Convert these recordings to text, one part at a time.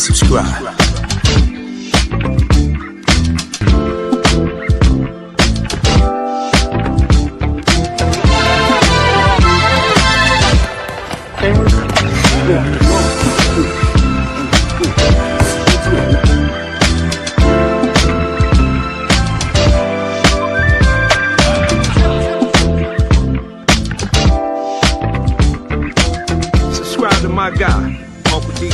subscribe. Subscribe to my guy, Uncle D.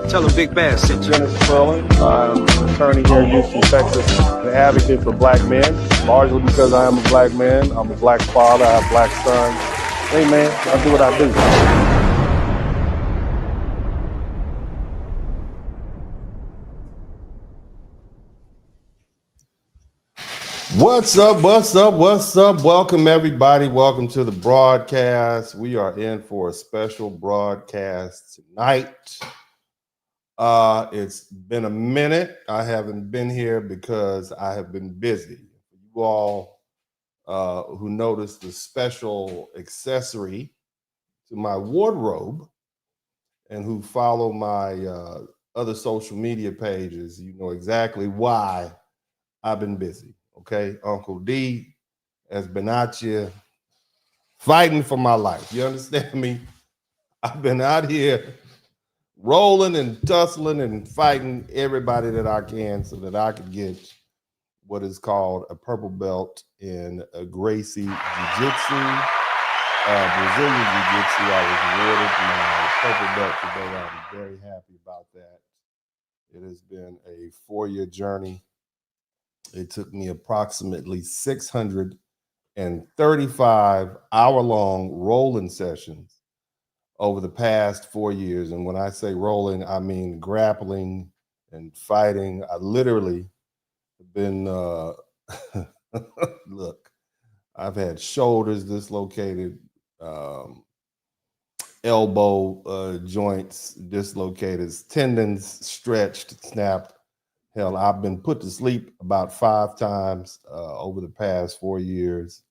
Tell him Big Bass sent you. Spurling. I'm an attorney here in Houston, Texas, an advocate for black men, largely because I am a black man. I'm a black father. I have black sons. Hey, man, I do what I do. What's up? What's up? What's up? Welcome, everybody. Welcome to the broadcast. We are in for a special broadcast tonight. It's been a minute. I haven't been here because I have been busy. You all who noticed the special accessory to my wardrobe and who follow my other social media pages, you know exactly why I've been busy. Okay, Uncle D has been out here fighting for my life. You understand me? I've been out here rolling and tussling and fighting everybody that I can so that I could get what is called a purple belt in a Gracie Jiu-Jitsu, Brazilian Jiu-Jitsu. I was awarded my purple belt today. I'm very happy about that. It has been a 4-year journey. It took me approximately 635 hour-long rolling sessions over the past 4 years. And when I say rolling, I mean grappling and fighting. I literally have been, look, I've had shoulders dislocated, elbow joints dislocated, tendons stretched, snapped. Hell, I've been put to sleep about 5 times over the past 4 years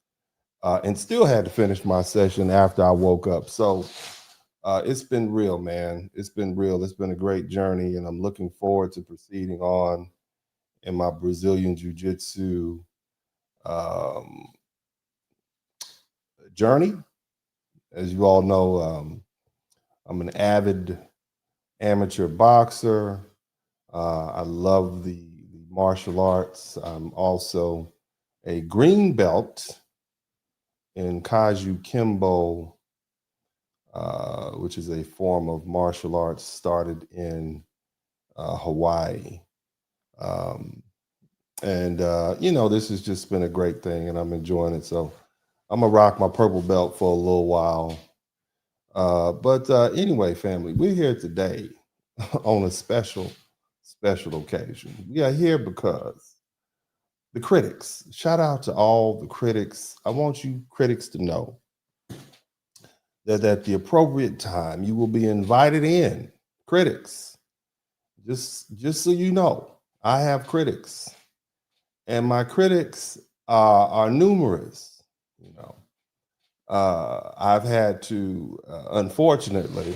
and still had to finish my session after I woke up. So it's been real, man. It's been real. It's been a great journey, and I'm looking forward to proceeding on in my Brazilian Jiu-Jitsu journey. As you all know, I'm an avid amateur boxer. I love the martial arts. I'm also a green belt in Kaju Kimbo, which is a form of martial arts started in Hawaii. You know, this has just been a great thing, and I'm enjoying it. So I'm going to rock my purple belt for a little while. Anyway, family, we're here today on a special occasion. We are here because the critics, shout out to all the critics. I want you critics to know that at the appropriate time, you will be invited in. Critics, just so you know, I have critics, and my critics are numerous. You know, I've had to, unfortunately,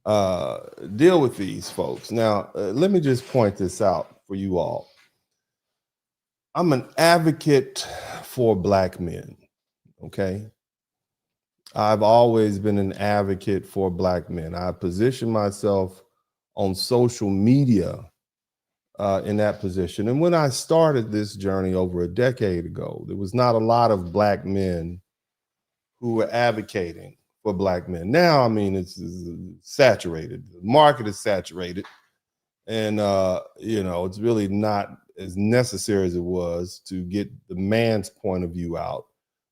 deal with these folks. Now, let me just point this out for you all. I'm an advocate for black men, okay? I've always been an advocate for black men. I position myself on social media in that position. And when I started this journey over a decade ago, there was not a lot of black men who were advocating for black men. Now, I mean, it's saturated. The market is saturated. And, you know, it's really not as necessary as it was to get the man's point of view out.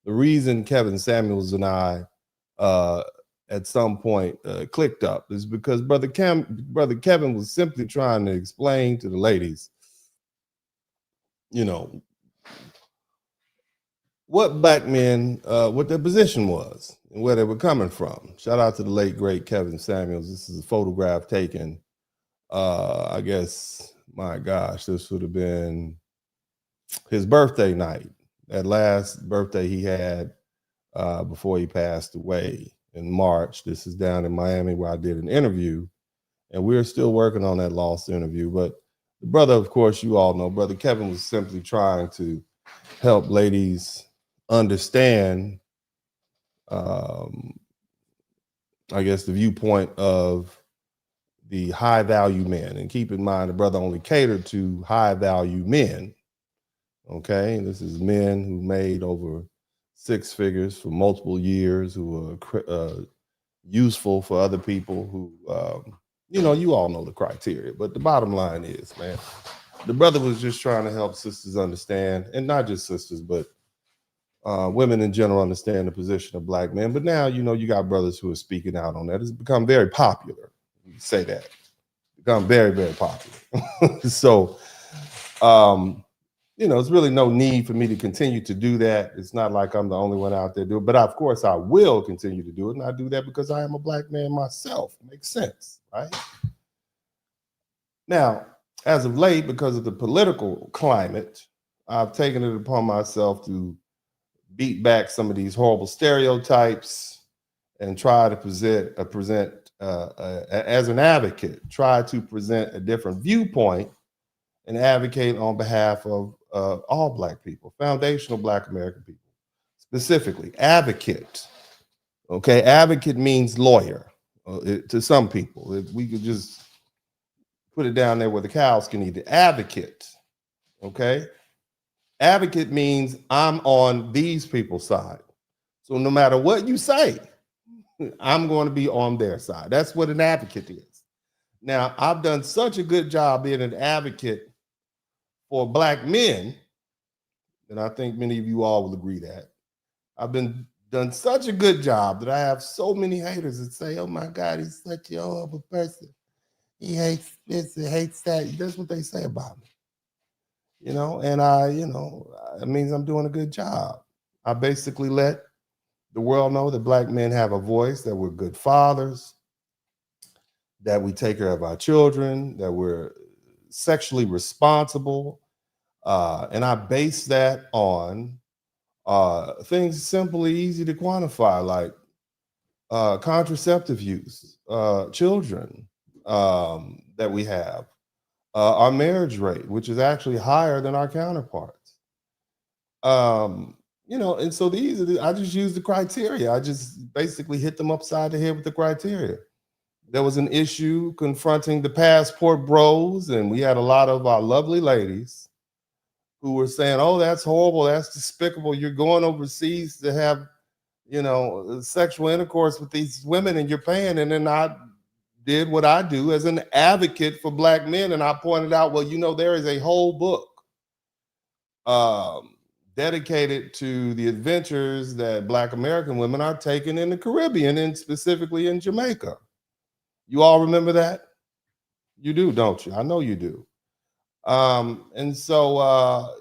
The reason Kevin Samuels and I at some point clicked up is because Brother Kevin was simply trying to explain to the ladies, you know, what black men, what their position was and where they were coming from. Shout out to the late, great Kevin Samuels. This is a photograph taken, I guess, my gosh, this would have been his birthday night, that last birthday he had before he passed away in March. This is down in Miami where I did an interview. and we're still working on that lost interview. But the brother, of course, you all know, Brother Kevin was simply trying to help ladies understand, I guess, the viewpoint of the high value men. And keep in mind, the brother only catered to high value men. Okay, this is men who made over six figures for multiple years, who are useful for other people, who, you all know the criteria. But the bottom line is, man, the brother was just trying to help sisters understand, and not just sisters, but women in general understand the position of Black men. But now, you got brothers who are speaking out on that. It's become very popular. You say that. Become very, very popular. So, it's really no need for me to continue to do that. It's not like I'm the only one out there doing it. But of course, I will continue to do it. And I do that because I am a Black man myself. Makes sense, right? Now, as of late, because of the political climate, I've taken it upon myself to beat back some of these horrible stereotypes and try to present as an advocate, try to present a different viewpoint and advocate on behalf of all Black people, foundational Black American people, specifically advocate. Okay, advocate means lawyer to some people. If we could just put it down there where the cows can eat it. Advocate, okay? Advocate means I'm on these people's side. So no matter what you say, I'm going to be on their side. That's what an advocate is. Now, I've done such a good job being an advocate for Black men, and I think many of you all will agree that I've done such a good job that I have so many haters that say, "Oh my God, he's such a horrible person. He hates this, he hates that." That's what they say about me. And it means I'm doing a good job. I basically let the world know that Black men have a voice, that we're good fathers, that we take care of our children, that we're sexually responsible. And I base that on things simply easy to quantify, like contraceptive use, children that we have, our marriage rate, which is actually higher than our counterparts. And so I just use the criteria. I just basically hit them upside the head with the criteria. There was an issue confronting the passport bros, and we had a lot of our lovely ladies who were saying, "Oh, that's horrible, that's despicable. You're going overseas to have, sexual intercourse with these women and you're paying." And then I did what I do as an advocate for Black men, and I pointed out, well, there is a whole book dedicated to the adventures that Black American women are taking in the Caribbean, and specifically in Jamaica. You all remember that? You do, don't you? I know you do. And so,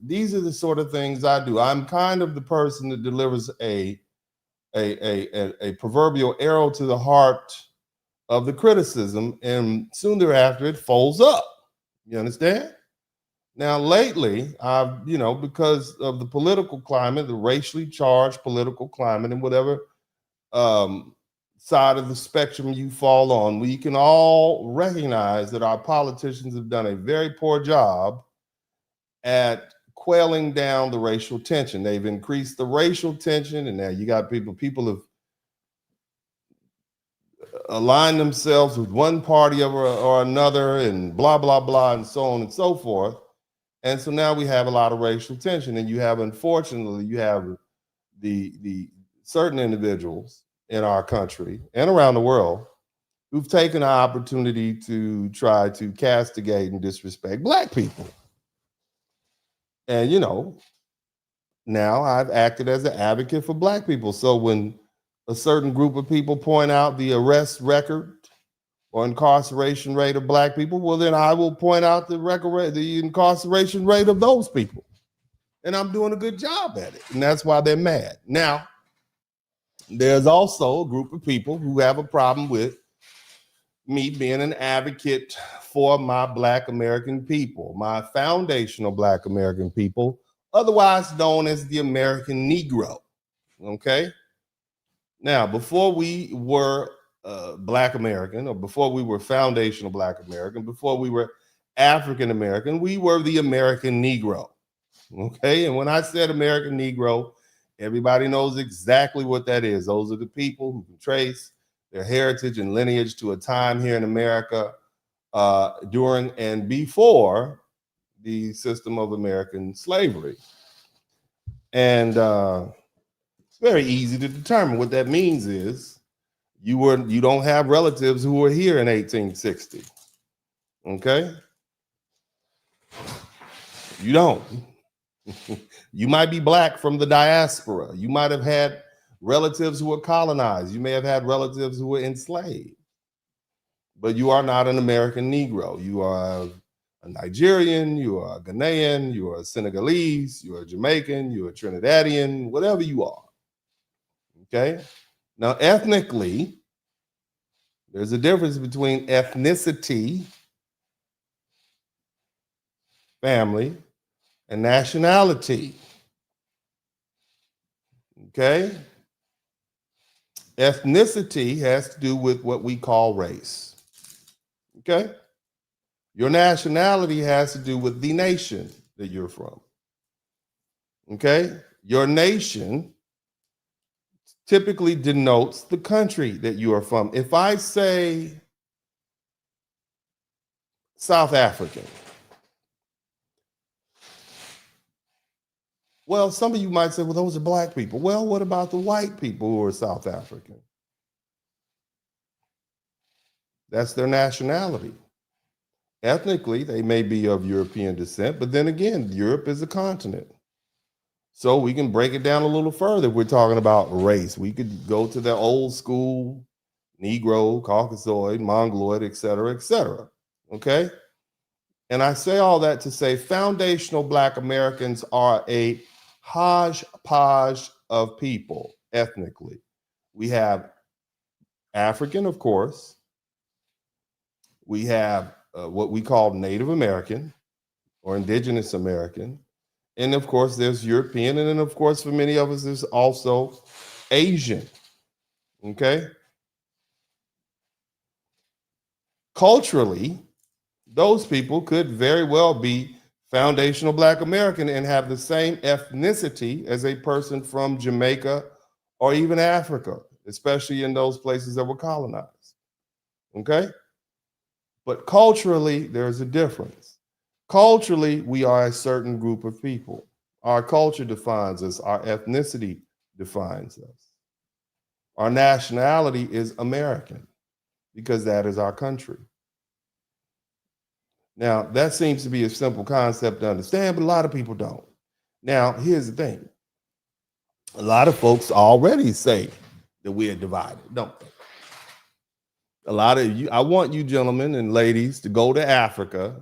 these are the sort of things I do. I'm kind of the person that delivers a proverbial arrow to the heart of the criticism, and soon thereafter it folds up. You understand? Now, lately, I've, because of the political climate, the racially charged political climate, and whatever side of the spectrum you fall on, we can all recognize that our politicians have done a very poor job at quelling down the racial tension. They've increased the racial tension, and now you got people have aligned themselves with one party or another, and blah, blah, blah, and so on and so forth. And so now we have a lot of racial tension, and unfortunately, you have the certain individuals in our country and around the world who've taken an opportunity to try to castigate and disrespect Black people. And, now I've acted as an advocate for Black people. So when a certain group of people point out the arrest record or incarceration rate of Black people, well, then I will point out the incarceration rate of those people. And I'm doing a good job at it. And that's why they're mad. Now, there's also a group of people who have a problem with me being an advocate for my Black American people, my foundational Black American people, otherwise known as the American Negro. Okay? Now, before we were Black American, or before we were foundational Black American, before we were African American, we were the American Negro. Okay. And when I said American Negro, everybody knows exactly what that is. Those are the people who can trace their heritage and lineage to a time here in America during and before the system of American slavery. And it's very easy to determine. What that means is you don't have relatives who were here in 1860. Okay? You don't. You might be Black from the diaspora. You might have had relatives who were colonized. You may have had relatives who were enslaved. But you are not an American Negro. You are a Nigerian, you are a Ghanaian, you are a Senegalese, you are a Jamaican, you are a Trinidadian, whatever you are. Okay? Now, ethnically, there's a difference between ethnicity, family, and nationality. Okay? Ethnicity has to do with what we call race. Okay? Your nationality has to do with the nation that you're from. Okay? Your nation typically denotes the country that you are from. If I say South African, well, some of you might say, well, those are Black people. Well, what about the white people who are South African? That's their nationality. Ethnically, they may be of European descent, but then again, Europe is a continent. So we can break it down a little further. If we're talking about race, we could go to the old school Negro, Caucasoid, Mongoloid, et cetera, et cetera. Okay? And I say all that to say foundational Black Americans are a hodgepodge of people ethnically. We have African, of course. We have what we call Native American or Indigenous American. And of course, there's European. And then, of course, for many of us, there's also Asian. Okay? Culturally, those people could very well be foundational Black American and have the same ethnicity as a person from Jamaica or even Africa, especially in those places that were colonized. Okay? But culturally, there's a difference. Culturally, we are a certain group of people. Our culture defines us. Our ethnicity defines us. Our nationality is American because that is our country. Now, that seems to be a simple concept to understand, but a lot of people don't. Now, here's the thing. A lot of folks already say that we are divided, don't they? A lot of you, I want you gentlemen and ladies to go to Africa,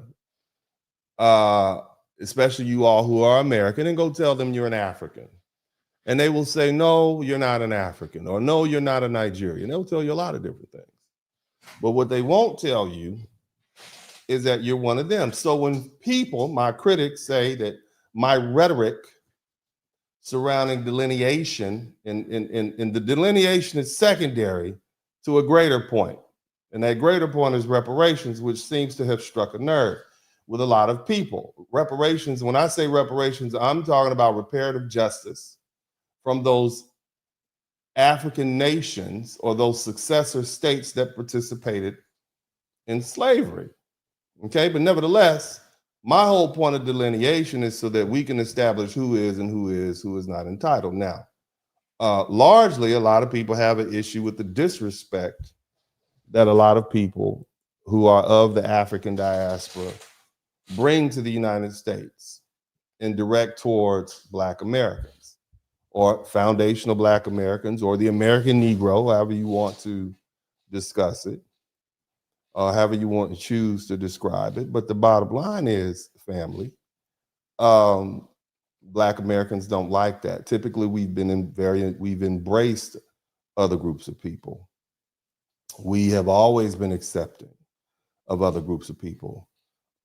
especially you all who are American, and go tell them you're an African. And they will say, no, you're not an African, or no, you're not a Nigerian. They'll tell you a lot of different things. But what they won't tell you is that you're one of them. So when people, my critics, say that my rhetoric surrounding delineation and the delineation is secondary to a greater point. And that greater point is reparations, which seems to have struck a nerve with a lot of people. Reparations, when I say reparations, I'm talking about reparative justice from those African nations or those successor states that participated in slavery. Okay, but nevertheless, my whole point of delineation is so that we can establish who is and who is not entitled. Now, largely, a lot of people have an issue with the disrespect that a lot of people who are of the African diaspora bring to the United States and direct towards Black Americans or foundational Black Americans or the American Negro, however you want to discuss it, however you want to choose to describe it. But the bottom line is, family, Black Americans don't like that. Typically, we've embraced other groups of people. We have always been accepting of other groups of people,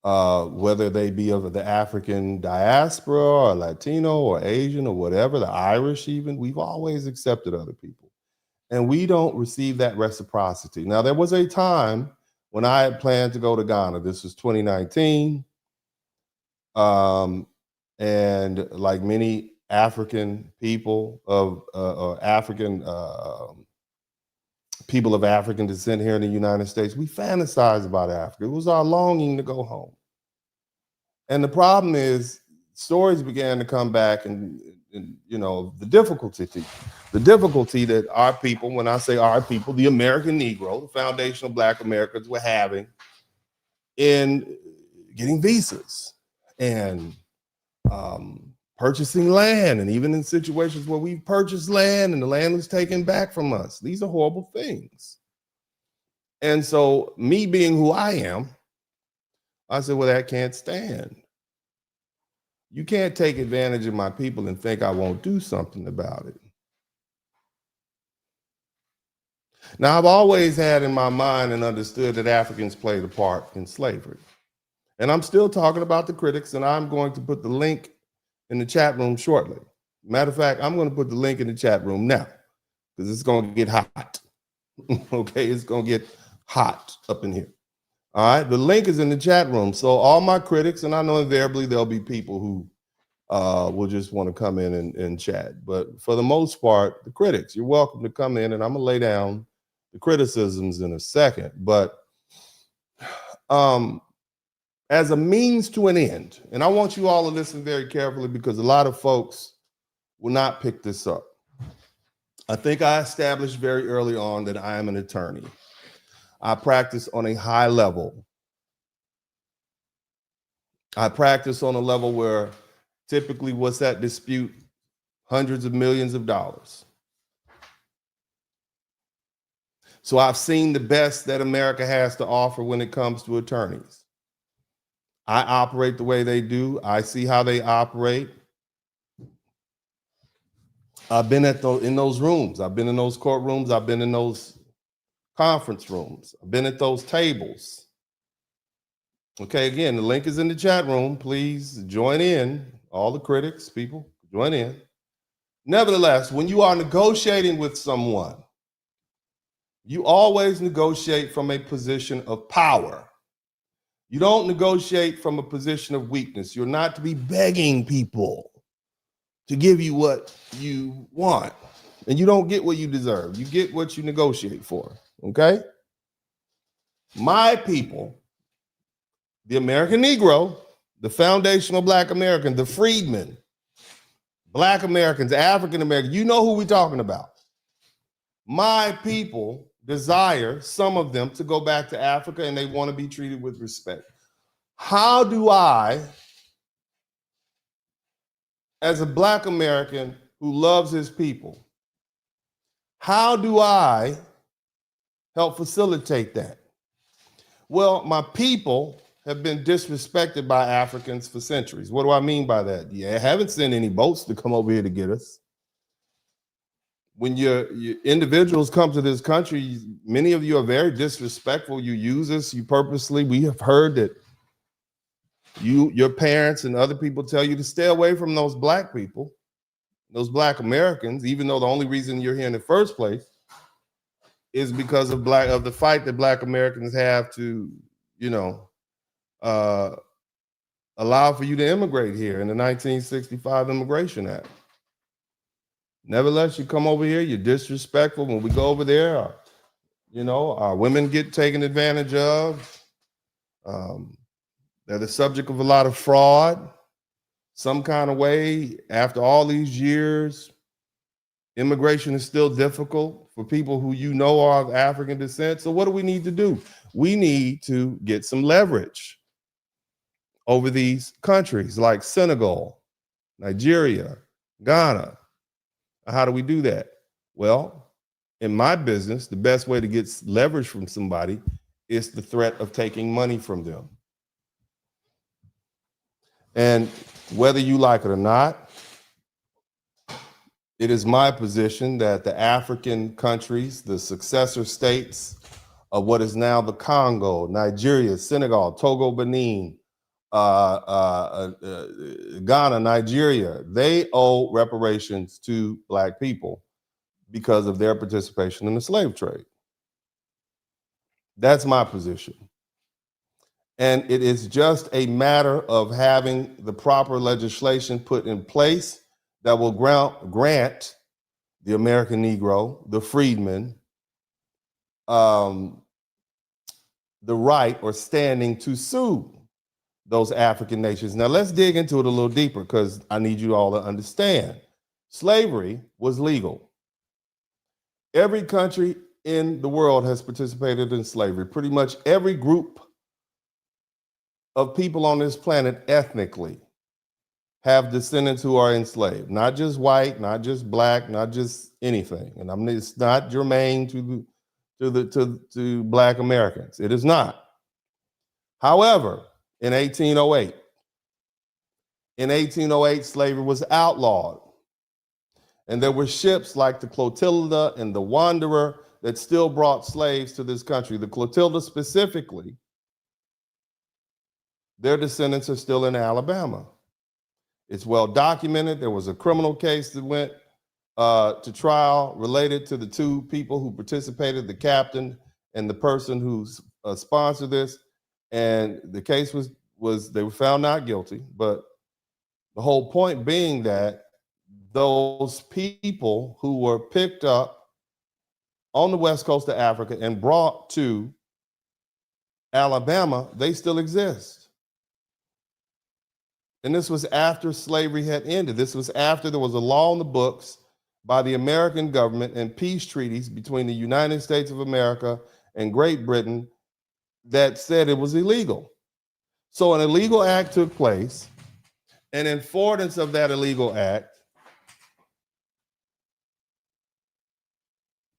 whether they be of the African diaspora or Latino or Asian or whatever, the Irish even. We've always accepted other people. And we don't receive that reciprocity. Now, there was a time when I had planned to go to Ghana. This was 2019. And like many African people of African people of African descent here in the United States, we fantasize about Africa. It was our longing to go home. And the problem is, stories began to come back, and you know, the difficulty that our people, when I say our people, the American Negro, the foundational Black Americans, were having in getting visas and purchasing land, and even in situations where we've purchased land and the land was taken back from us. These are horrible things. And so, me being who I am, I said, well, that can't stand. You can't take advantage of my people and think I won't do something about it. Now, I've always had in my mind and understood that Africans played a part in slavery. And I'm still talking about the critics, and I'm going to put the link in the chat room shortly. Matter of fact, I'm going to put the link in the chat room now because it's going to get hot. Okay, it's going to get hot up in here. All right, the link is in the chat room. So all my critics, and I know invariably there'll be people who will just want to come in and chat. But for the most part, the critics, you're welcome to come in, and I'm going to lay down the criticisms in a second. But as a means to an end, and I want you all to listen very carefully because a lot of folks will not pick this up. I think I established very early on that I am an attorney. I practice on a high level. I practice on a level where typically what's that dispute? Hundreds of millions of dollars. So I've seen the best that America has to offer when it comes to attorneys. I operate the way they do. I see how they operate. I've been in those rooms. I've been in those courtrooms. I've been in those conference rooms. I've been at those tables. Okay, again, the link is in the chat room. Please join in. All the critics, people, join in. Nevertheless, when you are negotiating with someone, you always negotiate from a position of power. You don't negotiate from a position of weakness. You're not to be begging people to give you what you want. And you don't get what you deserve. You get what you negotiate for, okay? My people, the American Negro, the foundational Black American, the freedmen, Black Americans, African Americans, you know who we're talking about. My people desire, some of them, to go back to Africa, and they want to be treated with respect. How do I, as a Black American who loves his people, how do I help facilitate that? Well, my people have been disrespected by Africans for centuries. What do I mean by that? Yeah, I haven't sent any boats to come over here to get us. When your individuals come to this country, many of you are very disrespectful. You use us, you purposely. We have heard that your parents and other people tell you to stay away from those Black people, those Black Americans, even though the only reason you're here in the first place is because of the fight that Black Americans have to, allow for you to immigrate here in the 1965 Immigration Act. Nevertheless, you come over here, you're disrespectful. When we go over there, our women get taken advantage of. They're the subject of a lot of fraud. Some kind of way, after all these years, immigration is still difficult for people who are of African descent. So what do we need to do? We need to get some leverage over these countries like Senegal, Nigeria, Ghana. How do we do that? Well, in my business, the best way to get leverage from somebody is the threat of taking money from them. And whether you like it or not, it is my position that the African countries, the successor states of what is now the Congo, Nigeria, Senegal, Togo, Benin, Ghana, Nigeria, they owe reparations to Black people. because of their participation in the slave trade. That's my position. And it is just a matter of having the proper legislation put in place that will grant the American Negro, the freedman, the right or standing to sue those African nations. Now let's dig into it a little deeper because I need you all to understand. Slavery was legal. Every country in the world has participated in slavery. Pretty much every group of people on this planet ethnically have descendants who are enslaved, not just white, not just black, not just anything. And it's not germane to black Americans. It is not. However, in 1808, slavery was outlawed. And there were ships like the Clotilda and the Wanderer that still brought slaves to this country. The Clotilda specifically, their descendants are still in Alabama. It's well documented. There was a criminal case that went to trial related to the two people who participated, the captain and the person who sponsored this. And the case was they were found not guilty. But the whole point being that those people who were picked up on the west coast of Africa and brought to Alabama, they still exist. And this was after slavery had ended. This was after there was a law in the books by the American government and peace treaties between the United States of America and Great Britain that said it was illegal. So an illegal act took place, and in furtherance of that illegal act,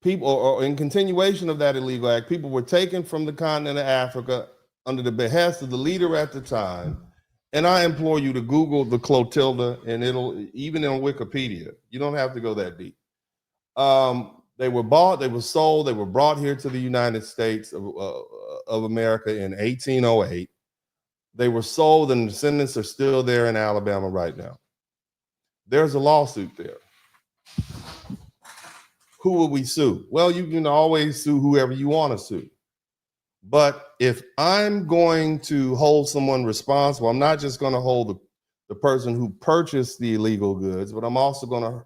people, or in continuation of that illegal act, people were taken from the continent of Africa under the behest of the leader at the time. And I implore you to Google the Clotilda, and it'll, even on Wikipedia, you don't have to go that deep. They were bought, they were sold, they were brought here to the United States of America in 1808. They were sold, and the descendants are still there in Alabama right now. There's a lawsuit there. Who will we sue? Well, you can always sue whoever you want to sue. But if I'm going to hold someone responsible, I'm not just going to hold the person who purchased the illegal goods, but I'm also going to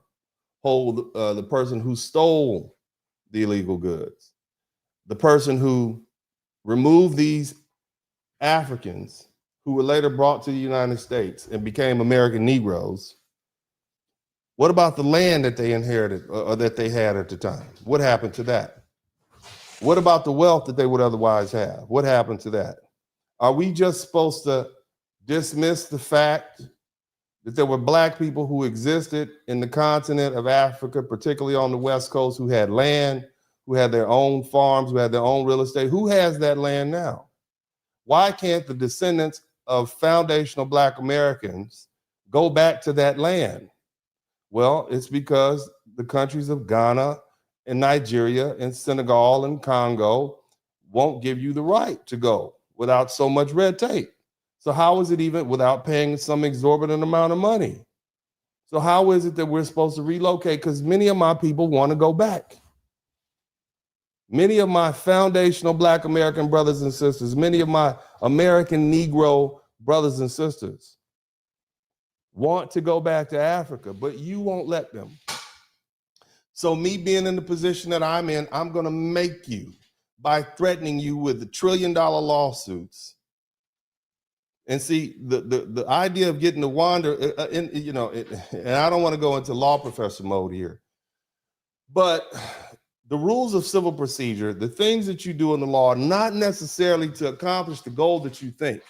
hold the person who stole the illegal goods, the person who removed these Africans who were later brought to the United States and became American Negroes. What about the land that they inherited or that they had at the time? What happened to that? What about the wealth that they would otherwise have? What happened to that? Are we just supposed to dismiss the fact that there were black people who existed in the continent of Africa, particularly on the West Coast, who had land, who had their own farms, who had their own real estate? Who has that land now? Why can't the descendants of foundational black Americans go back to that land? Well, it's because the countries of Ghana and Nigeria and Senegal and Congo won't give you the right to go without so much red tape. So how is it even without paying some exorbitant amount of money? So how is it that we're supposed to relocate? Because many of my people want to go back. Many of my foundational black American brothers and sisters, many of my American Negro brothers and sisters want to go back to Africa, but you won't let them. So me being in the position that I'm in, I'm going to make you by threatening you with $1 trillion lawsuits. And see, the idea of getting to wander, and I don't want to go into law professor mode here, but the rules of civil procedure, the things that you do in the law, are not necessarily to accomplish the goal that you think.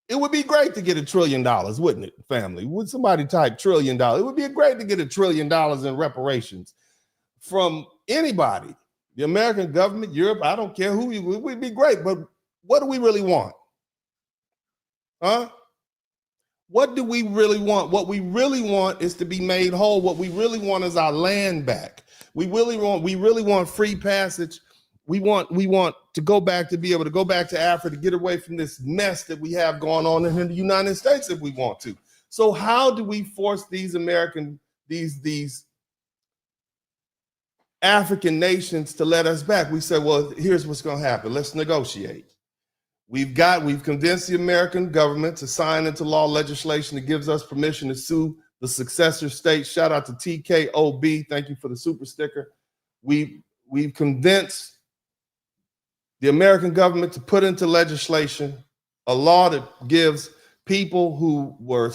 It would be great to get $1 trillion, wouldn't it, family? Would somebody type $1 trillion? It would be great to get $1 trillion in reparations from anybody, the American government, Europe, I don't care who, it would be great, but what do we really want? Huh? What do we really want? What we really want is to be made whole. What we really want is our land back. We really want free passage. We want to go back, to be able to go back to Africa, to get away from this mess that we have going on in the United States if we want to. So how do we force these African nations to let us back. We said, well, here's what's going to happen. Let's negotiate. We've convinced the American government to sign into law legislation that gives us permission to sue the successor states. Shout out to TKOB. Thank you for the super sticker. We've convinced the American government to put into legislation a law that gives people who were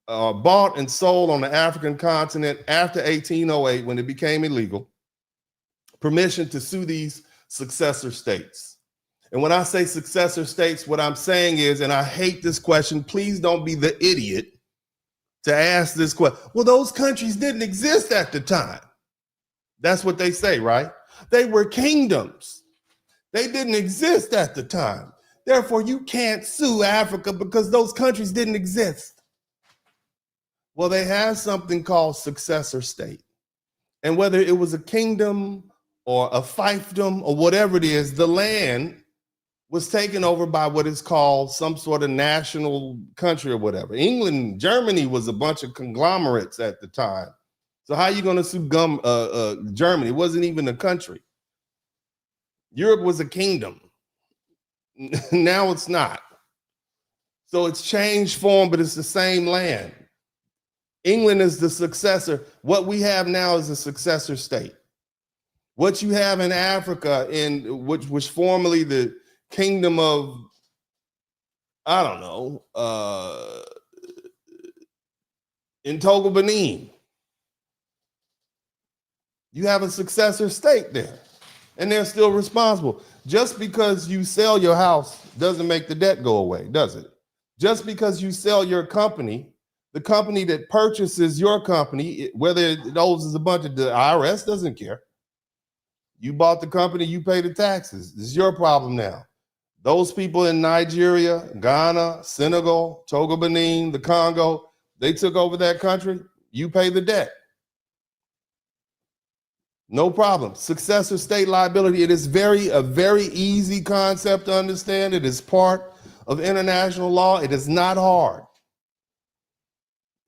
bought and sold on the African continent after 1808, when it became illegal, permission to sue these successor states. And when I say successor states, what I'm saying is, and I hate this question, please don't be the idiot to ask this question. Well, those countries didn't exist at the time. That's what they say, right? They were kingdoms. They didn't exist at the time. Therefore, you can't sue Africa because those countries didn't exist. Well, they have something called successor state. And whether it was a kingdom or a fiefdom or whatever it is, the land was taken over by what is called some sort of national country or whatever. England, Germany was a bunch of conglomerates at the time. So how are you going to sue Germany? It wasn't even a country. Europe was a kingdom. Now it's not. So it's changed form, but it's the same land. England is the successor. What we have now is a successor state. What you have in Africa, which was formerly the kingdom of, I don't know, in Togo, Benin. You have a successor state there, and they're still responsible. Just because you sell your house doesn't make the debt go away, does it? Just because you sell your company, the company that purchases your company, whether it owes a bunch of, the IRS doesn't care. You bought the company, you pay the taxes. It's your problem now. Those people in Nigeria, Ghana, Senegal, Togo, Benin, the Congo, they took over that country. You pay the debt. No problem. Successor state liability. It is a very easy concept to understand. It is part of international law. It is not hard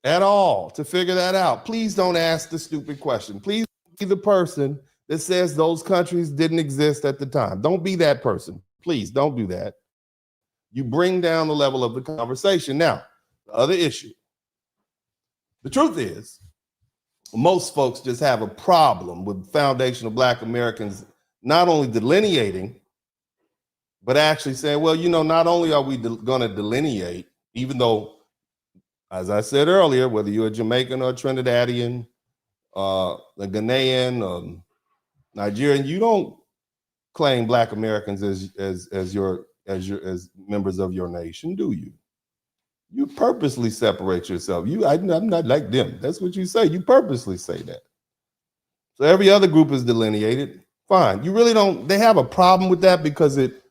at all to figure that out. Please don't ask the stupid question. Please be the person that says those countries didn't exist at the time. Don't be that person. Please don't do that. You bring down the level of the conversation. Now, the other issue. The truth is, most folks just have a problem with foundational Black Americans not only delineating, but actually saying, well, not only are we going to delineate, even though, as I said earlier, whether you're a Jamaican or a Trinidadian, a Ghanaian, Nigerian, you don't claim Black Americans as members of your nation, do you? You purposely separate yourself. I'm not like them. That's what you say. You purposely say that. So every other group is delineated. Fine. You really don't. They have a problem with that because it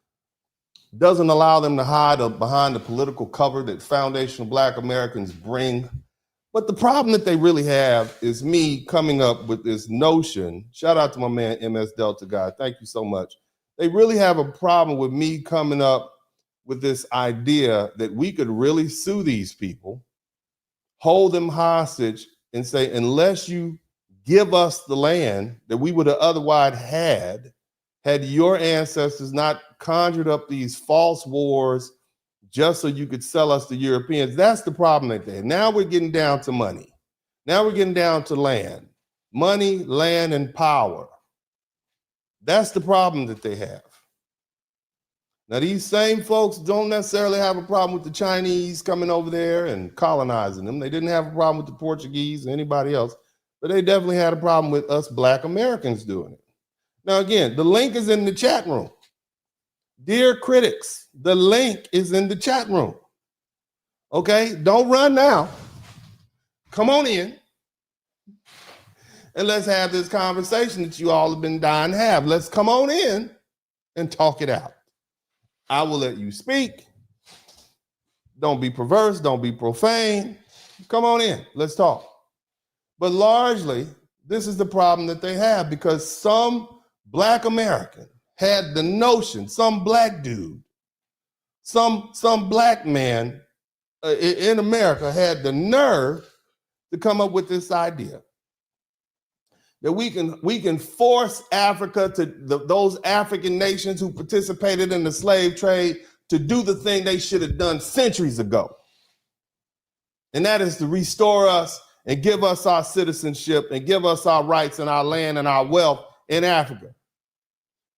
doesn't allow them to hide behind the political cover that foundational Black Americans bring. But the problem that they really have is me coming up with this notion. Shout out to my man, MS Delta guy. Thank you so much. They really have a problem with me coming up with this idea that we could really sue these people, hold them hostage, and say, unless you give us the land that we would have otherwise had your ancestors not conjured up these false wars just so you could sell us to Europeans. That's the problem that they have. Now we're getting down to money. Now we're getting down to land. Money, land, and power. That's the problem that they have. Now, these same folks don't necessarily have a problem with the Chinese coming over there and colonizing them. They didn't have a problem with the Portuguese or anybody else, but they definitely had a problem with us Black Americans doing it. Now, again, the link is in the chat room. Dear critics, the link is in the chat room. Okay, don't run now. Come on in and let's have this conversation that you all have been dying to have. Let's come on in and talk it out. I will let you speak. Don't be perverse. Don't be profane. Come on in. Let's talk. But largely, this is the problem that they have because some Black American had the notion, some Black dude, some Black man in America had the nerve to come up with this idea. that we can force Africa to those African nations who participated in the slave trade to do the thing they should have done centuries ago. And that is to restore us and give us our citizenship and give us our rights and our land and our wealth in Africa.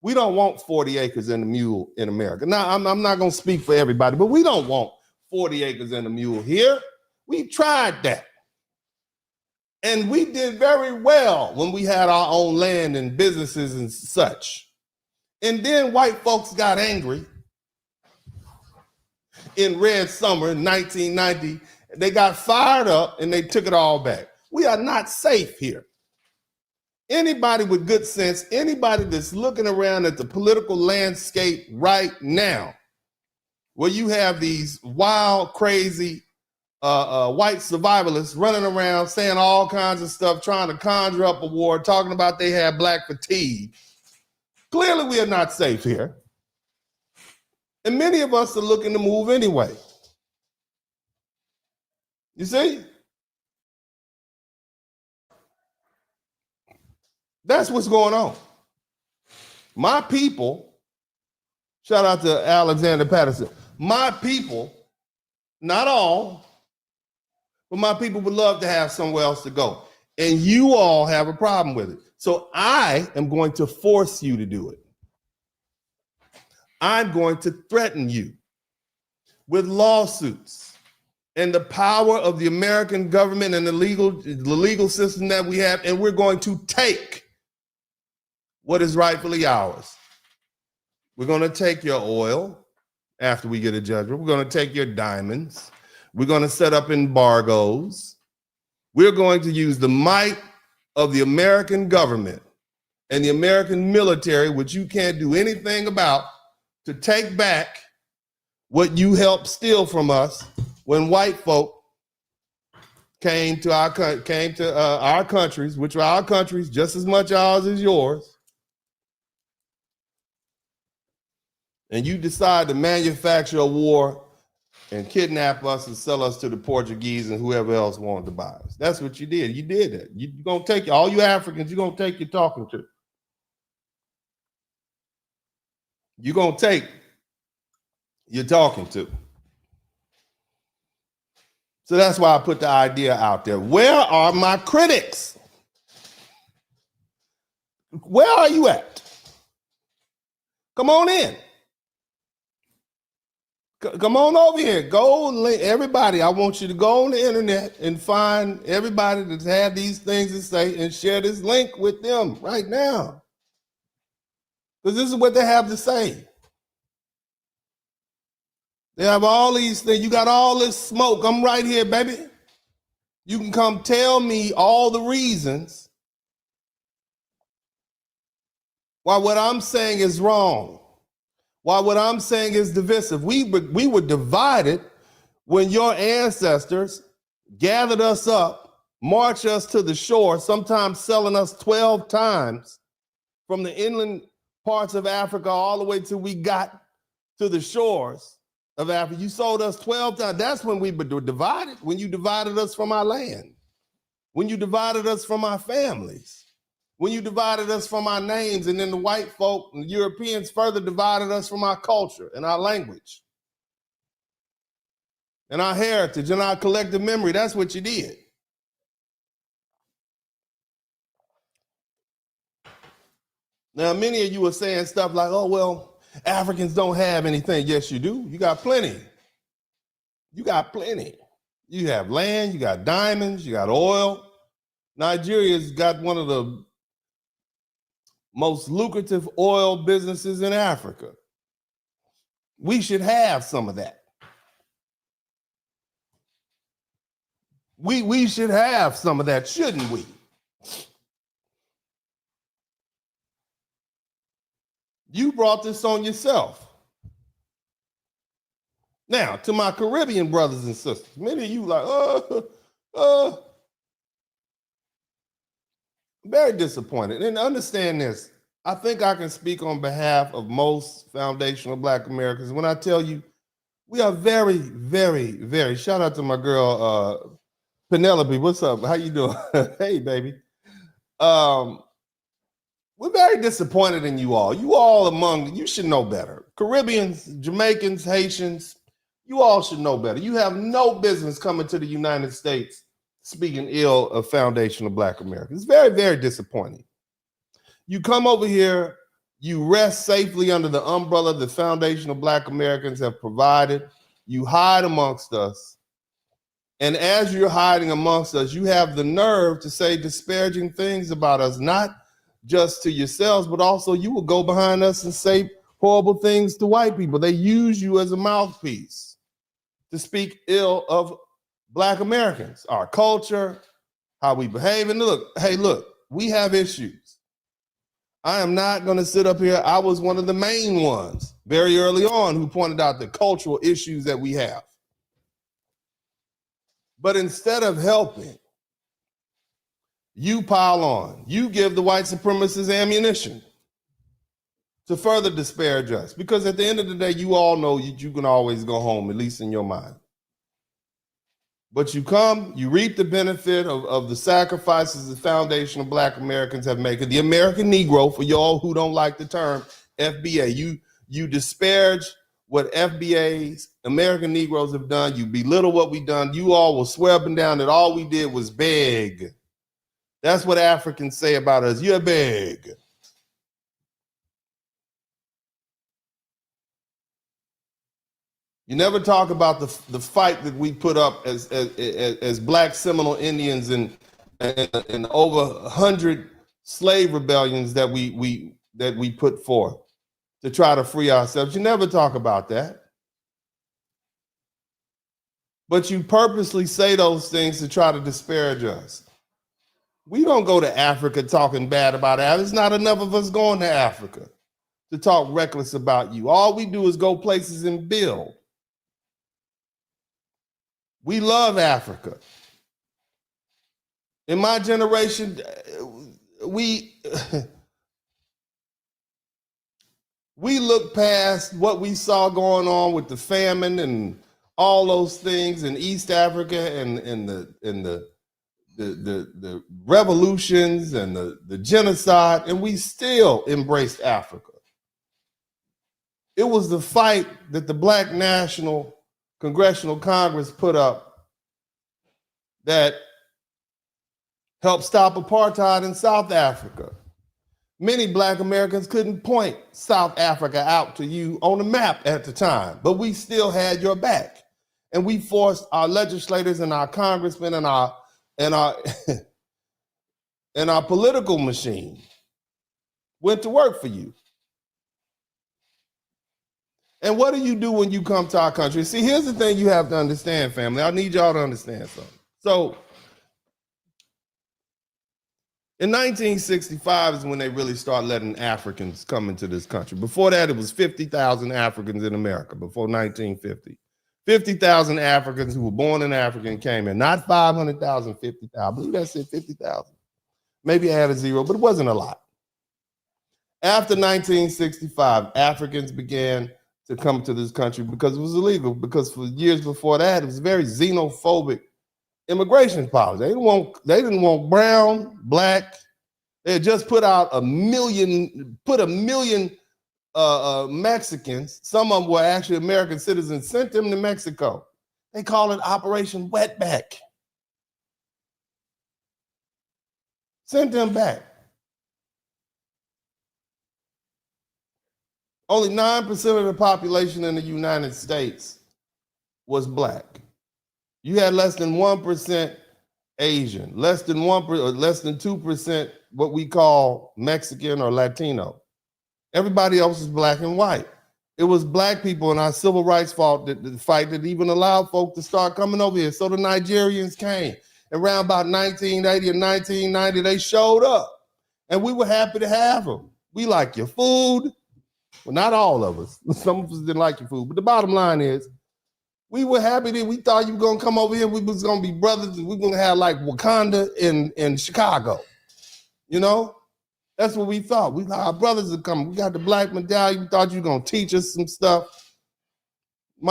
We don't want 40 acres and a mule in America. Now, I'm not going to speak for everybody, but we don't want 40 acres and a mule here. We tried that. And we did very well when we had our own land and businesses and such. And then white folks got angry in Red Summer in 1990. They got fired up and they took it all back. We are not safe here. Anybody with good sense, anybody that's looking around at the political landscape right now, where you have these wild, crazy white survivalists running around saying all kinds of stuff, trying to conjure up a war, talking about they have black fatigue. Clearly, we are not safe here. And many of us are looking to move anyway. You see? That's what's going on. My people, shout out to Alexander Patterson, my people, not all, but my people would love to have somewhere else to go. And you all have a problem with it. So I am going to force you to do it. I'm going to threaten you with lawsuits and the power of the American government and the legal system that we have, and we're going to take what is rightfully ours. We're going to take your oil after we get a judgment. We're going to take your diamonds. We're going to set up embargoes. We're going to use the might of the American government and the American military, which you can't do anything about, to take back what you helped steal from us when white folk came to our countries, which are our countries, just as much ours as yours. And you decide to manufacture a war and kidnap us and sell us to the Portuguese and whoever else wanted to buy us. That's what you did. You did that. You're going to take, all you Africans, you're going to take your talking to. You're going to take your talking to. So that's why I put the idea out there. Where are my critics? Where are you at? Come on in. Come on over here. Go, everybody. I want you to go on the internet and find everybody that's had these things to say and share this link with them right now. Because this is what they have to say. They have all these things. You got all this smoke. I'm right here, baby. You can come tell me all the reasons why what I'm saying is wrong. Why what I'm saying is divisive. We were divided when your ancestors gathered us up, marched us to the shore, sometimes selling us 12 times from the inland parts of Africa all the way till we got to the shores of Africa. You sold us 12 times. That's when we were divided, when you divided us from our land, when you divided us from our families. When you divided us from our names, and then the white folk and the Europeans further divided us from our culture and our language and our heritage and our collective memory. That's what you did. Now, many of you are saying stuff like, oh, well, Africans don't have anything. Yes, you do. You got plenty. You got plenty. You have land, you got diamonds, you got oil. Nigeria's got one of the most lucrative oil businesses in Africa. We should have some of that. We should have some of that, shouldn't we? You brought this on yourself. Now, to my Caribbean brothers and sisters, many of you like, very disappointed. And understand this, I think I can speak on behalf of most foundational Black Americans when I tell you we are very, very, very, shout out to my girl, Penelope. What's up? How you doing? Hey, baby. we're very disappointed in you all. You should know better. Caribbeans, Jamaicans, Haitians, you all should know better. You have no business coming to the United States speaking ill of foundational Black Americans. It's very, very disappointing. You come over here, you rest safely under the umbrella the foundational Black Americans have provided. You hide amongst us. And as you're hiding amongst us, you have the nerve to say disparaging things about us, not just to yourselves, but also you will go behind us and say horrible things to white people. They use you as a mouthpiece to speak ill of Black Americans, our culture, how we behave. And look, we have issues. I am not going to sit up here. I was one of the main ones very early on who pointed out the cultural issues that we have. But instead of helping, you pile on. You give the white supremacists ammunition to further disparage us. Because at the end of the day, you all know you can always go home, at least in your mind. But you come, you reap the benefit of the sacrifices the foundational Black Americans have made. The American Negro, for y'all who don't like the term FBA, you disparage what FBA's American Negroes have done. You belittle what we've done. You all will swear up and down that all we did was beg. That's what Africans say about us. You're big. You never talk about the fight that we put up as Black Seminole Indians and over 100 slave rebellions that we put forth to try to free ourselves. You never talk about that. But you purposely say those things to try to disparage us. We don't go to Africa talking bad about Africa. There's not enough of us going to Africa to talk reckless about you. All we do is go places and build. We love Africa. In my generation, we look past what we saw going on with the famine and all those things in East Africa and the revolutions and the genocide, and we still embraced Africa. It was the fight that the Black National Congressional Congress put up that helped stop apartheid in South Africa. Many Black Americans couldn't point South Africa out to you on the map at the time, but we still had your back. And we forced our legislators and our congressmen and our political machine went to work for you. And what do you do when you come to our country? See, here's the thing you have to understand, family. I need y'all to understand something. So in 1965 is when they really started letting Africans come into this country. Before that, it was 50,000 Africans in America before 1950. 50,000 Africans who were born in Africa came in, not 500,000, 50,000. I believe that said 50,000. Maybe I had a zero, but it wasn't a lot. After 1965, Africans began to come to this country because it was illegal, because for years before that, it was very xenophobic immigration policy. They didn't want brown, Black. They had just put a million Mexicans, some of them were actually American citizens, sent them to Mexico. They call it Operation Wetback. Sent them back. Only 9% of the population in the United States was Black. You had less than 1% Asian, less than 1% or less than 2% what we call Mexican or Latino. Everybody else was Black and white. It was Black people in our civil rights fight that even allowed folk to start coming over here. So the Nigerians came. Around about 1980 and 1990, they showed up. And we were happy to have them. We like your food. Well, not all of us. Some of us didn't like your food. But the bottom line is, we were happy that we thought you were going to come over here. We was going to be brothers. And we were going to have like Wakanda in Chicago. You know? That's what we thought. We thought our brothers would come. We got the Black medallion. We thought you were going to teach us some stuff. We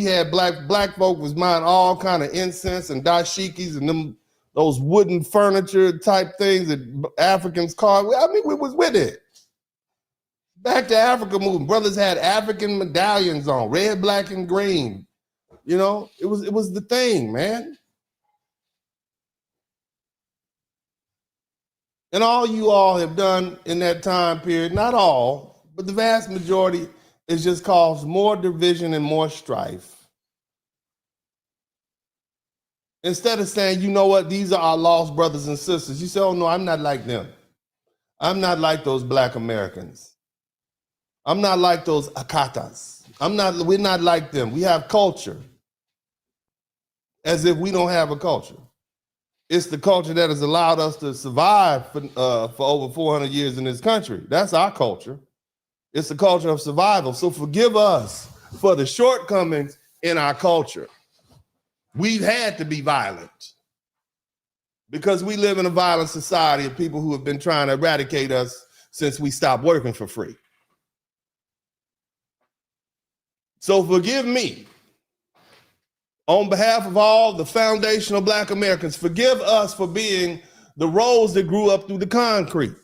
had black folk was buying all kind of incense and dashikis and them those wooden furniture type things that Africans call. I mean, we was with it. Back to Africa movement. Brothers had African medallions on, red, black, and green. You know, it was the thing, man. And all you all have done in that time period, not all, but the vast majority, is just cause more division and more strife. Instead of saying, you know what, these are our lost brothers and sisters, you say, oh no, I'm not like them. I'm not like those Black Americans. I'm not like those Akatas. We're not like them. We have culture. As if we don't have a culture. It's the culture that has allowed us to survive for over 400 years in this country. That's our culture. It's the culture of survival. So forgive us for the shortcomings in our culture. We've had to be violent because we live in a violent society of people who have been trying to eradicate us since we stopped working for free. So forgive me. On behalf of all the foundational Black Americans, forgive us for being the rose that grew up through the concrete.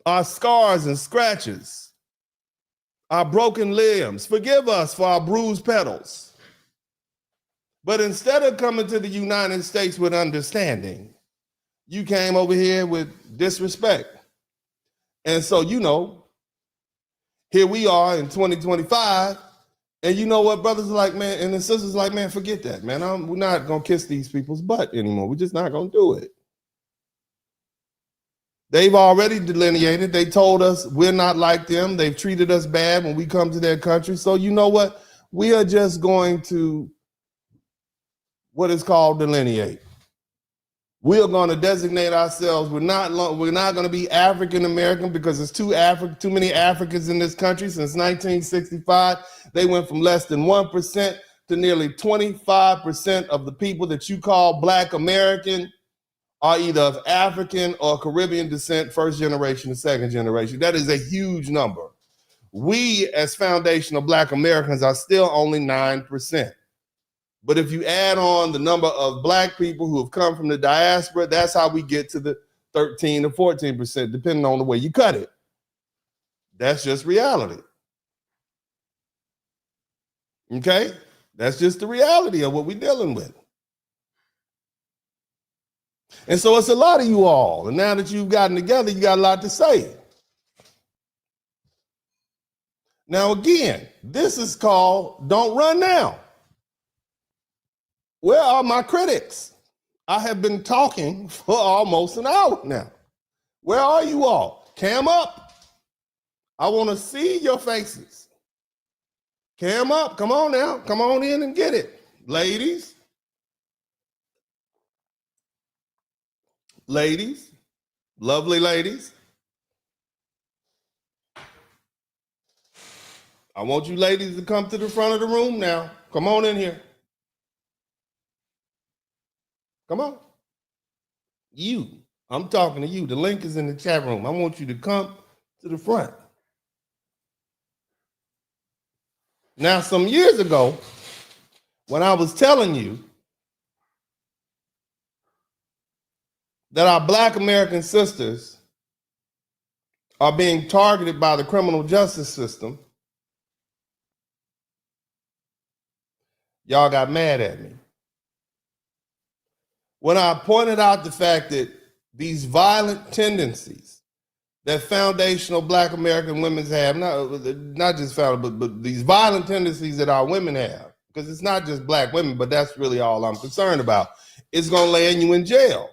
Our scars and scratches, our broken limbs. Forgive us for our bruised petals. But instead of coming to the United States with understanding, you came over here with disrespect. And so, you know, here we are in 2025. And you know what, brothers are like, man, and the sisters are like, man, forget that, man. We're not going to kiss these people's butt anymore. We're just not going to do it. They've already delineated. They told us we're not like them. They've treated us bad when we come to their country. So you know what? We are just going to what is called delineate. We are going to designate ourselves. We're not going to be African American because there's too many Africans in this country. Since 1965, they went from less than 1% to nearly 25% of the people that you call Black American are either of African or Caribbean descent, first generation or second generation. That is a huge number. We, as foundational Black Americans, are still only 9%. But if you add on the number of Black people who have come from the diaspora, that's how we get to the 13 or 14%, depending on the way you cut it. That's just reality. Okay? That's just the reality of what we're dealing with. And so it's a lot of you all. And now that you've gotten together, you got a lot to say. Now, again, this is called Don't Run Now. Where are my critics? I have been talking for almost an hour now. Where are you all? Cam up. I want to see your faces. Cam up. Come on now. Come on in and get it. Ladies. Ladies. Lovely ladies. I want you ladies to come to the front of the room now. Come on in here. Come on. You. I'm talking to you. The link is in the chat room. I want you to come to the front. Now, some years ago, when I was telling you that our Black American sisters are being targeted by the criminal justice system, y'all got mad at me. When I pointed out the fact that these violent tendencies that foundational Black American women have, not just found, but these violent tendencies that our women have, because it's not just Black women, but that's really all I'm concerned about, it's going to land you in jail.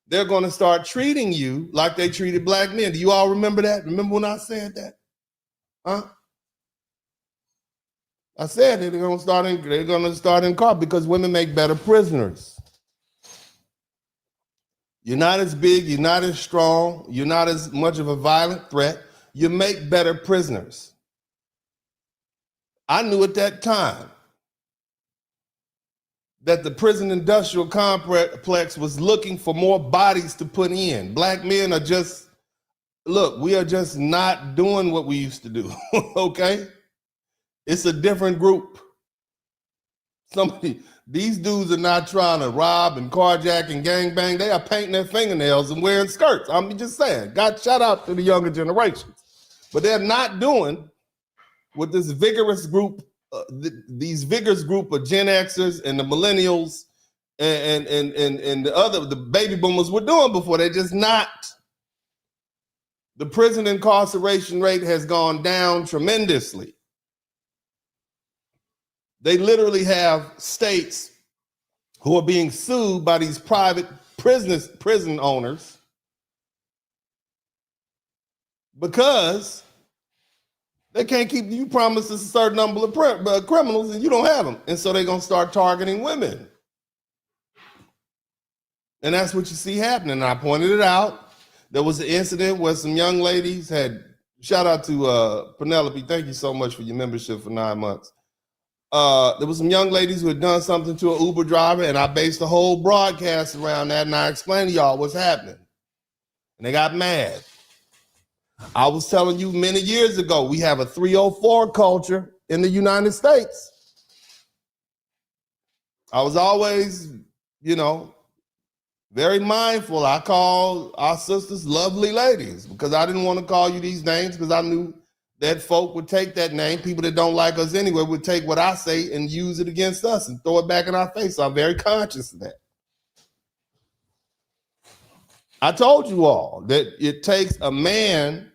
They're going to start treating you like they treated Black men. Do you all remember that? Remember when I said that? Huh? I said they're going to start in court because women make better prisoners. You're not as big, you're not as strong, you're not as much of a violent threat. You make better prisoners. I knew at that time that the prison industrial complex was looking for more bodies to put in. Black men are just, look, we are just not doing what we used to do, okay? It's a different group. These dudes are not trying to rob and carjack and gangbang. They are painting their fingernails and wearing skirts. I'm just saying. God, shout out to the younger generations. But they're not doing what this vigorous group, these vigorous group of Gen Xers and the millennials and the baby boomers were doing before. They're just not. The prison incarceration rate has gone down tremendously. They literally have states who are being sued by these private prison owners because they can't keep you promised a certain number of criminals and you don't have them. And so they're going to start targeting women. And that's what you see happening. And I pointed it out. There was an incident where some young ladies had, shout out to Penelope. Thank you so much for your membership for 9 months. There was some young ladies who had done something to an Uber driver, and I based the whole broadcast around that, and I explained to y'all what's happening. And they got mad. I was telling you many years ago, we have a 304 culture in the United States. I was always, very mindful. I call our sisters lovely ladies because I didn't want to call you these names because I knew that folk would take that name. People that don't like us anyway would take what I say and use it against us and throw it back in our face. So I'm very conscious of that. I told you all that it takes a man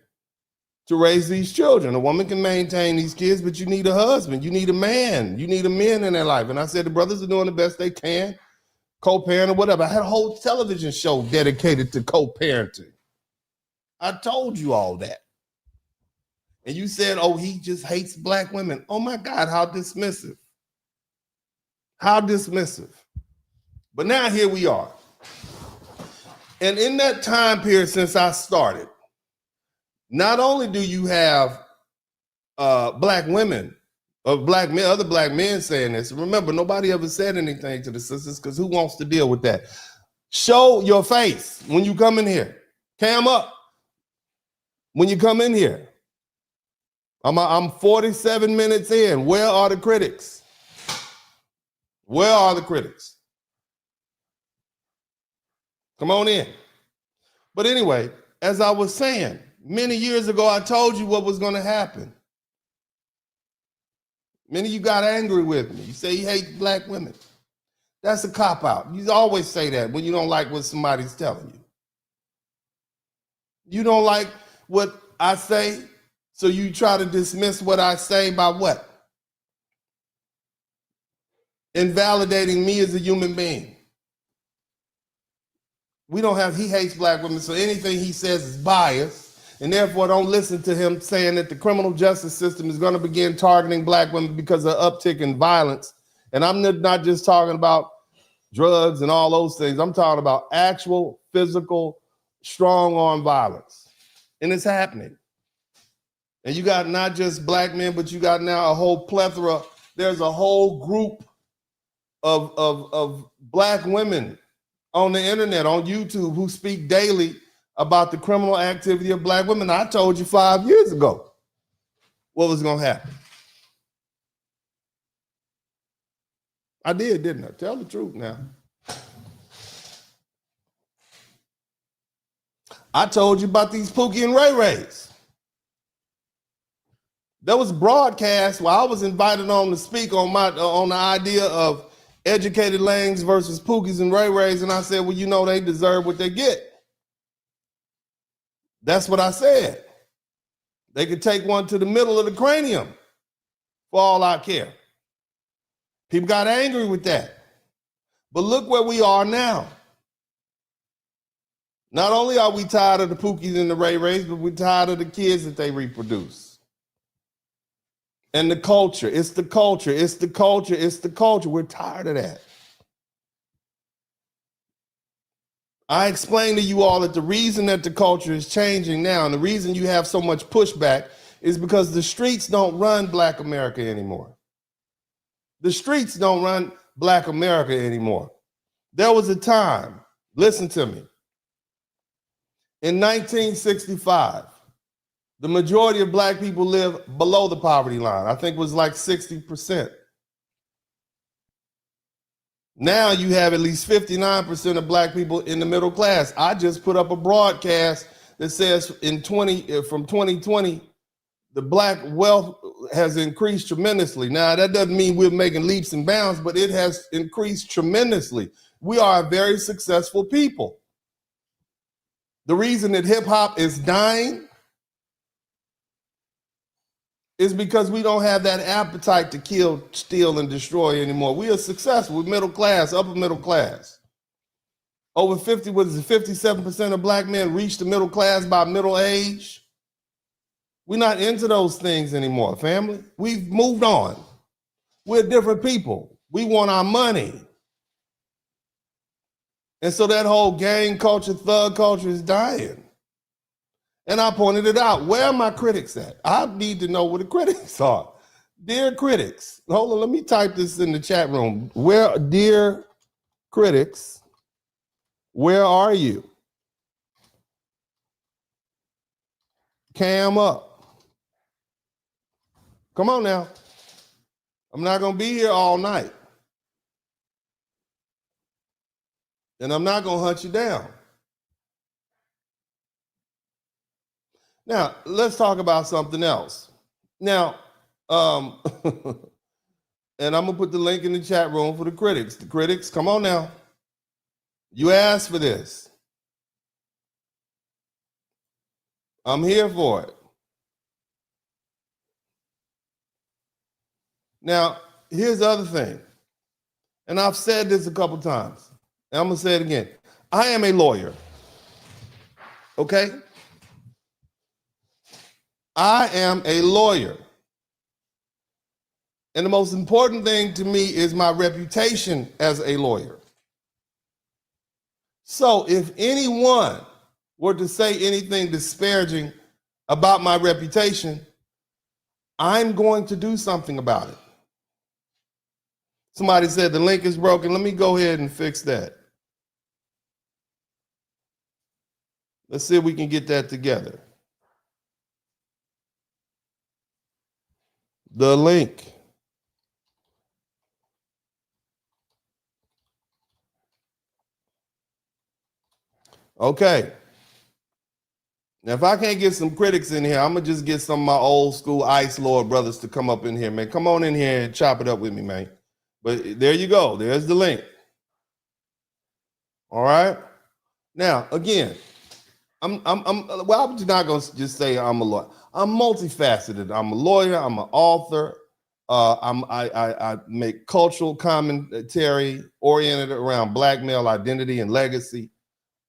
to raise these children. A woman can maintain these kids, but you need a husband. You need a man. You need a man in their life. And I said the brothers are doing the best they can, co-parent or whatever. I had a whole television show dedicated to co-parenting. I told you all that. And you said, oh, he just hates black women. Oh my God, how dismissive. How dismissive. But now here we are. And in that time period since I started, not only do you have black women, or black men, other black men saying this. Remember, nobody ever said anything to the sisters because who wants to deal with that? Show your face when you come in here. Cam up when you come in here. I'm 47 minutes in. Where are the critics? Where are the critics? Come on in. But anyway, as I was saying, many years ago, I told you what was going to happen. Many of you got angry with me. You say you hate black women. That's a cop-out. You always say that when you don't like what somebody's telling you. You don't like what I say, so you try to dismiss what I say by what? Invalidating me as a human being. He hates black women, so anything he says is biased, and therefore don't listen to him saying that the criminal justice system is going to begin targeting black women because of uptick in violence. And I'm not just talking about drugs and all those things. I'm talking about actual physical, strong arm violence. And it's happening. And you got not just black men, but you got now a whole plethora. There's a whole group of black women on the internet, on YouTube, who speak daily about the criminal activity of black women. I told you 5 years ago what was going to happen. I did, didn't I? Tell the truth now. I told you about these Pookie and Ray Rays. There was broadcast where I was invited on to speak on the idea of educated lanes versus Pookies and Ray Rays, and I said, well, they deserve what they get. That's what I said. They could take one to the middle of the cranium for all I care. People got angry with that. But look where we are now. Not only are we tired of the Pookies and the Ray Rays, but we're tired of the kids that they reproduce. And the culture, it's the culture, it's the culture, it's the culture. We're tired of that. I explained to you all that the reason that the culture is changing now and the reason you have so much pushback is because the streets don't run Black America anymore. The streets don't run Black America anymore. There was a time, listen to me, in 1965, the majority of Black people live below the poverty line. I think it was like 60%. Now you have at least 59% of black people in the middle class. I just put up a broadcast that says from 2020, the black wealth has increased tremendously. Now, that doesn't mean we're making leaps and bounds, but it has increased tremendously. We are a very successful people. The reason that hip hop is dying is because we don't have that appetite to kill, steal, and destroy anymore. We are successful. We're middle class, upper middle class. Over 57% of black men reach the middle class by middle age. We're not into those things anymore, family. We've moved on. We're different people. We want our money. And so that whole gang culture, thug culture is dying. And I pointed it out. Where are my critics at? I need to know where the critics are. Dear critics, hold on, let me type this in the chat room. Dear critics, where are you? Cam up. Come on now. I'm not going to be here all night. And I'm not going to hunt you down. Now, let's talk about something else. Now, and I'm going to put the link in the chat room for the critics. The critics, come on now. You asked for this. I'm here for it. Now, here's the other thing. And I've said this a couple times. And I'm going to say it again. I am a lawyer. Okay? I am a lawyer. And the most important thing to me is my reputation as a lawyer. So if anyone were to say anything disparaging about my reputation, I'm going to do something about it. Somebody said the link is broken. Let me go ahead and fix that. Let's see if we can get that together. The link. Okay. Now, if I can't get some critics in here, I'm going to just get some of my old school Ice Lord brothers to come up in here, man. Come on in here and chop it up with me, man. But there you go. There's the link. All right. Now, again, I'm not going to just say I'm a lawyer. I'm multifaceted. I'm a lawyer. I'm an author. I make cultural commentary oriented around black male identity and legacy.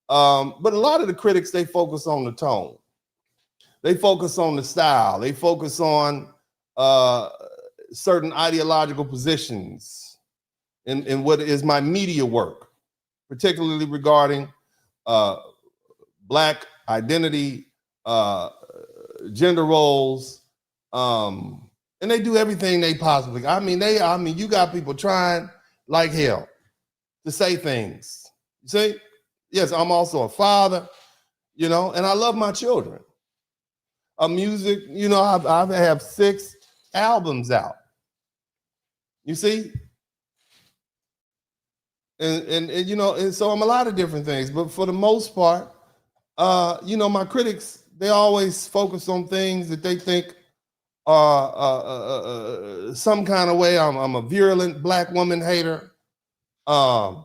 But a lot of the critics, they focus on the tone. They focus on the style. They focus on certain ideological positions in what is my media work, particularly regarding black identity, gender roles, and they do everything they possibly. I mean, you got people trying like hell to say things. You see? Yes, I'm also a father, and I love my children. Music, I have 6 albums out. You see? And so I'm a lot of different things, but for the most part, my critics, they always focus on things that they think are some kind of way. I'm a virulent black woman hater. You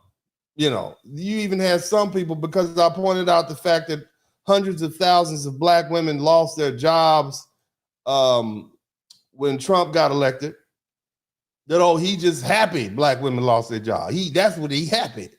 even had some people, because I pointed out the fact that hundreds of thousands of black women lost their jobs when Trump got elected, that, he just happy black women lost their job. That's what he happy.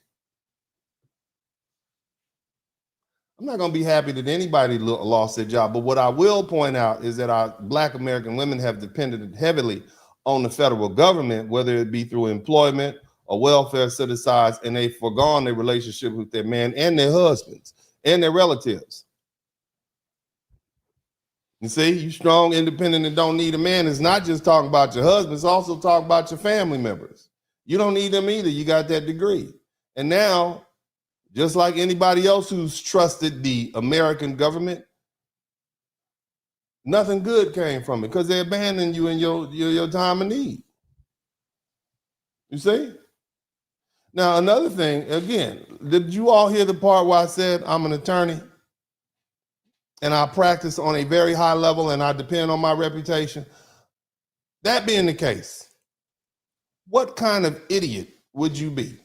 I'm not going to be happy that anybody lost their job, but what I will point out is that our black American women have depended heavily on the federal government, whether it be through employment or welfare set asides, and they've forgone their relationship with their man and their husbands and their relatives. You see, you strong, independent, and don't need a man is not just talking about your husband, it's also talking about your family members. You don't need them either. You got that degree. And now, just like anybody else who's trusted the American government, nothing good came from it because they abandoned you in your time of need. You see? Now, another thing, again, did you all hear the part where I said I'm an attorney and I practice on a very high level and I depend on my reputation? That being the case, what kind of idiot would you be,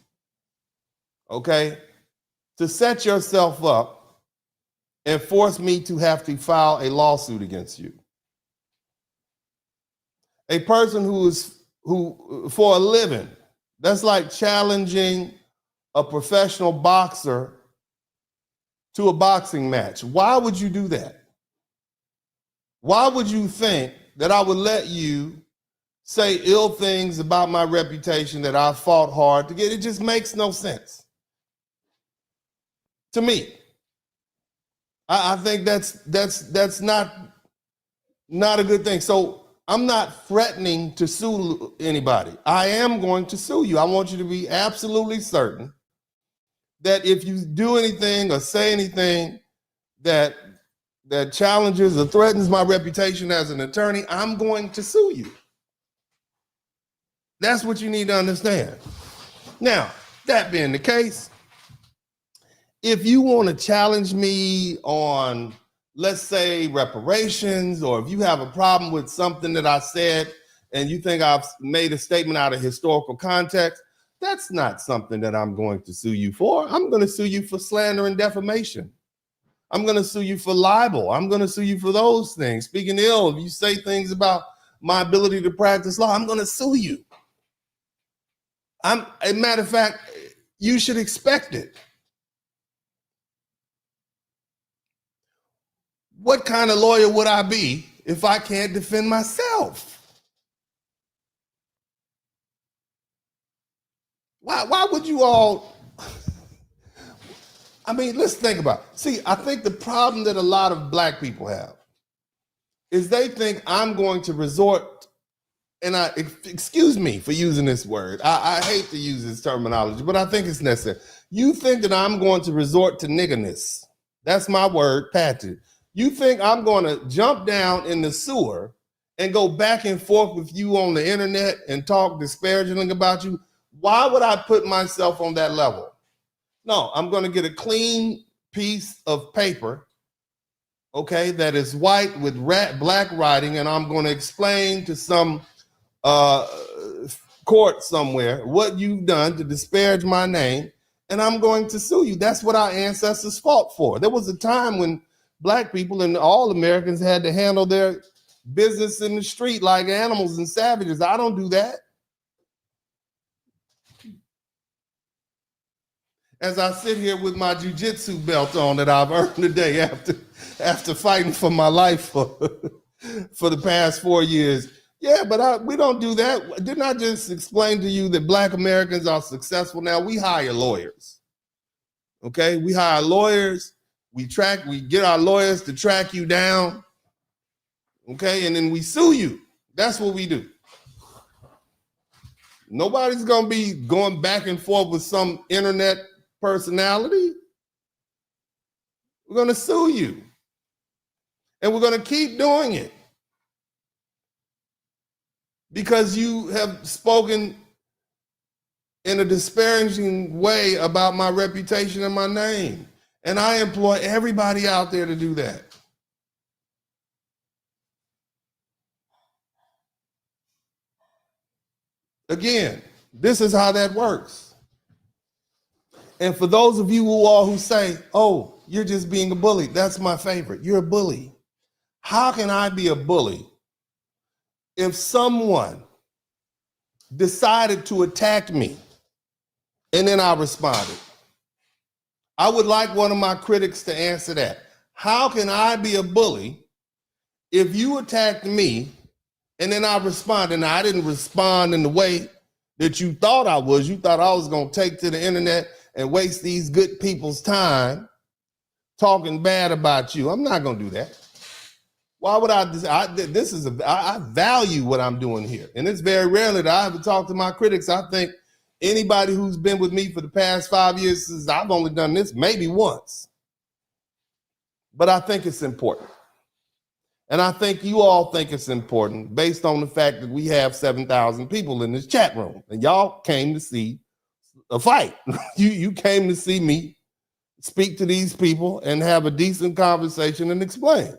okay, to set yourself up and force me to have to file a lawsuit against you? A person who for a living, that's like challenging a professional boxer to a boxing match. Why would you do that? Why would you think that I would let you say ill things about my reputation that I fought hard to get? It just makes no sense to me. I think that's not a good thing. So I'm not threatening to sue anybody. I am going to sue you. I want you to be absolutely certain that if you do anything or say anything that challenges or threatens my reputation as an attorney, I'm going to sue you. That's what you need to understand. Now, that being the case, if you want to challenge me on, let's say, reparations, or if you have a problem with something that I said and you think I've made a statement out of historical context, that's not something that I'm going to sue you for. I'm going to sue you for slander and defamation. I'm going to sue you for libel. I'm going to sue you for those things. Speaking ill, if you say things about my ability to practice law, I'm going to sue you. A matter of fact, you should expect it. What kind of lawyer would I be if I can't defend myself? Why would you all? I mean, let's think about it. See, I think the problem that a lot of black people have is they think I'm going to resort, and excuse me for using this word. I hate to use this terminology, but I think it's necessary. You think that I'm going to resort to niggerness. That's my word, patented. You think I'm going to jump down in the sewer and go back and forth with you on the internet and talk disparagingly about you? Why would I put myself on that level? No, I'm going to get a clean piece of paper, okay, that is white with black writing, and I'm going to explain to some court somewhere what you've done to disparage my name, and I'm going to sue you. That's what our ancestors fought for. There was a time when black people and all Americans had to handle their business in the street like animals and savages. I don't do that. As I sit here with my jiu-jitsu belt on that I've earned today after fighting for my life for the past 4 years. Yeah, but we don't do that. Didn't I just explain to you that black Americans are successful now? We hire lawyers. Okay, we hire lawyers. We get our lawyers to track you down. Okay, and then we sue you. That's what we do. Nobody's gonna be going back and forth with some internet personality. We're gonna sue you. And we're gonna keep doing it. Because you have spoken in a disparaging way about my reputation and my name. And I employ everybody out there to do that. Again, this is how that works. And for those of you who say, oh, you're just being a bully, that's my favorite. You're a bully. How can I be a bully if someone decided to attack me and then I responded? I would like one of my critics to answer that. How can I be a bully if you attacked me and then I responded? Now, I didn't respond in the way that you thought I was. You thought I was going to take to the internet and waste these good people's time talking bad about you. I'm not going to do that. Why would I value what I'm doing here. And it's very rarely that I ever talk to my critics. I think anybody who's been with me for the past 5 years, since I've only done this maybe once. But I think it's important. And I think you all think it's important based on the fact that we have 7,000 people in this chat room. And y'all came to see a fight. You came to see me speak to these people and have a decent conversation and explain.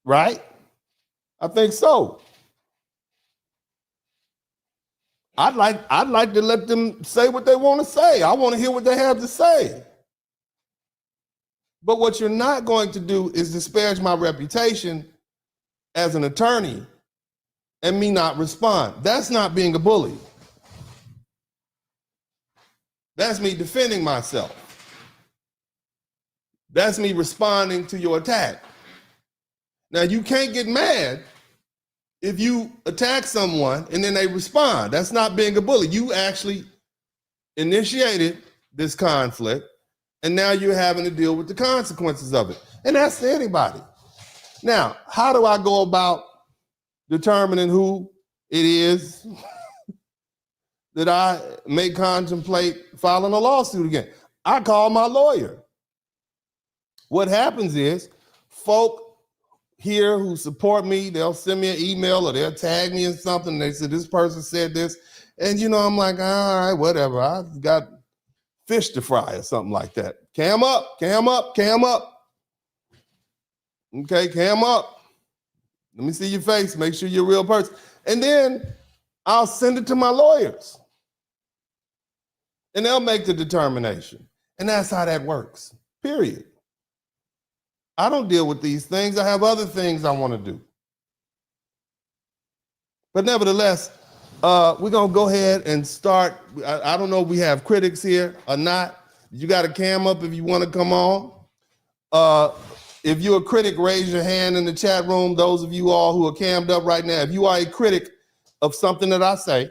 Right? I think so. I'd like to let them say what they want to say. I want to hear what they have to say. But what you're not going to do is disparage my reputation as an attorney and me not respond. That's not being a bully. That's me defending myself. That's me responding to your attack. Now, you can't get mad if you attack someone and then they respond. That's not being a bully. You actually initiated this conflict, and now you're having to deal with the consequences of it. And that's to anybody. Now, how do I go about determining who it is that I may contemplate filing a lawsuit against? I call my lawyer. What happens is folk here who support me, they'll send me an email or they'll tag me in something. They said, this person said this. And, I'm like, all right, whatever. I've got fish to fry or something like that. Cam up, cam up, cam up. Okay, cam up. Let me see your face. Make sure you're a real person. And then I'll send it to my lawyers. And they'll make the determination. And that's how that works, period. I don't deal with these things. I have other things I want to do. But nevertheless, we're going to go ahead and start. I don't know if we have critics here or not. You got a cam up if you want to come on. If you're a critic, raise your hand in the chat room. Those of you all who are cammed up right now, if you are a critic of something that I say,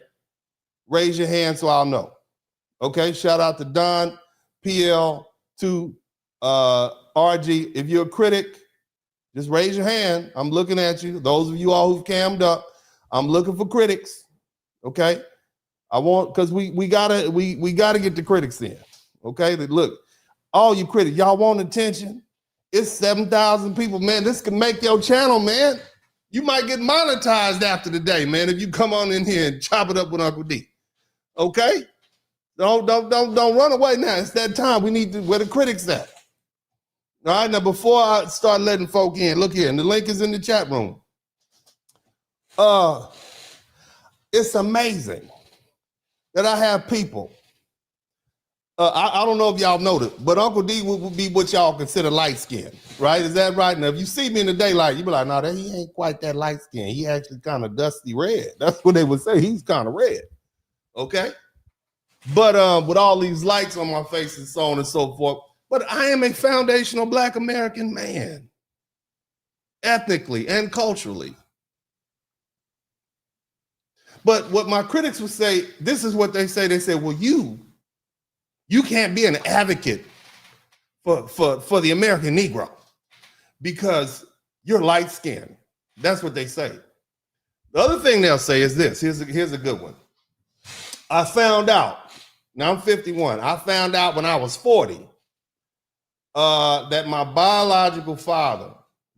raise your hand so I'll know. Okay, shout out to Don, PL2, RG. If you're a critic, just raise your hand. I'm looking at you. Those of you all who've cammed up, I'm looking for critics. Okay, I want, because we gotta get the critics in. Okay, look, all you critics, y'all want attention. It's 7,000 people, man. This can make your channel, man. You might get monetized after the day, man, if you come on in here and chop it up with Uncle D. Okay, don't run away now. It's that time. We need to, where the critics at? All right, now before I start letting folk in, look here, and the link is in the chat room. It's amazing that I have people. I don't know if y'all noticed, but Uncle D would be what y'all consider light skinned, right? Is that right? Now, if you see me in the daylight, you be like, no, he ain't quite that light skinned. He actually kind of dusty red. That's what they would say. He's kind of red. Okay. But with all these lights on my face and so on and so forth, but I am a foundational Black American man, ethnically and culturally. But what my critics would say, this is what they say. They say, well, you can't be an advocate for the American Negro because you're light skinned. That's what they say. The other thing they'll say is this. Here's a good one. I found out, now I'm 51. I found out when I was 40 that my biological father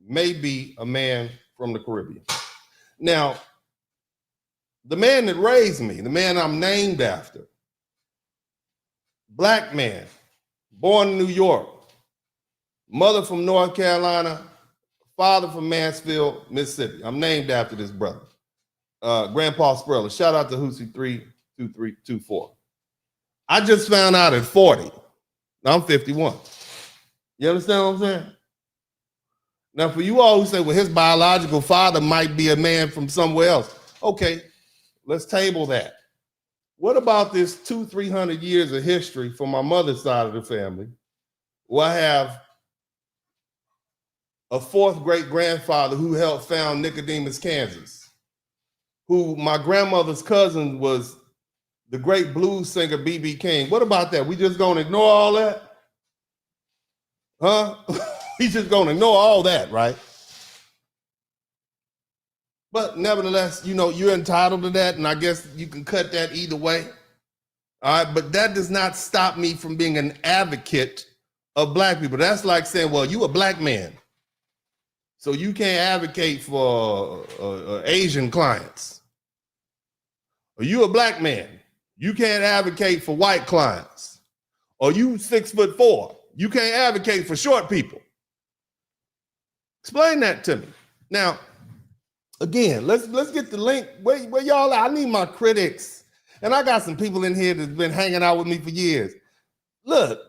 may be a man from the Caribbean. Now, the man that raised me, the man I'm named after, Black man, born in New York, mother from North Carolina, father from Mansfield, Mississippi. I'm named after this brother, Grandpa Spurling. Shout out to Hoosie 32324. I just found out at 40. Now I'm 51. You understand what I'm saying? Now, for you all who say, well, his biological father might be a man from somewhere else. Okay, let's table that. What about this 200-300 years of history from my mother's side of the family, where I have a fourth great grandfather who helped found Nicodemus, Kansas, who my grandmother's cousin was the great blues singer B.B. King. What about that? We just gonna ignore all that? Huh? We just gonna ignore all that, right? But nevertheless, you're entitled to that, and I guess you can cut that either way. All right, but that does not stop me from being an advocate of Black people. That's like saying, well, you a Black man, So you can't advocate for Asian clients. Or you a black man, you can't advocate for white clients. Or you 6'4", you can't advocate for short people. Explain that to me. Now, again, let's get the link. Where y'all at? I need my critics. And I got some people in here that's been hanging out with me for years. Look,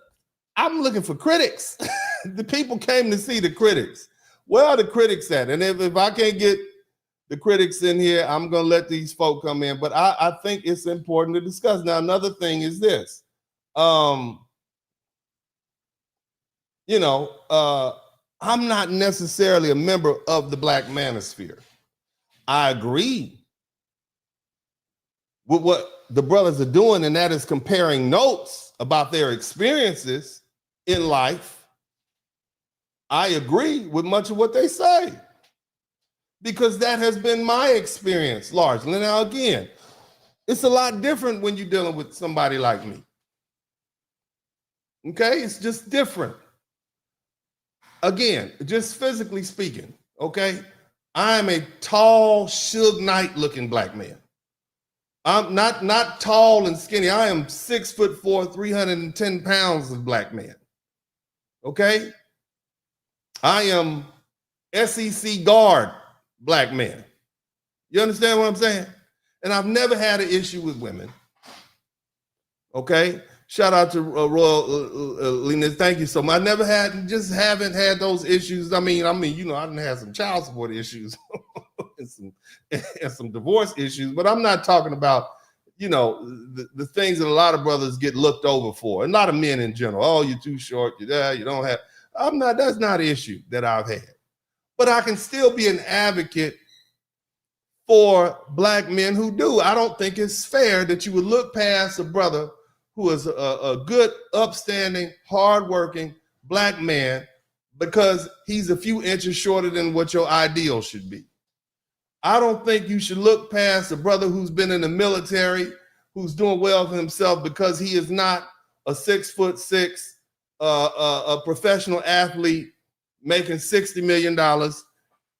I'm looking for critics. The people came to see the critics. Where are the critics at? And if I can't get the critics in here, I'm going to let these folk come in. But I think it's important to discuss. Now, another thing is this. I'm not necessarily a member of the Black manosphere. I agree with what the brothers are doing, and that is comparing notes about their experiences in life. I agree with much of what they say because that has been my experience largely. Now, again, it's a lot different when you're dealing with somebody like me. Okay, it's just different. Again, just physically speaking, okay, I'm a tall, Suge Knight looking black man. I'm not tall and skinny. I am 6'4", 310 pounds of black man. Okay? I am SEC guard black man. You understand what I'm saying? And I've never had an issue with women. Okay? Shout out to Royal Lena. Thank you so much. I haven't had those issues. I mean, I done had some child support issues and some divorce issues, but I'm not talking about, the things that a lot of brothers get looked over for. And a lot of men in general. Oh, you're too short. You're there. You don't have. That's not an issue that I've had. But I can still be an advocate for black men who do. I don't think it's fair that you would look past a brother who is a good, upstanding, hardworking black man because he's a few inches shorter than what your ideal should be. I don't think you should look past a brother who's been in the military, who's doing well for himself because he is not a 6'6", a professional athlete making $60 million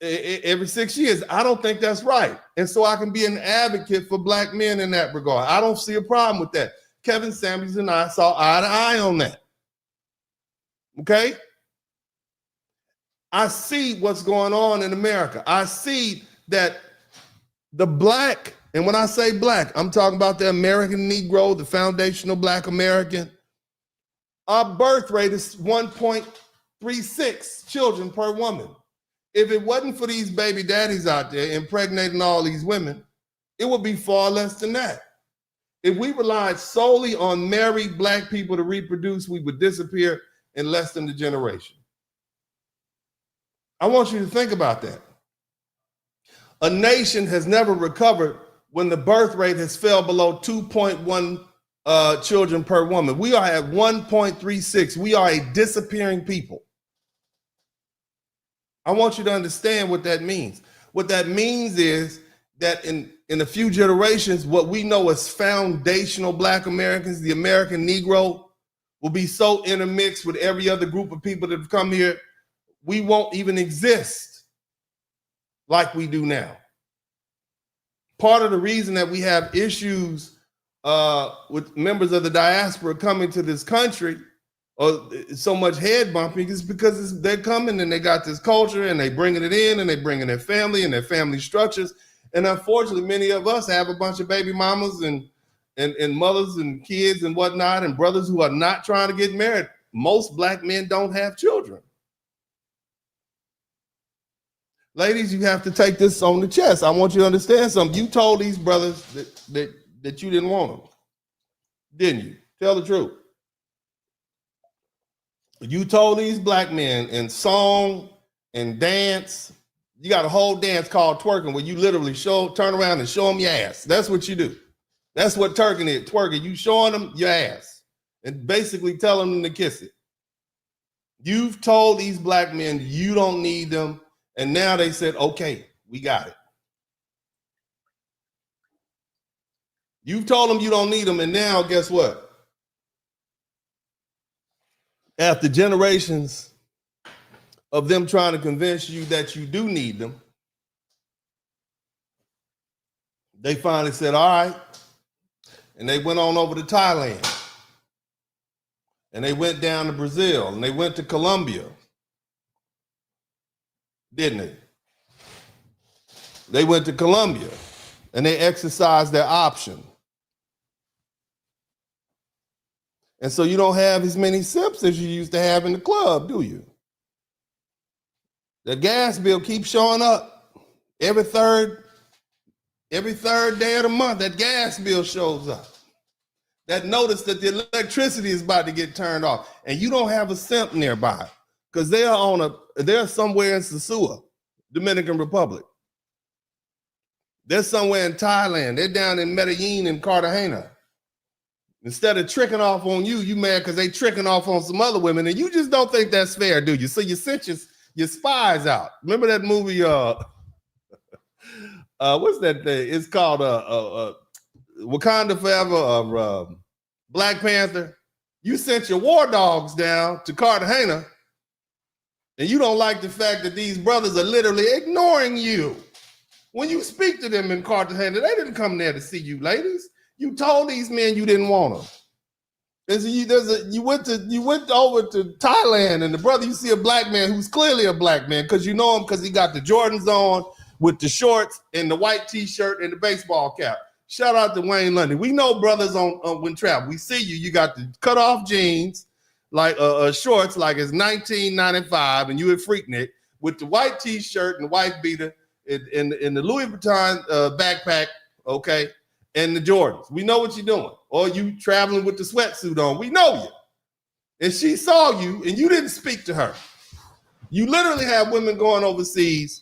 every 6 years. I don't think that's right. And so I can be an advocate for black men in that regard. I don't see a problem with that. Kevin Samuels and I saw eye to eye on that. Okay? I see what's going on in America. I see that the black, and when I say black, I'm talking about the American Negro, the foundational black American. Our birth rate is 1.36 children per woman. If it wasn't for these baby daddies out there impregnating all these women, it would be far less than that. If we relied solely on married black people to reproduce, we would disappear in less than a generation. I want you to think about that. A nation has never recovered when the birth rate has fell below 2.1 children per woman. We are at 1.36. We are a disappearing people. I want you to understand what that means. What that means is that in a few generations, what we know as foundational black Americans, the American Negro, will be so intermixed with every other group of people that have come here, we won't even exist like we do now. Part of the reason that we have issues with members of the diaspora coming to this country, or so much head bumping, is because they're coming and they got this culture and they bringing it in and they bringing their family and their family structures. And unfortunately, many of us have a bunch of baby mamas and mothers and kids and whatnot, and brothers who are not trying to get married. Most black men don't have children. Ladies, you have to take this on the chest. I want you to understand something. You told these brothers that you didn't want them, didn't you? Tell the truth. You told these black men in song and dance. You got a whole dance called twerking where you literally turn around and show them your ass. That's what you do. That's what twerking is. Twerking, you showing them your ass and basically telling them to kiss it. You've told these black men you don't need them, and now they said, okay, we got it. You've told them you don't need them, and now guess what? After generations of them trying to convince you that you do need them, they finally said, all right. And they went on over to Thailand. And they went down to Brazil. And they went to Colombia. Didn't they? They went to Colombia. And they exercised their option. And so you don't have as many simps as you used to have in the club, do you? The gas bill keeps showing up every third day of the month. That gas bill shows up. That notice that the electricity is about to get turned off, and you don't have a simp nearby because they're somewhere in Sosua, Dominican Republic. They're somewhere in Thailand. They're down in Medellin and Cartagena. Instead of tricking off on you, you mad because they tricking off on some other women, and you just don't think that's fair, do you? So you sent your spies out. Remember that movie? What's that thing? It's called Wakanda Forever. Black Panther. You sent your war dogs down to Cartagena, and you don't like the fact that these brothers are literally ignoring you. When you speak to them in Cartagena, they didn't come there to see you, ladies. You told these men you didn't want them. And so you went over to Thailand, and the brother, you see a black man who's clearly a black man because you know him because he got the Jordans on with the shorts and the white T-shirt and the baseball cap. Shout out to Wayne London. We know brothers on when travel. We see you. You got the cut off jeans, like shorts, like it's 1995, and you at Freaknik with the white T-shirt and the white beater and the Louis Vuitton backpack, okay, and the Jordans. We know what you're doing. Or you traveling with the sweatsuit on. We know you. And she saw you, and you didn't speak to her. You literally have women going overseas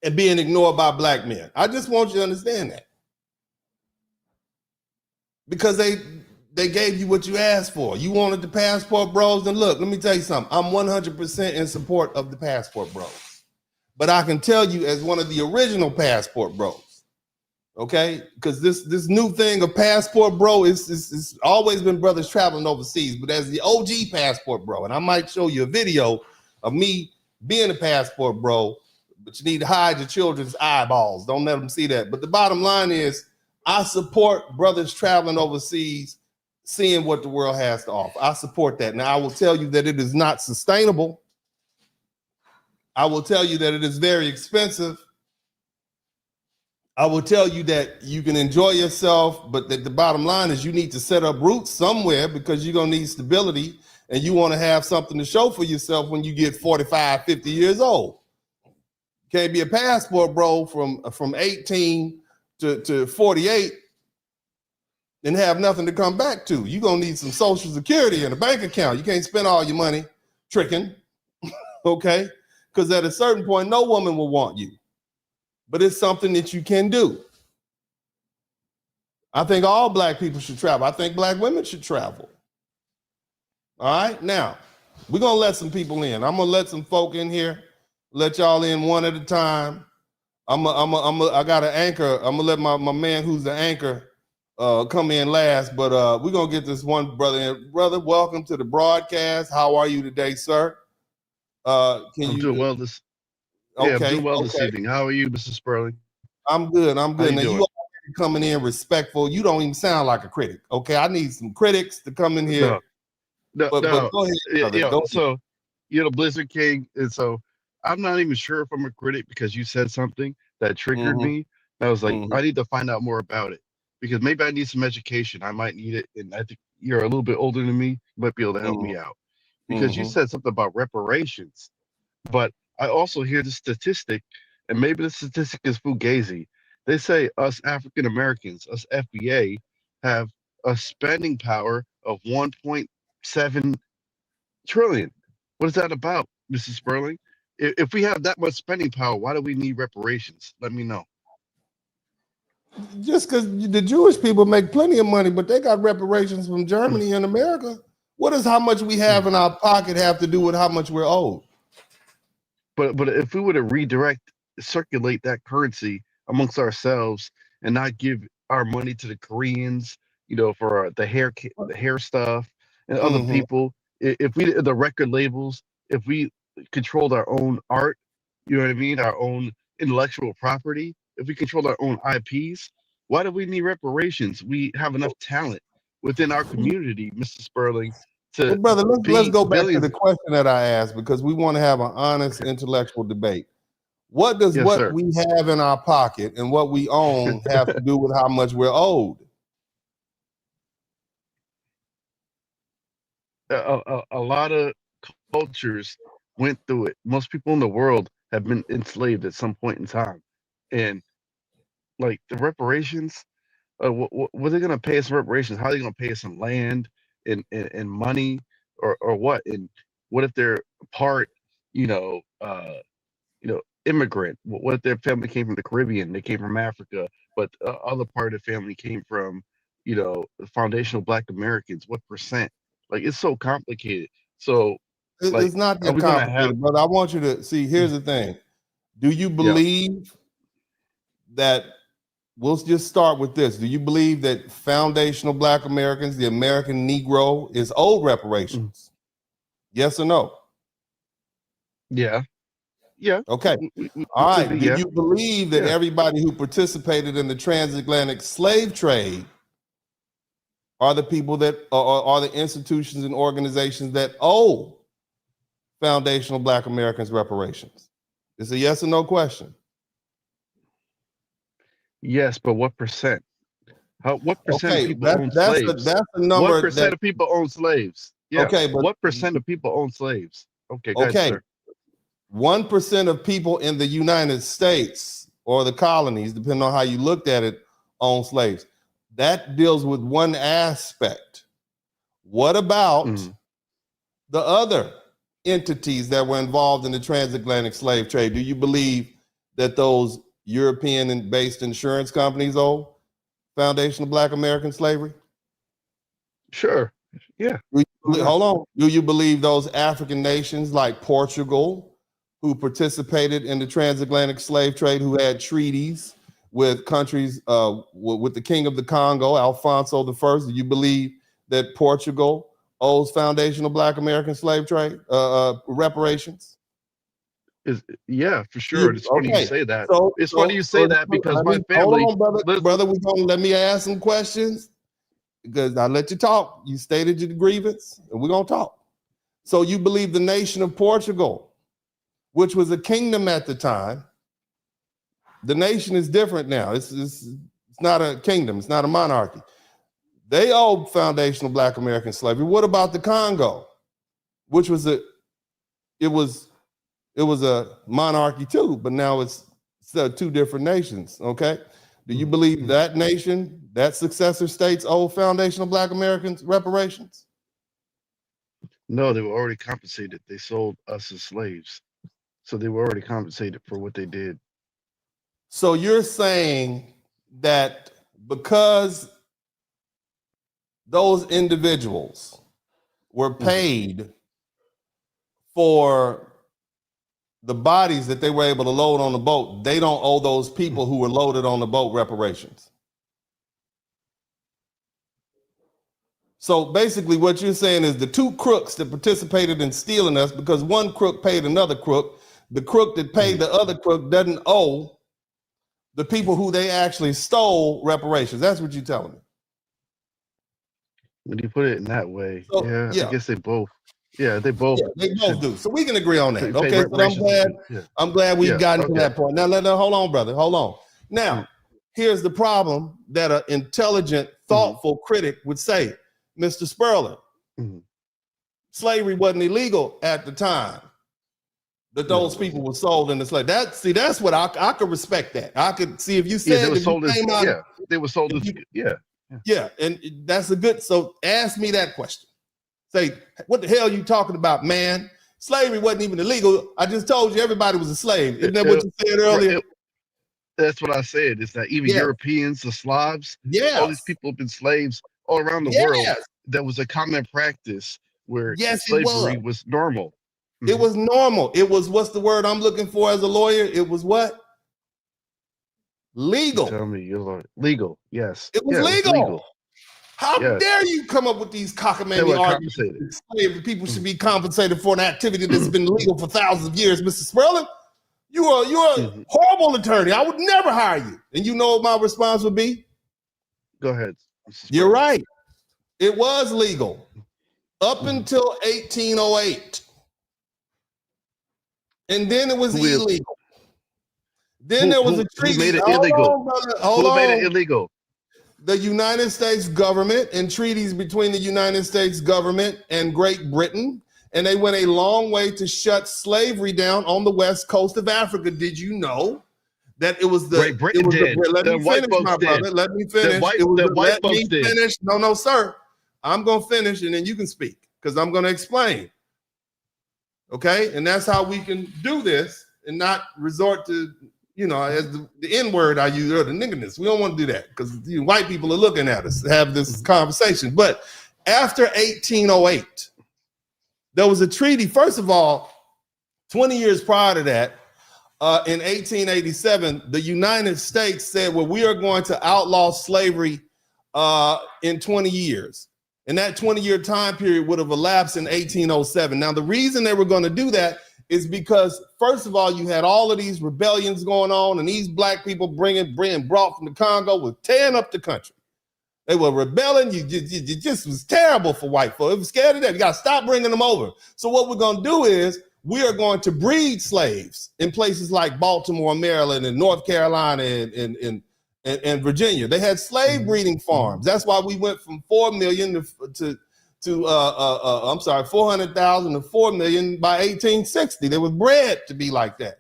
and being ignored by black men. I just want you to understand that. Because they gave you what you asked for. You wanted the passport bros, and look, let me tell you something. I'm 100% in support of the passport bros. But I can tell you as one of the original passport bros, okay? Because this new thing of passport bro is always been brothers traveling overseas, but as the OG passport bro, and I might show you a video of me being a passport bro, but you need to hide your children's eyeballs. Don't let them see that. But the bottom line is, I support brothers traveling overseas, seeing what the world has to offer. I support that. Now, I will tell you that it is not sustainable. I will tell you that it is very expensive. I will tell you that you can enjoy yourself, but that the bottom line is you need to set up roots somewhere because you're going to need stability and you want to have something to show for yourself when you get 45, 50 years old. Can't be a passport bro from 18 to 48 and have nothing to come back to. You're going to need some Social Security and a bank account. You can't spend all your money tricking, okay? Because at a certain point, no woman will want you. But it's something that you can do. I think all black people should travel. I think black women should travel. All right? Now, we're going to let some people in. I'm going to let some folk in here, let y'all in one at a time. I got an anchor. I'm gonna let my man who's the anchor come in last, but we're gonna get this one brother in. Brother, welcome to the broadcast. How are you today, sir? I'm doing well this evening. How are you, Mr. Spurling? I'm good. How Now doing? you are coming in respectful. You don't even sound like a critic. Okay, I need some critics to come in here. No. But go ahead, brother. Go ahead. So you're the Blizzard King, and so I'm not even sure if I'm a critic because you said something that triggered me. I was like, I need to find out more about it because maybe I need some education. I might need it, and I think you're a little bit older than me. You might be able to help me out because you said something about reparations. But I also hear the statistic, and maybe the statistic is fugazi. They say us African Americans, us FBA, have a spending power of 1.7 trillion. What is that about, Mrs. Spurling? If we have that much spending power, why do we need reparations? Let me know. Just because the Jewish people make plenty of money, but they got reparations from Germany and America. What does how much we have in our pocket have to do with how much we're owed? But if we were to circulate that currency amongst ourselves and not give our money to the Koreans, for the hair stuff and other people, if we the record labels, if we controlled our own art, you know what I mean, our own intellectual property, if we controlled our own IPs, why do we need reparations? We have enough talent within our community, Mr. Spurling, Well, to brother, let's be go back to billions. the question that I asked because we want to have an honest intellectual debate. What does Yes, what sir. we have in our pocket and what we own have to do with how much we're owed? A lot of cultures went through it. Most people in the world have been enslaved at some point in time, and like the reparations, what are they going to pay us reparations? How are they going to pay us some land and money, or what? And what if they're part, you know, immigrant? What if their family came from the Caribbean? They came from Africa, but other part of the family came from, foundational Black Americans. What percent? Like it's so complicated. So, like, It's not are that we going to have? complicated, brother. I want you to see. Here's the thing. Do you Yeah. believe that? We'll just start with this. Do you believe that foundational Black Americans, the American Negro, is owed Mm. reparations? Yes or no? Yeah. Yeah. Okay. We All can right. say Do yeah. you believe that Yeah. everybody who participated in the transatlantic slave trade are the people that are the institutions and organizations that owe foundational Black Americans reparations? It's a yes or no question. Yes, but what percent? What percent of Okay, people own that's slaves? that's a What number that percent of people own slaves? Yeah. okay, but What percent of people own slaves? Okay, go ahead, okay, sir. 1% of people in the United States or the colonies, depending on how you looked at it, own slaves. That deals with one aspect. What about Mm. the other entities that were involved in the transatlantic slave trade? Do you believe that those European and based insurance companies owe foundational Black American slavery? Sure. Yeah. Why not? Hold on. Do you believe those African nations like Portugal, who participated in the transatlantic slave trade, who had treaties with countries, with the King of the Congo, Alfonso the First, do you believe that Portugal owes foundational Black American slave trade reparations? Yeah, for sure. It's funny you Okay. say that. So, It's funny so, you so say that because let my me hold family on, brother. lives. Brother, we're gonna let me ask some questions because I let you talk. You stated your grievance, and we're gonna talk. So you believe the nation of Portugal, which was a kingdom at the time, the nation is different now. It's not a kingdom. It's not a monarchy. They owe foundational Black American slavery. What about the Congo, which was it was a monarchy too, but now it's two different nations. Okay. Do you believe that nation, that successor states owe foundational Black Americans reparations? No, they were already compensated. They sold us as slaves, so they were already compensated for what they did. So you're saying that because those individuals were Mhm. paid for the bodies that they were able to load on the boat, they don't owe those people who were loaded on the boat reparations. So basically, what you're saying is the two crooks that participated in stealing us, because one crook paid another crook, the crook that paid Mhm. the other crook doesn't owe the people who they actually stole reparations. That's what you're telling me. When you put it in that way, So yeah, I yeah, guess they both. Yeah, they both yeah, they both should do. So we can agree on that. pay Okay, so reparations. Yeah. I'm glad we've Yeah. gotten to Okay. that point. Now hold on, brother. Hold on. Now, Mm. here's the problem that an intelligent, Mhm. thoughtful critic would say, Mr. Spurling, Mhm. slavery wasn't illegal at the time that No, those it people wasn't. were sold into slave. That's what I could respect that. I could see if you Yeah, they said were if you sold as. came out, Yeah, they were sold if as. you Yeah. Yeah. yeah, and that's a good. So ask me that question. Say, what the hell are you talking about, man? Slavery wasn't even illegal. I just told you everybody was a slave. Isn't It, that what it, you said earlier? that's what I said. Is that even Yeah. Europeans, the Slavs, all these Yes. people have been slaves all around the world. Yes. That was a common practice where Yes, it slavery was. was normal. It Mhm. was normal. It was what's the word I'm looking for as a lawyer? It was what? You tell Legal. me you're legal. Yes. It was Yeah, it was legal. legal. How Yes. dare you come up with these They cockamamie were arguments compensated. that slave people should be compensated for an activity that's been legal for thousands of years, Mr. Spurling? You're a horrible attorney. I would never hire you. And you know what my response would be? Go ahead. You're right. It was legal up until 1808. And then it was illegal. Then there was a treaty. Who made it illegal? Who made it illegal? The United States government and treaties between the United States government and Great Britain. And they went a long way to shut slavery down on the west coast of Africa. Did you know that it was the Great Britain did? Let me finish, my brother. Let me finish. Let me finish. No, sir. I'm going to finish and then you can speak because I'm going to explain. Okay? And that's how we can do this and not resort to, as the N-word I use, or the niggerness. We don't want to do that because white people are looking at us to have this conversation. But after 1808, there was a treaty. First of all, 20 years prior to that, in 1887, the United States said, well, we are going to outlaw slavery in 20 years. And that 20-year time period would have elapsed in 1807. Now, the reason they were going to do that is because, first of all, you had all of these rebellions going on, and these black people being brought from the Congo was tearing up the country. They were rebelling. You just was terrible for white folks. It was scared of that. You got to stop bringing them over. So what we're going to do is we are going to breed slaves in places like Baltimore, Maryland, and North Carolina, and Virginia. They had slave breeding farms. That's why we went from 4 million to 400,000 to 4 million by 1860. They were bred to be like that.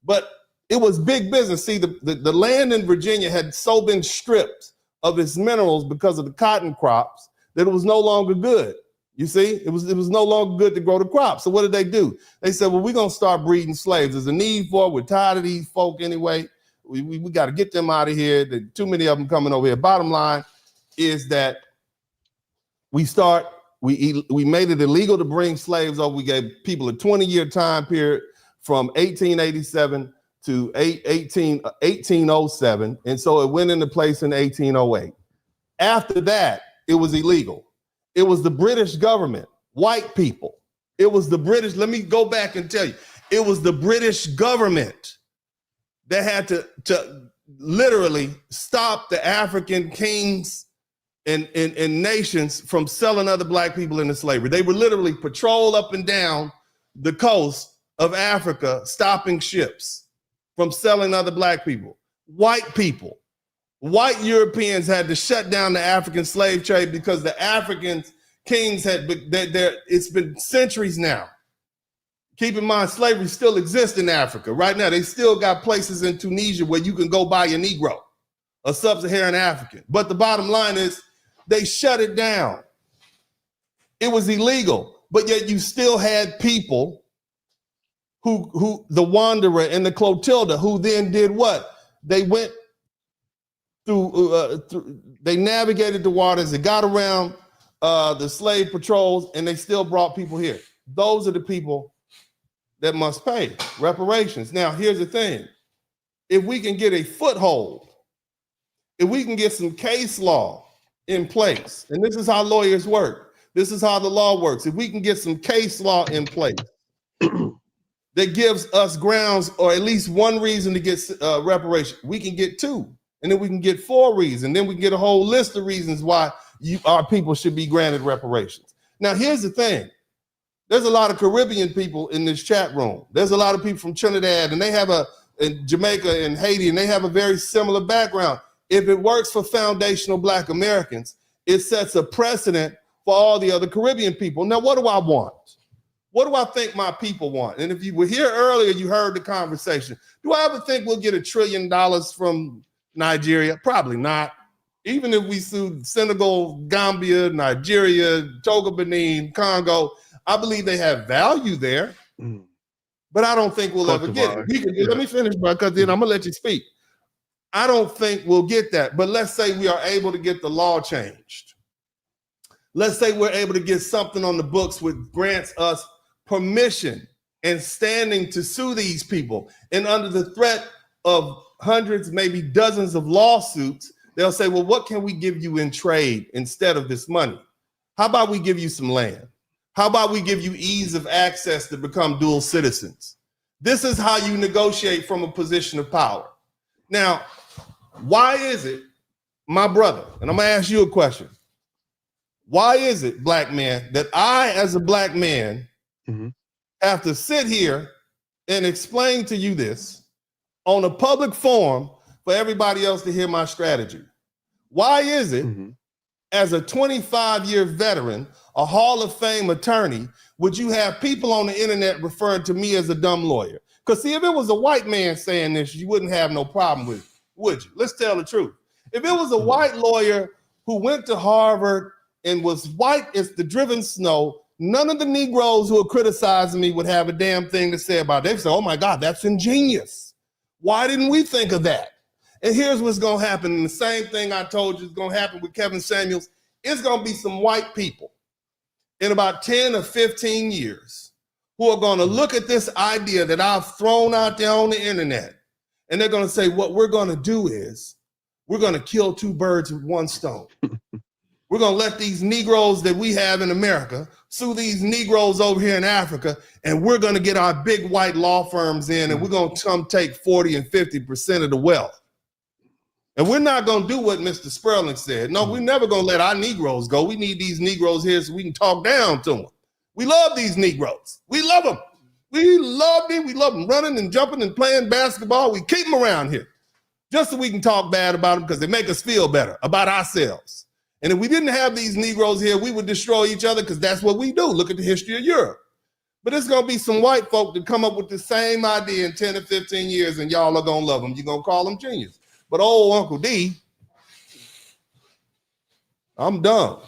But it was big business. See, the land in Virginia had so been stripped of its minerals because of the cotton crops that it was no longer good. You see, it was no longer good to grow the crops. So what did they do? They said, well, we're going to start breeding slaves. There's a need for it. We're tired of these folk anyway. We got to get them out of here. There's too many of them coming over here. Bottom line is that we made it illegal to bring slaves over. We gave people a 20-year time period from 1887 to 1807. And so it went into place in 1808. After that, it was illegal. It was the British government, white people. It was the British. Let me go back and tell you. It was the British government that had to literally stop the African kings and nations from selling other black people into slavery. They would literally patrol up and down the coast of Africa, stopping ships from selling other black people. White people, white Europeans had to shut down the African slave trade because the African kings it's been centuries now. Keep in mind, slavery still exists in Africa. Right now, they still got places in Tunisia where you can go buy a Negro, a sub-Saharan African. But the bottom line is they shut it down. It was illegal, but yet you still had people who the Wanderer and the Clotilda, who then did what? They went through they navigated the waters, they got around the slave patrols, and they still brought people here. Those are the people that must pay reparations. Now, here's the thing. If we can get a foothold, if we can get some case law in place, and this is how lawyers work, this is how the law works. If we can get some case law in place that gives us grounds or at least one reason to get reparation, we can get two, and then we can get 4 reasons, then we can get a whole list of reasons why our people should be granted reparations. Now, here's the thing. There's a lot of Caribbean people in this chat room. There's a lot of people from Trinidad, and they have in Jamaica and Haiti, and they have a very similar background. If it works for foundational Black Americans, it sets a precedent for all the other Caribbean people. Now, what do I want? What do I think my people want? And if you were here earlier, you heard the conversation. Do I ever think we'll get $1 trillion from Nigeria? Probably not. Even if we sued Senegal, Gambia, Nigeria, Togo, Benin, Congo, I believe they have value there, but I don't think we'll ever get it. Let me finish, bro, because then I'm going to let you speak. I don't think we'll get that, but let's say we are able to get the law changed. Let's say we're able to get something on the books which grants us permission and standing to sue these people. And under the threat of hundreds, maybe dozens of lawsuits, They'll say, well, what can we give you in trade instead of this money? How about we give you some land? How about we give you ease of access to become dual citizens? This is how you negotiate from a position of power. Now, why is it, my brother, and I'm gonna ask you a question. Why is it, black man, that I, as a black man, have to sit here and explain to you this on a public forum for everybody else to hear my strategy? Why is it, as a 25-year veteran, a Hall of Fame attorney, would you have people on the internet referring to me as a dumb lawyer? Because see, if it was a white man saying this, you wouldn't have no problem with it, would you? Let's tell the truth. If it was a white lawyer who went to Harvard and was white as the driven snow, none of the Negroes who are criticizing me would have a damn thing to say about it. They'd say, oh my God, that's ingenious. Why didn't we think of that? And here's what's gonna happen. And the same thing I told you is gonna happen with Kevin Samuels. It's gonna be some white people in about 10 or 15 years who are gonna look at this idea that I've thrown out there on the internet, and they're gonna say, what we're gonna do is we're gonna kill two birds with one stone. We're gonna let these Negroes that we have in America sue these Negroes over here in Africa, and we're gonna get our big white law firms in, and we're gonna come take 40 and 50% of the wealth. And we're not gonna do what Mr. Spurling said. No, we're never gonna let our Negroes go. We need these Negroes here so we can talk down to them. We love these Negroes. We love them. We love them. We love them running and jumping and playing basketball. We keep them around here just so we can talk bad about them because they make us feel better about ourselves. And if we didn't have these Negroes here, we would destroy each other because that's what we do. Look at the history of Europe. But it's going to be some white folk that come up with the same idea in 10 or 15 years, and y'all are going to love them. You're going to call them genius. But old Uncle D, I'm done.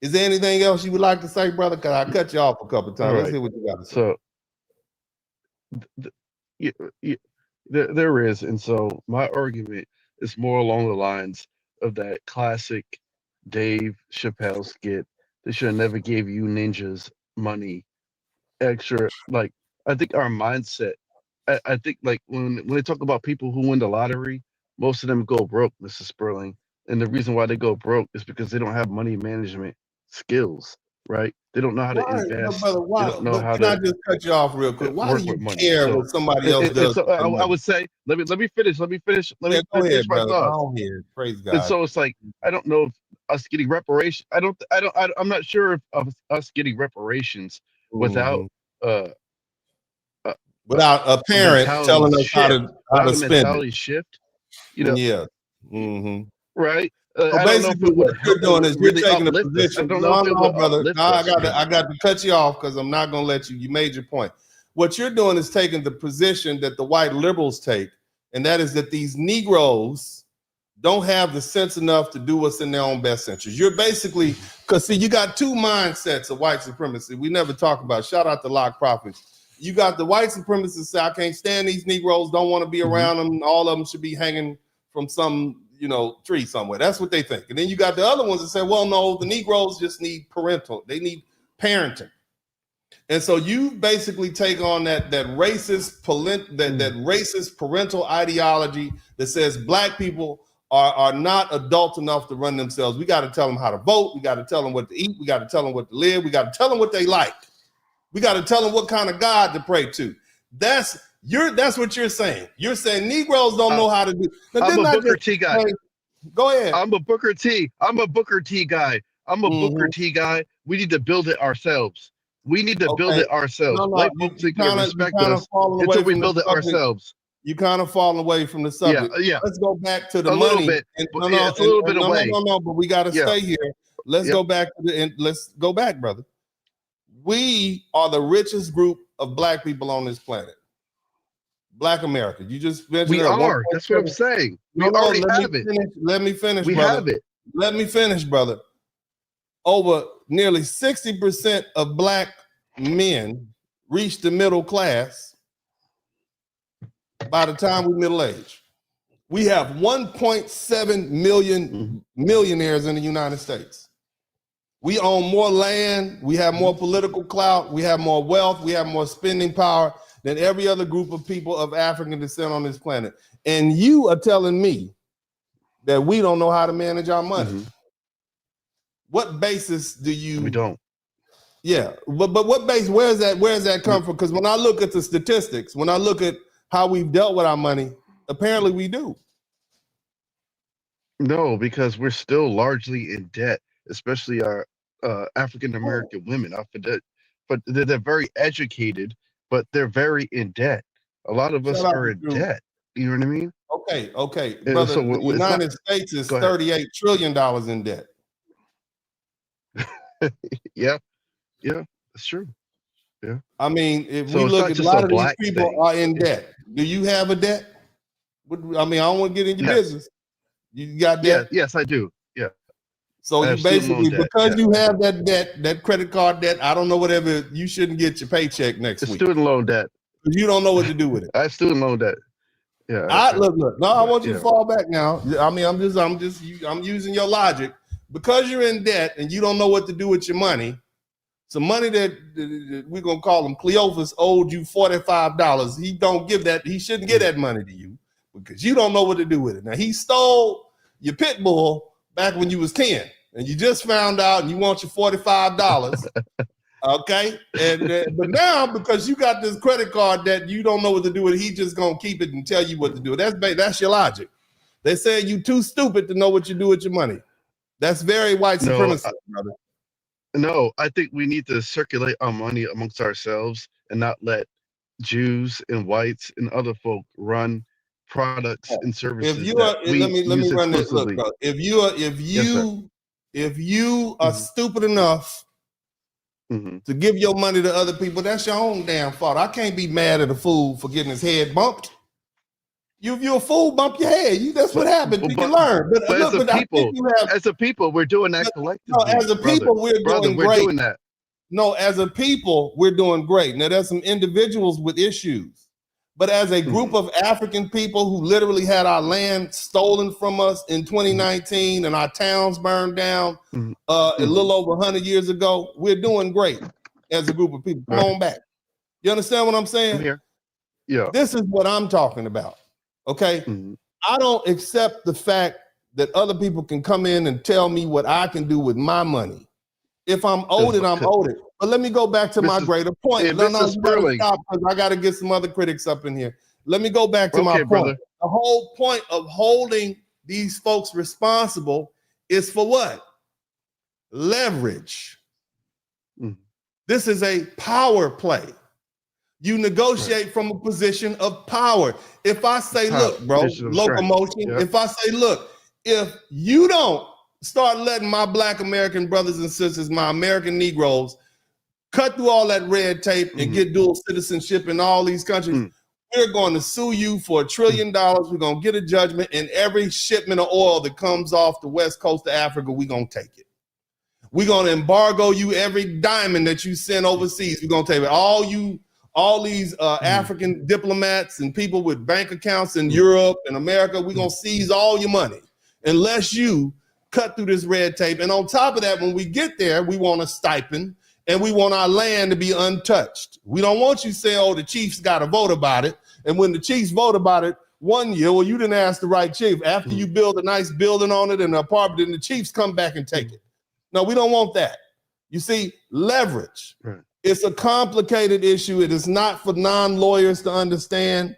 Is there anything else you would like to say, brother? Because I cut you off a couple of times. Let's hear what you got to say. So, there is. And so my argument is more along the lines of that classic Dave Chappelle skit. They should have never gave you ninjas money extra. Like, I think our mindset, I think like when they talk about people who win the lottery, most of them go broke, Mrs. Spurling. And the reason why they go broke is because they don't have money management skills, right? They don't know how to invest. No, brother, why? They don't know how can to I just cut you off real quick? Why do you care So, what somebody else does? So I would say, let me finish. Let me finish Go finish ahead, my brother. thoughts. I'm here. Praise God. And so it's like, I don't know if us getting reparations. I'm not sure if of us getting reparations without without a parent telling us how to spend it. Shift, you know. Yeah. Right. So basically, what you're doing is you're taking a position. No, brother. No, I got to cut you off because I'm not going to let you. You made your point. What you're doing is taking the position that the white liberals take, and that is that these Negroes don't have the sense enough to do what's in their own best interest. You're basically, because see, you got two mindsets of white supremacy. We never talk about. Shout out to Lock Prophets. You got the white supremacists say, I can't stand these Negroes, don't want to be around them. All of them should be hanging from some, tree somewhere. That's what they think. And then you got the other ones that say, well, no, the Negroes just need they need parenting. And so you basically take on that racist parental ideology that says black people are not adult enough to run themselves. We got to tell them how to vote. We got to tell them what to eat. We got to tell them what to live. We got to tell them what they like. We got to tell them what kind of God to pray to. That's what you're saying. You're saying Negroes don't know how to do. Now, I'm a Booker T guy. Go ahead. I'm a Booker T. I'm a Booker T guy. Booker T guy. We need to build it ourselves. We need to build it ourselves. White folks can respect us until we build it ourselves. You kind of falling away from the subject. Yeah. Let's go back to the money. Little bit. It's a little bit away. No, but we got to stay here. Let's go back let's go back, brother. We are the richest group of black people on this planet. Black America. You just mentioned we are. That's what I'm saying. We already have it. Let me finish. We brother. have it. Let me finish, brother. Over nearly 60% of black men reach the middle class by the time we're middle age. We have 1.7 million millionaires in the United States. We own more land, we have more political clout, we have more wealth, we have more spending power than every other group of people of African descent on this planet. And you are telling me that we don't know how to manage our money. Mm-hmm. What basis do you? We don't. Yeah, but what base? Where's that come from? Because when I look at the statistics, when I look at how we've dealt with our money, apparently we do. No, because we're still largely in debt, especially our African American women. But they're very educated, but they're very in debt. A lot of us Shout out are to in Drew. debt. You know what I mean? Okay, And brother. so The it's not. United States is Go ahead. $38 trillion in debt. Yeah, yeah, that's true. Yeah. I mean, if So we it's look not at a just a lot of these black people thing. are in debt. Do you have a debt? I mean, I don't want to get in your Yes. business. You got Yeah. debt? Yes, I do. Yeah. So I you have student loan basically, debt. because Yeah. you have that debt, that credit card debt, I don't know, whatever, you shouldn't get your paycheck next It's week. student loan debt. Because you don't know what to do with it. I have student loan debt. Yeah. Look. No, I want you to Yeah. fall back now. I mean, I'm using your logic. Because you're in debt and you don't know what to do with your money, some money that we're gonna call him Cleophas owed you $45. He don't give that. He shouldn't give that money to you because you don't know what to do with it. Now he stole your pit bull back when you was 10, and you just found out, and you want your $45. Okay, and but now because you got this credit card that you don't know what to do with it, he just gonna keep it and tell you what to do. That's your logic. They say you too stupid to know what you do with your money. That's very white supremacy, brother. No, I think we need to circulate our money amongst ourselves and not let Jews and whites and other folk run products and services If you that are, we let me use run this. Look, exclusively. bro, if you are Mhm. stupid enough Mhm. to give your money to other people, that's your own damn fault. I can't be mad at a fool for getting his head bumped. If you're a fool, bump your head. That's what happens. You can learn. But But look, I think you have. as a people, we're doing that No, collectively, as a people, we're brother. doing We're great. doing that. No, as a people, we're doing great. Now, there's some individuals with issues, but as a group of African people who literally had our land stolen from us in 2019 and our towns burned down a little over 100 years ago, we're doing great as a group of people. Come on back. You understand what I'm saying? I'm here. Yeah. This is what I'm talking about. Okay. I don't accept the fact that other people can come in and tell me what I can do with my money. If I'm owed it, I'm owed it. But let me go back to my greater point. Yeah, No, Mr. you gotta Spurling. stop because I got to get some other critics up in here. Let me go back to my point. Brother. The whole point of holding these folks responsible is for what? Leverage. This is a power play. You negotiate from a position of power. If I say, look, bro, locomotion, if I say, look, if you don't start letting my Black American brothers and sisters, my American Negroes, cut through all that red tape and get dual citizenship in all these countries, we're going to sue you for $1 trillion. We're going to get a judgment, and every shipment of oil that comes off the west coast of Africa, we're going to take it. We're going to embargo you every diamond that you send overseas. We're going to take it. All these African diplomats and people with bank accounts in Europe and America, we're going to seize all your money unless you cut through this red tape. And on top of that, when we get there, we want a stipend and we want our land to be untouched. We don't want you saying, oh, the chiefs got to vote about it. And when the chiefs vote about it one year, well, you didn't ask the right chief. After you build a nice building on it and an apartment, then the chiefs come back and take it. No, we don't want that. You see, leverage. Right. It's a complicated issue. It is not for non-lawyers to understand.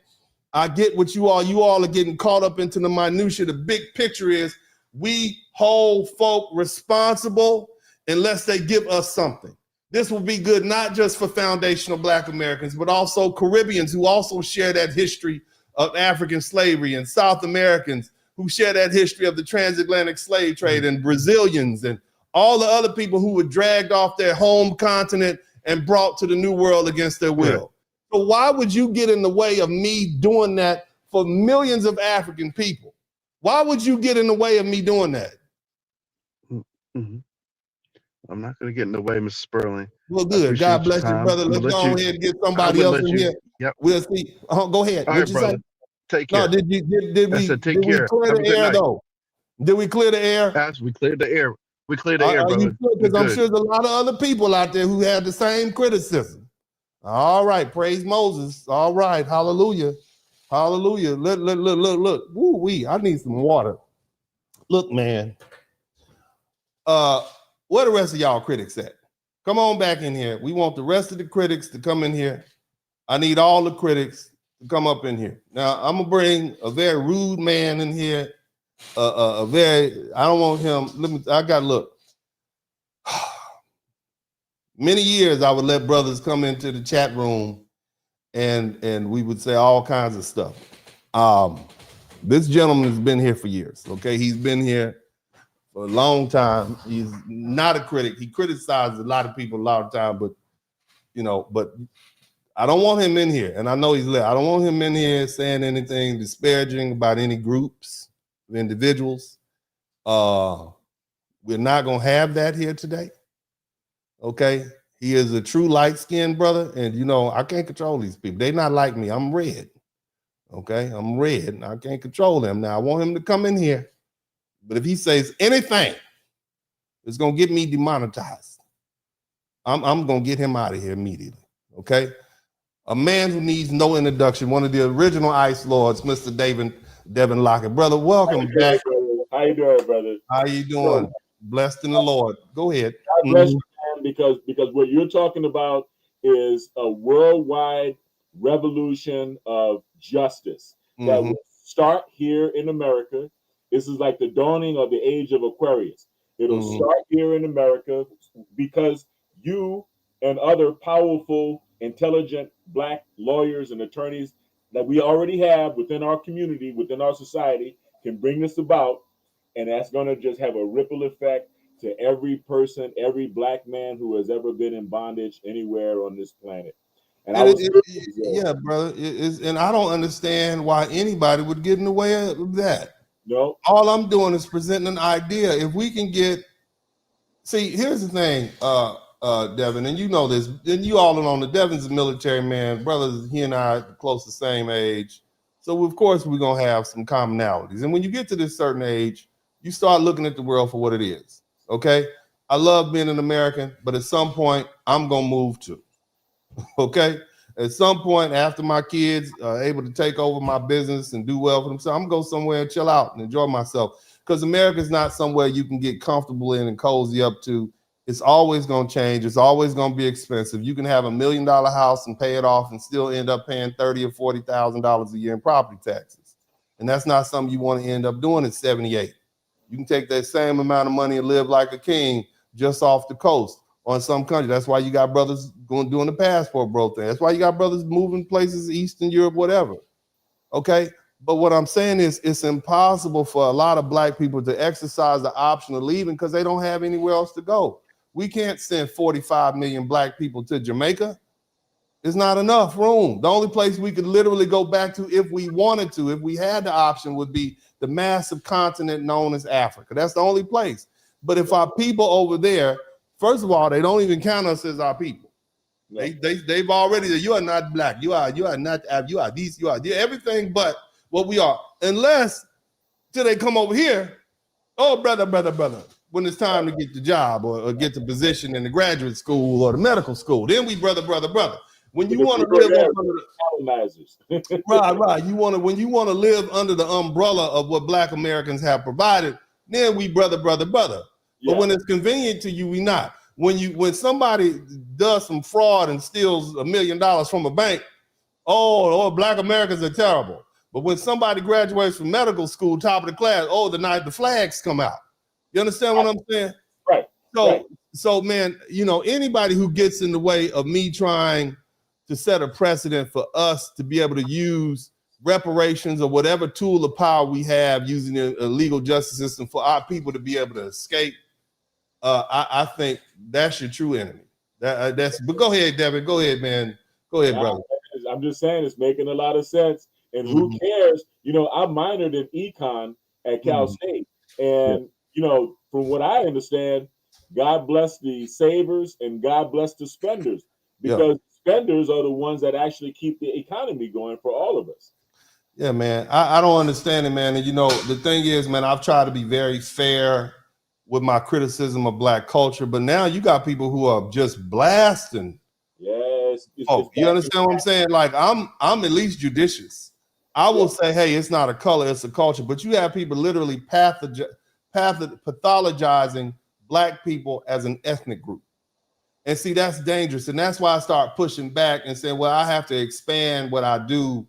I get what you all are getting caught up into the minutia. The big picture is we hold folk responsible unless they give us something. This will be good not just for foundational Black Americans, but also Caribbeans who also share that history of African slavery, and South Americans who share that history of the transatlantic slave trade, and Brazilians and all the other people who were dragged off their home continent and brought to the New World against their will. So why would you get in the way of me doing that for millions of African people? Why would you get in the way of me doing that? I'm not going to get in the way, Mr. Spurling. Well, good. God bless you, brother. Let's go ahead and get somebody else in here. Yep. We'll see. Go ahead. All right, brother. Take care. No, did we clear the air though? Did we clear the air? Yes, we cleared the air. We cleared the air, brother. Because I'm sure there's a lot of other people out there who have the same criticism. All right, praise Moses. All right, hallelujah. Hallelujah. Look. Woo-wee, I need some water. Look, man. Where the rest of y'all critics at? Come on back in here. We want the rest of the critics to come in here. I need all the critics to come up in here. Now, I'm gonna bring a very rude man in here. I don't want him. Look. Many years I would let brothers come into the chat room and we would say all kinds of stuff. This gentleman has been here for years. Okay, he's been here for a long time. He's not a critic. He criticizes a lot of people a lot of time, but I don't want him in here. And I know he's left. I don't want him in here saying anything disparaging about any groups of individuals. We're not gonna have that here today. Okay, he is a true light-skinned brother, and I can't control these people. They're not like me. I'm red. Okay, I'm red, and I can't control them. Now I want him to come in here, but if he says anything, it's gonna get me demonetized. I'm gonna get him out of here immediately. Okay, a man who needs no introduction, one of the original Ice Lords, Mr. Devin Lockett. Brother, welcome back. How you doing, brother? How you doing? Blessed in the Lord. Go ahead. God bless you, man, because what you're talking about is a worldwide revolution of justice that will start here in America. This is like the dawning of the age of Aquarius. It'll start here in America because you and other powerful, intelligent Black lawyers and attorneys that we already have within our community, within our society, can bring this about. And that's going to just have a ripple effect to every person, every Black man who has ever been in bondage anywhere on this planet. And yeah, brother. And I don't understand why anybody would get in the way of that. No. All I'm doing is presenting an idea. If we can see, here's the thing, Devin, and you know this, and you all know that Devin's a military man. Brothers, he and I are close to the same age. So of course we're gonna have some commonalities. And when you get to this certain age, you start looking at the world for what it is. Okay. I love being an American, but at some point I'm gonna move too. Okay. At some point, after my kids are able to take over my business and do well for themselves, I'm gonna go somewhere and chill out and enjoy myself. Because America is not somewhere you can get comfortable in and cozy up to. It's always gonna change. It's always gonna be expensive. You can have $1 million house and pay it off and still end up paying $30,000 or $40,000 a year in property taxes. And that's not something you want to end up doing at 78. You can take that same amount of money and live like a king just off the coast or in some country. That's why you got brothers doing the passport bro thing. That's why you got brothers moving places, Eastern Europe, whatever. Okay. But what I'm saying is it's impossible for a lot of Black people to exercise the option of leaving because they don't have anywhere else to go. We can't send 45 million Black people to Jamaica. It's not enough room. The only place we could literally go back to if we wanted to, if we had the option, would be the massive continent known as Africa. That's the only place. But if our people over there, first of all, they don't even count us as our people. No. They've already, you are not Black. You are not, you are these, you are everything but what we are. Unless till they come over here, oh, brother. When it's time to get the job or get the position in the graduate school or the medical school, then we brother. When you want to live under the colonizers, right. When you want to live under the umbrella of what Black Americans have provided, then we brother. Yeah. But when it's convenient to you, we not. When somebody does some fraud and steals $1 million from a bank, oh, Black Americans are terrible. But when somebody graduates from medical school, top of the class, the night the flags come out. You understand what I'm saying? Right. So man, anybody who gets in the way of me trying to set a precedent for us to be able to use reparations or whatever tool of power we have using a legal justice system for our people to be able to escape, I think that's your true enemy. But go ahead, Devin. Go ahead, man. Go ahead, brother. I'm just saying it's making a lot of sense. And who cares? I minored in econ at Cal State. And, from what I understand, God bless the savers and God bless the spenders, because spenders are the ones that actually keep the economy going for all of us. Yeah, man. I don't understand it, man. And, the thing is, man, I've tried to be very fair with my criticism of Black culture, but now you got people who are just blasting. Yes. You understand what I'm saying? Like, I'm at least judicious. I will say, hey, it's not a color, it's a culture. But you have people literally pathologizing black people as an ethnic group. And see, that's dangerous. And that's why I start pushing back and saying, well, I have to expand what I do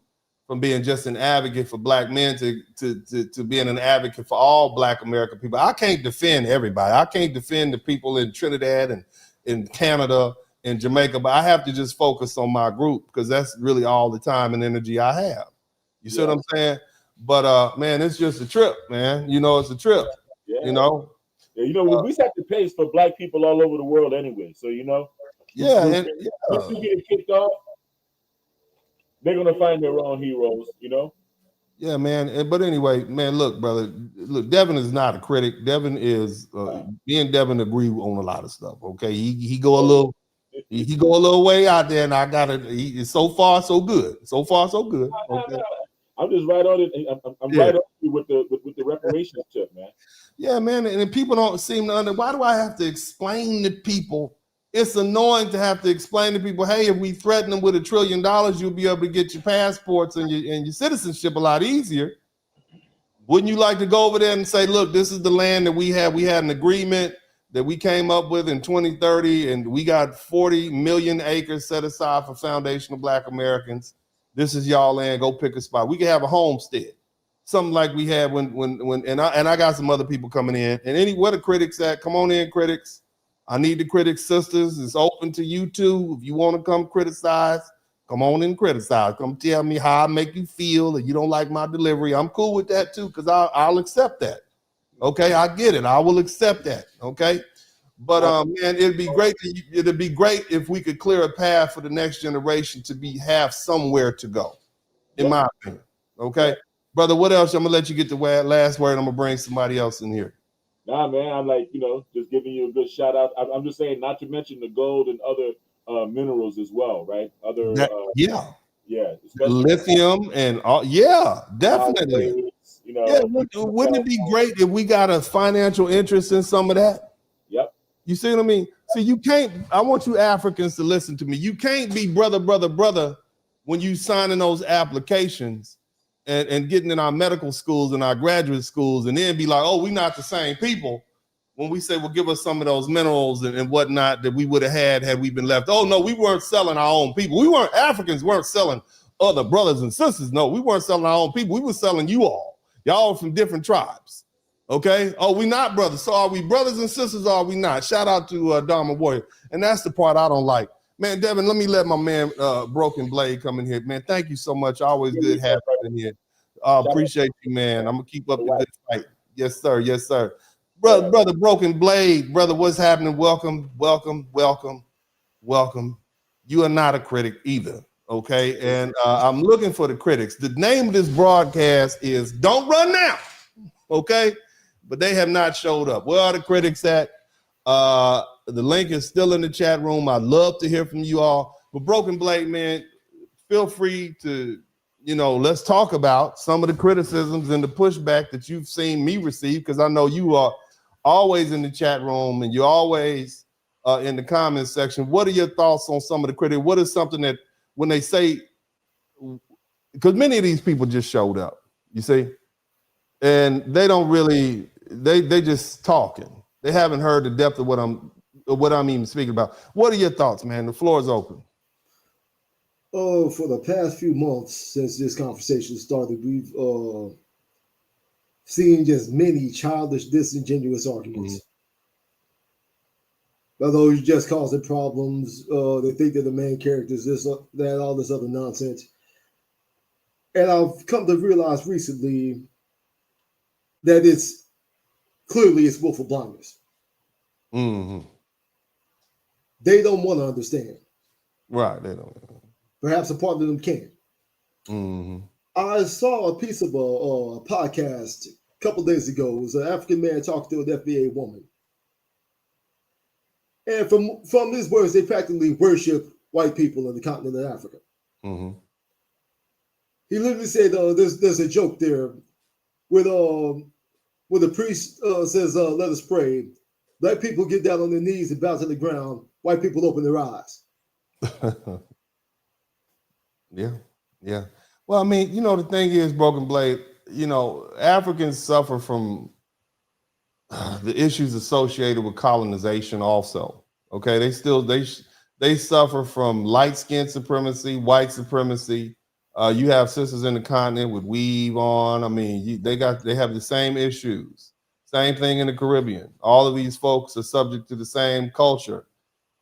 from being just an advocate for black men to being an advocate for all black American people. I can't defend everybody. I can't defend the people in Trinidad and in Canada and Jamaica, but I have to just focus on my group because that's really all the time and energy I have. You see what I'm saying? But man, it's just a trip, man. You know, it's a trip. Yeah. You know? Yeah, you know, we set the pace for black people all over the world anyway. So, you know, Yeah, once we get kicked off, they're gonna find their own heroes, you know. Yeah, man. But anyway, man, look, brother. Look, Devin is not a critic. Devin is me and Devin agree on a lot of stuff. Okay, he go a little he go a little way out there, and I gotta. So far, so good. So far, so good. Okay. I'm just right on it. I'm right on you with the reparations tip, man. Yeah, man. And people don't seem to understand. Why do I have to explain to people? It's annoying to have to explain to people, hey, if we threaten them with $1 trillion, you'll be able to get your passports and your citizenship a lot easier. Wouldn't you like to go over there and say, look, this is the land that we have. We had an agreement that we came up with in 2030, and we got 40 million acres set aside for foundational black Americans. This is y'all land. Go pick a spot. We can have a homestead, something like we had when I got some other people coming in. And where the critics at? Come on in, critics. I need the critics, sisters. It's open to you too. If you want to come criticize, come on and criticize. Come tell me how I make you feel, or you don't like my delivery. I'm cool with that too, because I'll accept that. Okay, I get it. I will accept that. Okay. But man, it'd be great if we could clear a path for the next generation to have somewhere to go, in my opinion. Okay. Brother, what else? I'm gonna let you get the last word. I'm gonna bring somebody else in here. Nah, man, I'm like, you know, just giving you a good shout out. I'm just saying, not to mention the gold and other minerals as well, right? Other Lithium and all. Yeah, definitely. You know, yeah, wouldn't it be great if we got a financial interest in some of that? Yep. You see what I mean? See, you can't. I want you Africans to listen to me. You can't be brother when you signing those applications and getting in our medical schools and our graduate schools, and then be like, oh, we're not the same people. When we say, well, give us some of those minerals and whatnot that we would have had we been left. Oh, no, we weren't selling our own people. Africans weren't selling other brothers and sisters. No, we weren't selling our own people. We were selling you all. Y'all from different tribes. Okay? Oh, we not brothers. So are we brothers and sisters or are we not? Shout out to Dharma Warrior. And that's the part I don't like. Man, Devin, let me let my man Broken Blade come in here. Man, thank you so much. Always good having you in here. Appreciate you, man. I'm going to keep up the good fight. Yes, sir. Yes, sir. Brother Broken Blade, brother, what's happening? Welcome. You are not a critic either, okay? And I'm looking for the critics. The name of this broadcast is Don't Run Now, okay? But they have not showed up. Where are the critics at? The link is still in the chat room. I'd love to hear from you all. But Broken Blade, man, feel free to, let's talk about some of the criticisms and the pushback that you've seen me receive, because I know you are always in the chat room and you're always in the comments section. What are your thoughts on some of the critics? What is something that when they say, because many of these people just showed up, you see, and they don't really, they just talking. They haven't heard the depth of what I'm even speaking about. What are your thoughts, man? The floor is open. Oh, for the past few months since this conversation started, we've seen just many childish, disingenuous arguments. Those just causing problems. They think they're the main characters, this, that, all this other nonsense. And I've come to realize recently that it's willful blindness. Mm-hmm. They don't want to understand. Right, they don't. Perhaps a part of them can. Mm-hmm. I saw a piece of a podcast a couple days ago. It was an African man talking to an FBA woman. And from his words, they practically worship white people in the continent of Africa. Mm-hmm. He literally said, there's a joke there where the priest says, let us pray. Black people get down on their knees and bow to the ground. White people open their eyes. Yeah. Well, I mean, the thing is, Broken Blade, Africans suffer from the issues associated with colonization also. Okay, they suffer from light skin supremacy, white supremacy. You have sisters in the continent with weave on. I mean, they have the same issues. Same thing in the Caribbean. All of these folks are subject to the same culture,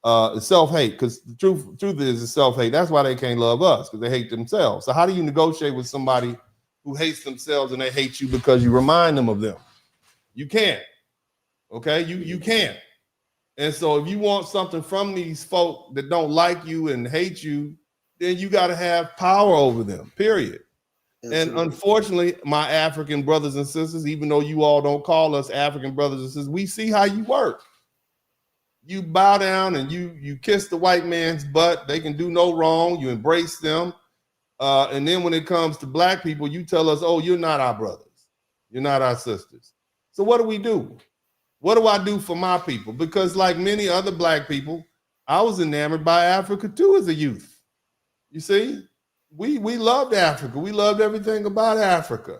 self-hate. Because the truth is, it's self-hate. That's why they can't love us, because they hate themselves. So how do you negotiate with somebody who hates themselves and they hate you because you remind them of them? You can't. Okay, you can't. And so if you want something from these folk that don't like you and hate you, then you got to have power over them, period. Absolutely. And unfortunately, my African brothers and sisters, even though you all don't call us African brothers and sisters, we see how you work. You bow down and you kiss the white man's butt. They can do no wrong. You embrace them. And then when it comes to black people, you tell us, oh, you're not our brothers. You're not our sisters. So what do? What do I do for my people? Because like many other black people, I was enamored by Africa too as a youth. You see, we loved Africa. We loved everything about Africa.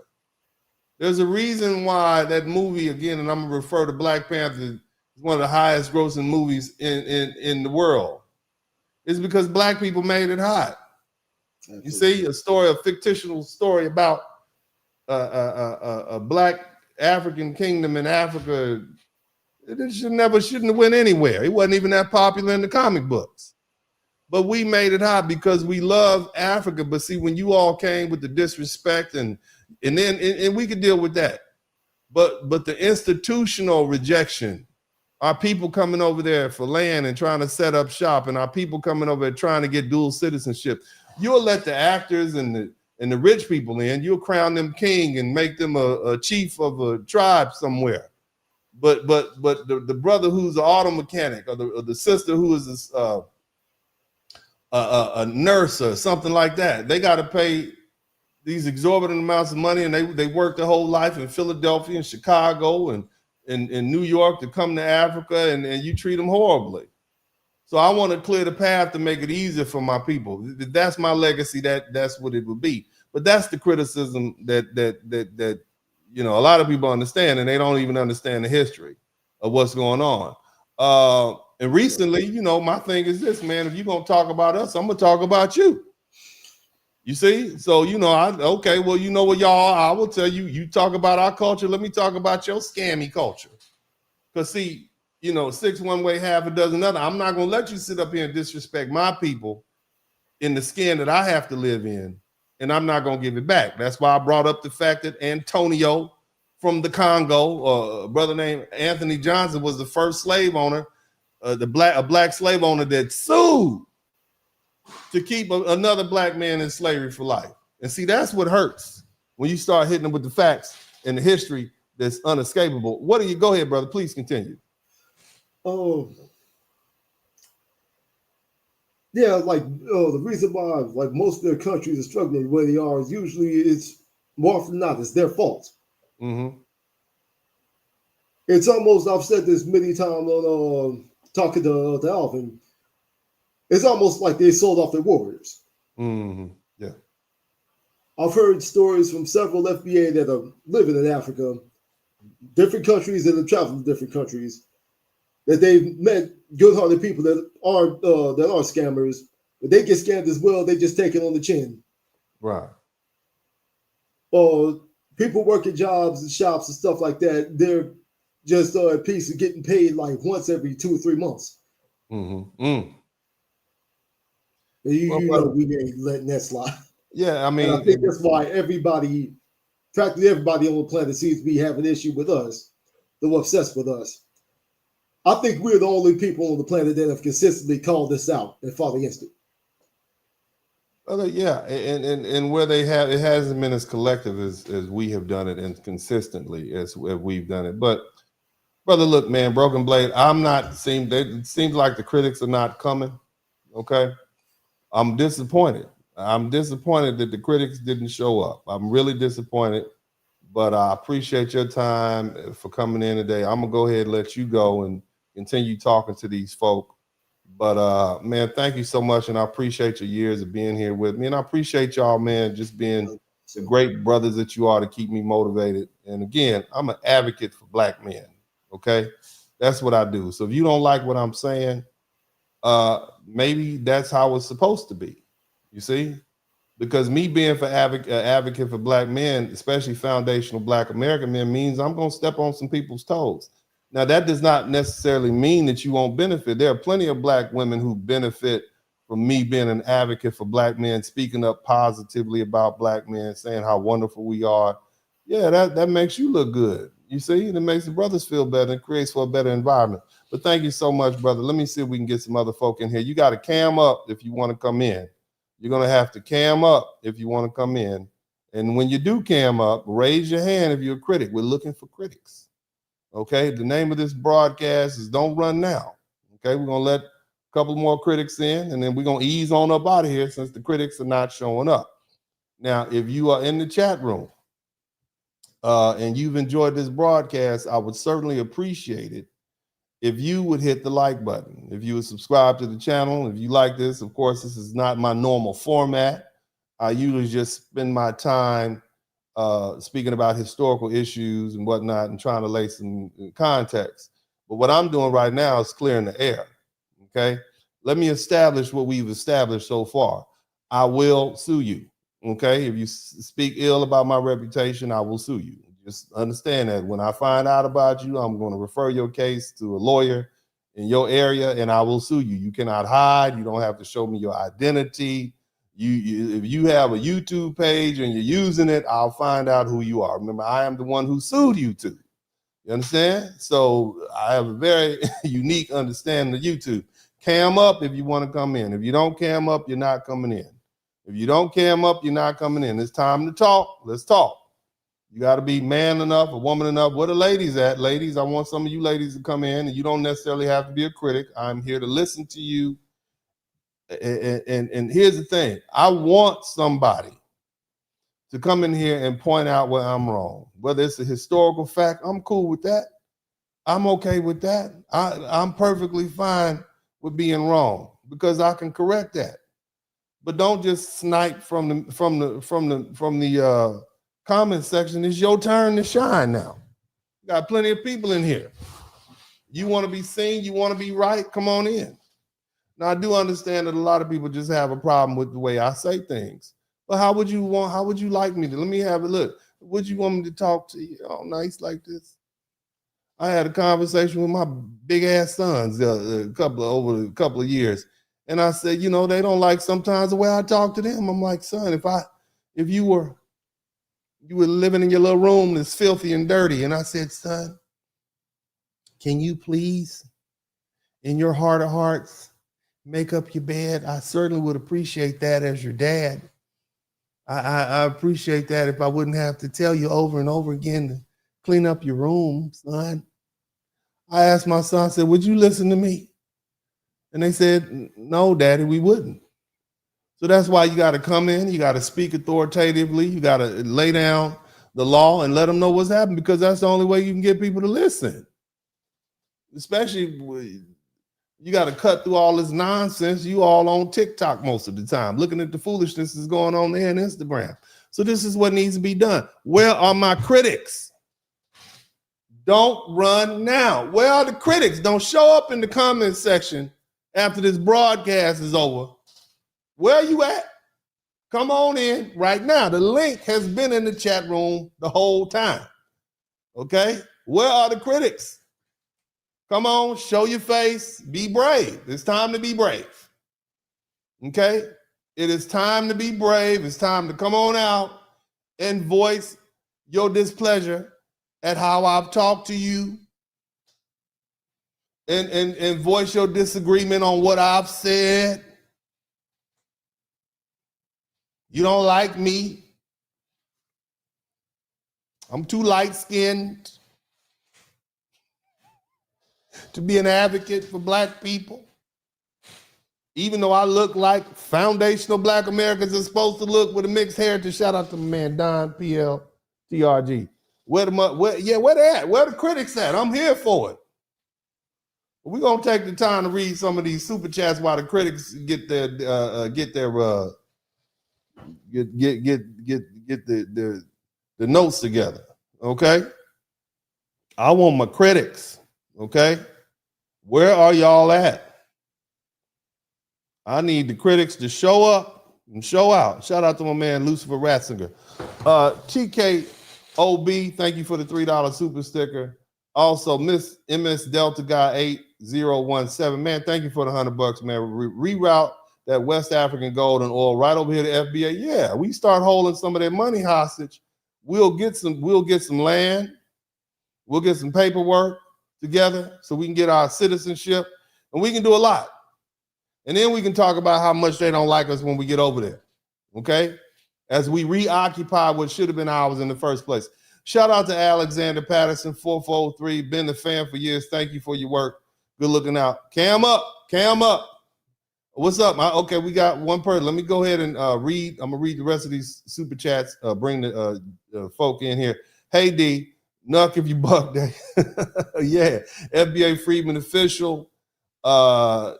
There's a reason why that movie, again, and I'm gonna refer to Black Panther, is one of the highest grossing movies in the world. It's because black people made it hot. Absolutely. You see, a fictional story about a black African kingdom in Africa. It shouldn't have went anywhere. It wasn't even that popular in the comic books. But we made it hot because we love Africa. But see, when you all came with the disrespect and we could deal with that. But the institutional rejection, our people coming over there for land and trying to set up shop, and our people coming over there trying to get dual citizenship, you'll let the actors and the rich people in, you'll crown them king and make them a chief of a tribe somewhere. But the brother who's an auto mechanic or the sister who is a nurse or something like that, they got to pay these exorbitant amounts of money, and they work their whole life in Philadelphia and Chicago and in New York to come to Africa, and you treat them horribly. So I want to clear the path to make it easier for my people. That's my legacy. That's what it would be. But that's the criticism that a lot of people understand, and they don't even understand the history of what's going on. And recently, my thing is this, man, if you're going to talk about us, I'm going to talk about you. You see? So, okay, well, you know what, y'all, I will tell you, you talk about our culture. Let me talk about your scammy culture. Because see, 6 one way, half a dozen other. I'm not going to let you sit up here and disrespect my people in the skin that I have to live in. And I'm not going to give it back. That's why I brought up the fact that Antonio from the Congo, a brother named Anthony Johnson, was the first slave owner, a black slave owner that sued to keep another black man in slavery for life. And see, that's what hurts when you start hitting them with the facts and the history that's unescapable. Go ahead, brother, please continue. Oh, yeah, the reason why most of their countries are struggling the way they are is usually it's more often than not, it's their fault. Mm-hmm. It's almost, I've said this many times on talking to Alvin, it's almost like they sold off their warriors. Mm-hmm. Yeah. I've heard stories from several FBA that are living in Africa, different countries that have traveled to different countries, that they've met good-hearted people that are scammers, but they get scammed as well. They just take it on the chin. Right. Or people working jobs and shops and stuff like that. They're just at peace of getting paid like once every 2 or 3 months. Mm-hmm. Mm. We ain't letting that slide. Yeah, I mean, and I think that's why practically everybody on the planet seems to be having an issue with us. They're obsessed with us. I think we're the only people on the planet that have consistently called this out and fought against it. Yeah, and where it hasn't been as collective as we have done it and consistently as we've done it. But brother, look, man, Broken Blade, it seems like the critics are not coming. Okay, I'm disappointed. I'm disappointed that the critics didn't show up. I'm really disappointed. But I appreciate your time for coming in today. I'm gonna go ahead and let you go and continue talking to these folk. But man, thank you so much, and I appreciate your years of being here with me, and I appreciate y'all, man, just being the great brothers that you are to keep me motivated. And again, I'm an advocate for black men. Okay, that's what I do. So if you don't like what I'm saying, maybe that's how it's supposed to be. You see, because me being advocate for black men, especially foundational black American men, means I'm going to step on some people's toes. Now, that does not necessarily mean that you won't benefit. There are plenty of black women who benefit from me being an advocate for black men, speaking up positively about black men, saying how wonderful we are. Yeah, that makes you look good. You see, and it makes the brothers feel better and creates for a better environment. But thank you so much, brother. Let me see if we can get some other folk in here. You got to cam up if you want to come in. You're going to have to cam up if you want to come in. And when you do cam up, raise your hand if you're a critic. We're looking for critics. Okay, the name of this broadcast is Don't Run Now. Okay, we're going to let a couple more critics in, and then we're going to ease on up out of here since the critics are not showing up. Now, if you are in the chat room and you've enjoyed this broadcast, I would certainly appreciate it if you would hit the like button, if you would subscribe to the channel. If you like this, of course, this is not my normal format. I usually just spend my time speaking about historical issues and whatnot and trying to lay some context. But what I'm doing right now is clearing the air, okay? Let me establish what we've established so far. I will sue you, okay? If you speak ill about my reputation, I will sue you. Just understand that when I find out about you, I'm going to refer your case to a lawyer in your area and I will sue you. You cannot hide. You don't have to show me your identity. If you have a YouTube page and you're using it, I'll find out who you are. Remember, I am the one who sued YouTube. You understand? So I have a very unique understanding of YouTube. Cam up if you want to come in. If you don't cam up, you're not coming in. If you don't cam up, you're not coming in. It's time to talk. Let's talk. You got to be man enough, a woman enough. Where the ladies at? Ladies, I want some of you ladies to come in, and you don't necessarily have to be a critic. I'm here to listen to you. And here's the thing. I want somebody to come in here and point out where I'm wrong. Whether it's a historical fact, I'm cool with that. I'm okay with that. I'm perfectly fine with being wrong because I can correct that. But don't just snipe from the comment section. It's your turn to shine now. You got plenty of people in here. You want to be seen, you want to be right, come on in. Now, I do understand that a lot of people just have a problem with the way I say things. But how would you like me to? Let me have a look. Would you want me to talk to you all nice like this? I had a conversation with my big ass sons over a couple of years. And I said, you know, they don't like sometimes the way I talk to them. I'm like, son, if you were living in your little room that's filthy and dirty. And I said, son, can you please, in your heart of hearts, make up your bed? I certainly would appreciate that as your dad. I appreciate that if I wouldn't have to tell you over and over again to clean up your room, son. I asked my son, I said, would you listen to me? And they said, no, daddy, we wouldn't. So that's why you got to come in, you got to speak authoritatively, you got to lay down the law and let them know what's happening, because that's the only way you can get people to listen. Especially, you got to cut through all this nonsense. You all on TikTok most of the time, looking at the foolishness that's going on there on Instagram. So this is what needs to be done. Where are my critics? Don't run now. Where are the critics? Don't show up in the comment section after this broadcast is over. Where are you at? Come on in right now. The link has been in the chat room the whole time. Okay? Where are the critics? Come on, show your face, be brave. It's time to be brave. Okay? It is time to be brave. It's time to come on out and voice your displeasure at how I've talked to you and voice your disagreement on what I've said. You don't like me. I'm too light-skinned to be an advocate for black people. Even though I look like foundational black Americans are supposed to look with a mixed heritage. Shout out to my man, Don PL TRG. Where they at? Where the critics at? I'm here for it. We're gonna take the time to read some of these super chats while the critics get the notes together. Okay. I want my critics. Okay. Where are y'all at? I need the critics to show up and show out. Shout out to my man Lucifer Ratzinger. TKOB, thank you for the $3 super sticker. Also, Miss MS Delta Guy 8017. Man, thank you for the $100, man. Reroute that West African gold and oil right over here to FBA. Yeah, we start holding some of their money hostage. We'll get some land. We'll get some paperwork together so we can get our citizenship, and we can do a lot. And then we can talk about how much they don't like us when we get over there. Okay? As we reoccupy what should have been ours in the first place. Shout out to Alexander Patterson, 4403. Been the fan for years. Thank you for your work. Good looking out. Cam up. What's up? Okay, we got one person. Let me go ahead and read. I'm going to read the rest of these super chats. Bring the folk in here. Hey, D. Nuck if you buck that. Yeah. FBA Freedman official.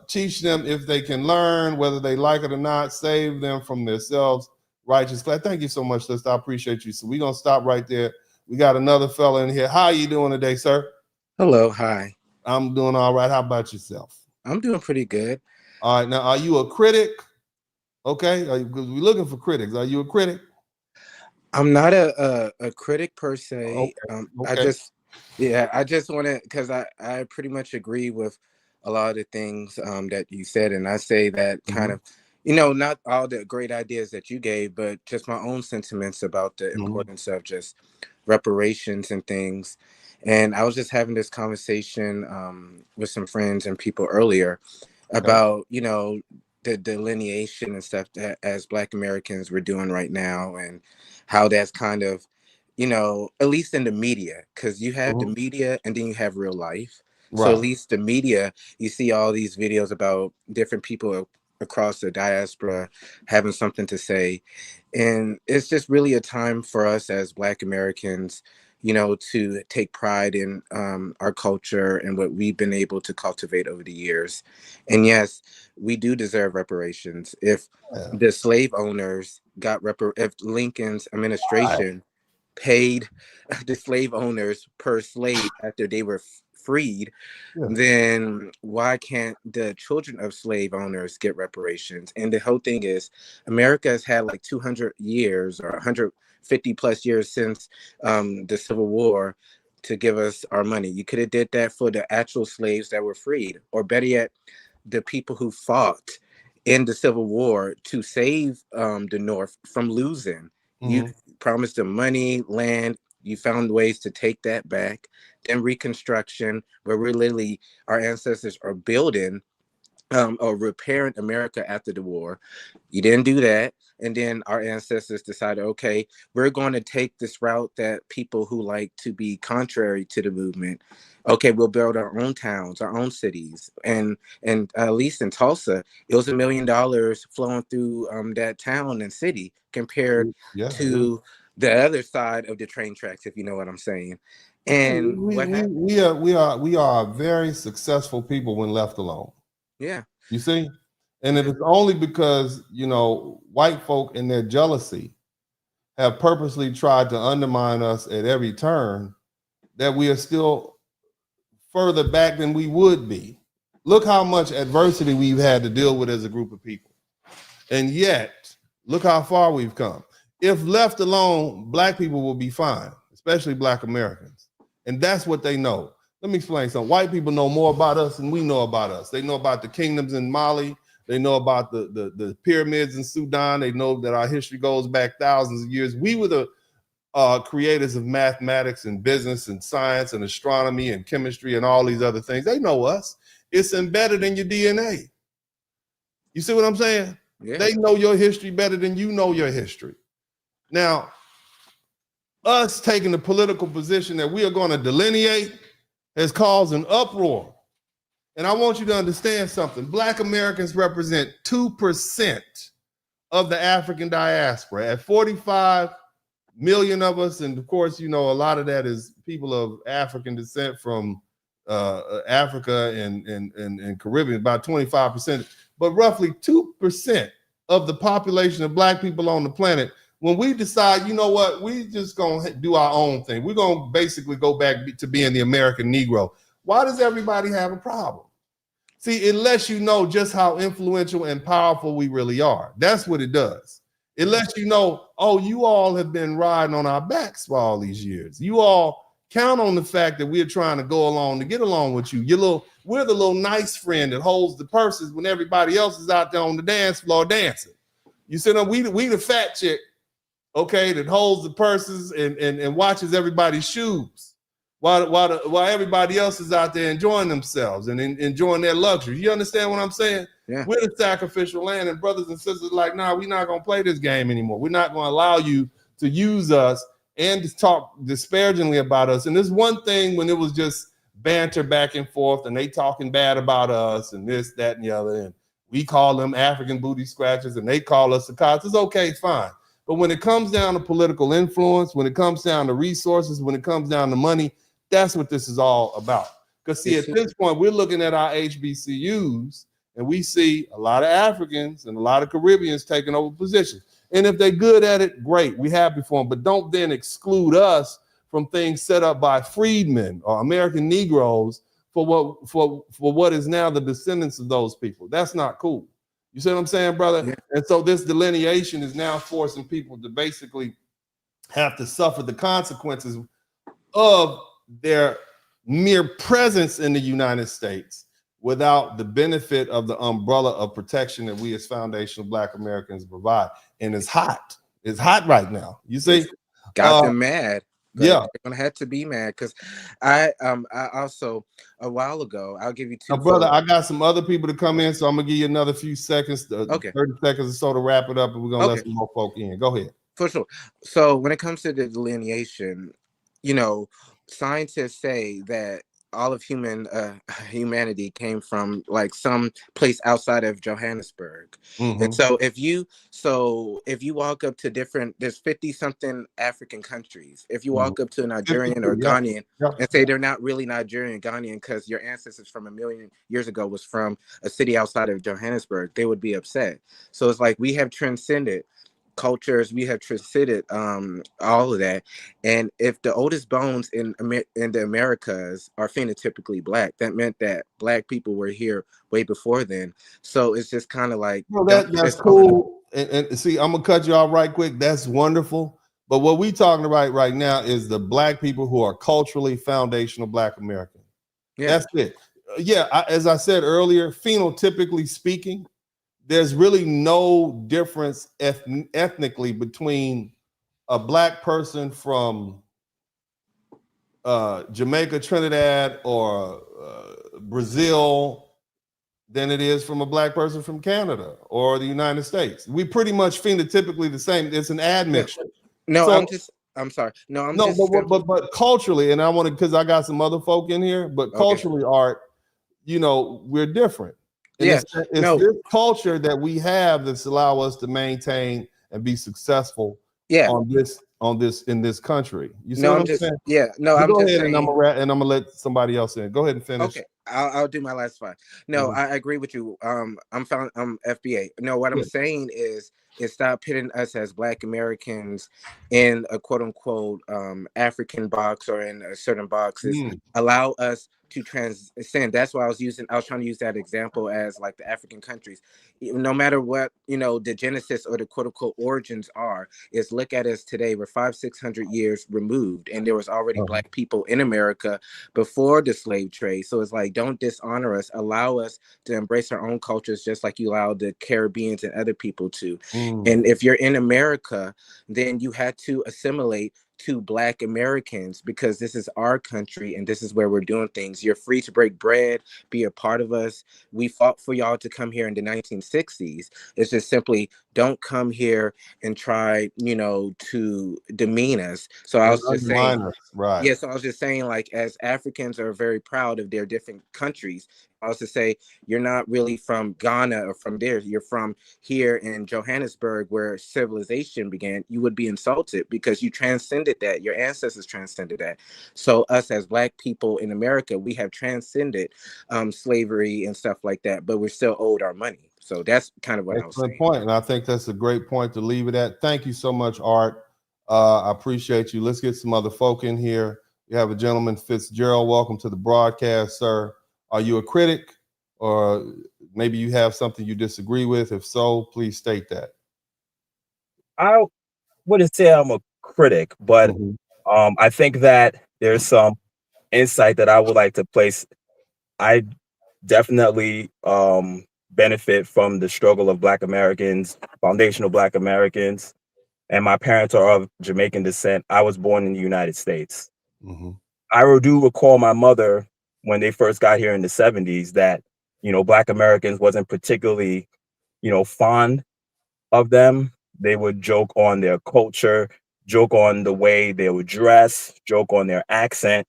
Teach them if they can learn, whether they like it or not. Save them from themselves. Righteous glad. Thank you so much, sister. I appreciate you. So we're going to stop right there. We got another fella in here. How are you doing today, sir? Hello. Hi. I'm doing all right. How about yourself? I'm doing pretty good. All right. Now, are you a critic? Okay. Because we're looking for critics. Are you a critic? I'm not a critic per se. Okay. I just want to, because I pretty much agree with a lot of the things that you said. And I say that kind of, not all the great ideas that you gave, but just my own sentiments about the importance of just reparations and things. And I was just having this conversation with some friends and people earlier about, the delineation and stuff that as Black Americans we're doing right now, and how that's kind of, at least in the media, because you have the media and then you have real life. Right. So at least the media, you see all these videos about different people across the diaspora having something to say. And it's just really a time for us as Black Americans, to take pride in our culture and what we've been able to cultivate over the years. And yes, we do deserve reparations. If the slave owners got if Lincoln's administration paid the slave owners per slave after they were freed, then why can't the children of slave owners get reparations? And the whole thing is, America has had like 200 years or 150 plus years since the Civil War to give us our money. You could have did that for the actual slaves that were freed, or better yet, the people who fought in the Civil War to save the North from losing. You promised them money, land. You found ways to take that back. Then Reconstruction, where we're literally, our ancestors are building or repairing America after the war. You didn't do that. And then our ancestors decided, okay, we're going to take this route that people who like to be contrary to the movement, okay, we'll build our own towns, our own cities. And at least in Tulsa, it was $1 million flowing through that town and city compared to the other side of the train tracks, if you know what I'm saying. And we are very successful people when left alone. Yeah. You see? And it is only because, white folk in their jealousy have purposely tried to undermine us at every turn that we are still further back than we would be. Look how much adversity we've had to deal with as a group of people. And yet, look how far we've come. If left alone, Black people will be fine, especially Black Americans. And that's what they know. Let me explain something. White people know more about us than we know about us. They know about the kingdoms in Mali. They know about the pyramids in Sudan. They know that our history goes back thousands of years. We were the creators of mathematics and business and science and astronomy and chemistry and all these other things. They know us. It's embedded in your DNA. You see what I'm saying? Yeah. They know your history better than you know your history. Now, us taking the political position that we are going to delineate has caused an uproar. And I want you to understand something. Black Americans represent 2% of the African diaspora. At 45 million of us, and of course, a lot of that is people of African descent from Africa and Caribbean, about 25%. But roughly 2% of the population of Black people on the planet when we decide, you know what, we just gonna do our own thing. We're gonna basically go back to being the American Negro. Why does everybody have a problem? See, it lets you know just how influential and powerful we really are. That's what it does. It lets you know, oh, you all have been riding on our backs for all these years. You all count on the fact that we're trying to go along to get along with you. We're the little nice friend that holds the purses when everybody else is out there on the dance floor dancing. You see, we the fat chick, okay, that holds the purses and watches everybody's shoes while everybody else is out there enjoying themselves and enjoying their luxury. You understand what I'm saying? Yeah. We're the sacrificial land, and brothers and sisters like, nah, we're not gonna play this game anymore. We're not gonna allow you to use us and to talk disparagingly about us. And there's one thing when it was just banter back and forth and they talking bad about us and this, that, and the other, and we call them African booty scratchers and they call us the cops. It's okay, it's fine. But when it comes down to political influence, when it comes down to resources, when it comes down to money, that's what this is all about. Because see, at this point, we're looking at our HBCUs and we see a lot of Africans and a lot of Caribbeans taking over positions. And if they're good at it, great, we happy for them. But don't then exclude us from things set up by freedmen or American Negroes for what is now the descendants of those people. That's not cool. You see what I'm saying, brother? Yeah. And so this delineation is now forcing people to basically have to suffer the consequences of their mere presence in the United States without the benefit of the umbrella of protection that we as foundational Black Americans provide. And it's hot. It's hot right now. You see? Got them mad. Yeah, they're gonna have to be mad because I also a while ago, I'll give you two. Now, brother, I got some other people to come in, so I'm gonna give you another few seconds, 30 seconds or so to wrap it up, and we're gonna let some more folk in. Go ahead. For sure. So when it comes to the delineation, you know, scientists say that all of humanity came from like some place outside of Johannesburg. And so if you walk up to there's 50 something African countries. If you walk up to a Nigerian or Ghanaian and say they're not really Nigerian, Ghanaian, because your ancestors from 1 million years ago was from a city outside of Johannesburg, they would be upset. So it's like we have transcended cultures, we have transcended all of that. And if the oldest bones in the Americas are phenotypically Black, that meant that Black people were here way before then. So it's just kind of like, well, that's cool. And see, I'm gonna cut you off right quick. That's wonderful. But what we talking about right now is the Black people who are culturally foundational Black American. Yeah. That's it. As I said earlier, phenotypically speaking, there's really no difference ethnically between a Black person from Jamaica, Trinidad, or Brazil than it is from a Black person from Canada or the United States. We pretty much phenotypically the same. It's an admixture. No, so, I'm sorry. But culturally, and I want to, because I got some other folk in here, but culturally, Art, we're different. And it's this culture that we have that's allow us to maintain and be successful in this country. You see what I'm saying? Yeah, no, I'm go just ahead saying, and I'm gonna let somebody else in. Go ahead and finish. Okay, I'll do my last five. No, I agree with you. I'm FBA. No, what I'm saying is stop pitting us as Black Americans in a quote unquote African box or in a certain boxes. Allow us to transcend. That's why I was trying to use that example as like the African countries. No matter what, the genesis or the quote unquote origins are, is look at us today. We're 500-600 years removed, and there was already Black people in America before the slave trade. So it's like, don't dishonor us. Allow us to embrace our own cultures, just like you allowed the Caribbeans and other people to. And if you're in America, then you had to assimilate to Black Americans because this is our country and this is where we're doing things. You're free to break bread, be a part of us. We fought for y'all to come here in the 1960s. It's just simply don't come here and try, to demean us. So I was just saying, right. Yeah, so I was just saying, like, as Africans are very proud of their different countries, I was to say, you're not really from Ghana or from there. You're from here in Johannesburg where civilization began. You would be insulted because you transcended that. Your ancestors transcended that. So us as Black people in America, we have transcended slavery and stuff like that, but we're still owed our money. So that's kind of what I was Excellent saying. point, and I think that's a great point to leave it at. Thank you so much, Art. I appreciate you. Let's get some other folk in here. We have a gentleman, Fitzgerald. Welcome to the broadcast, sir. Are you a critic, or maybe you have something you disagree with? If so, please state that. I wouldn't say I'm a critic, but Mhm. I think that there's some insight that I would like to place. I definitely benefit from the struggle of Black Americans, foundational Black Americans, and my parents are of Jamaican descent. I was born in the United States. Mhm. I do recall my mother when they first got here in the 70s that, Black Americans wasn't particularly, fond of them. They would joke on their culture, joke on the way they would dress, joke on their accent.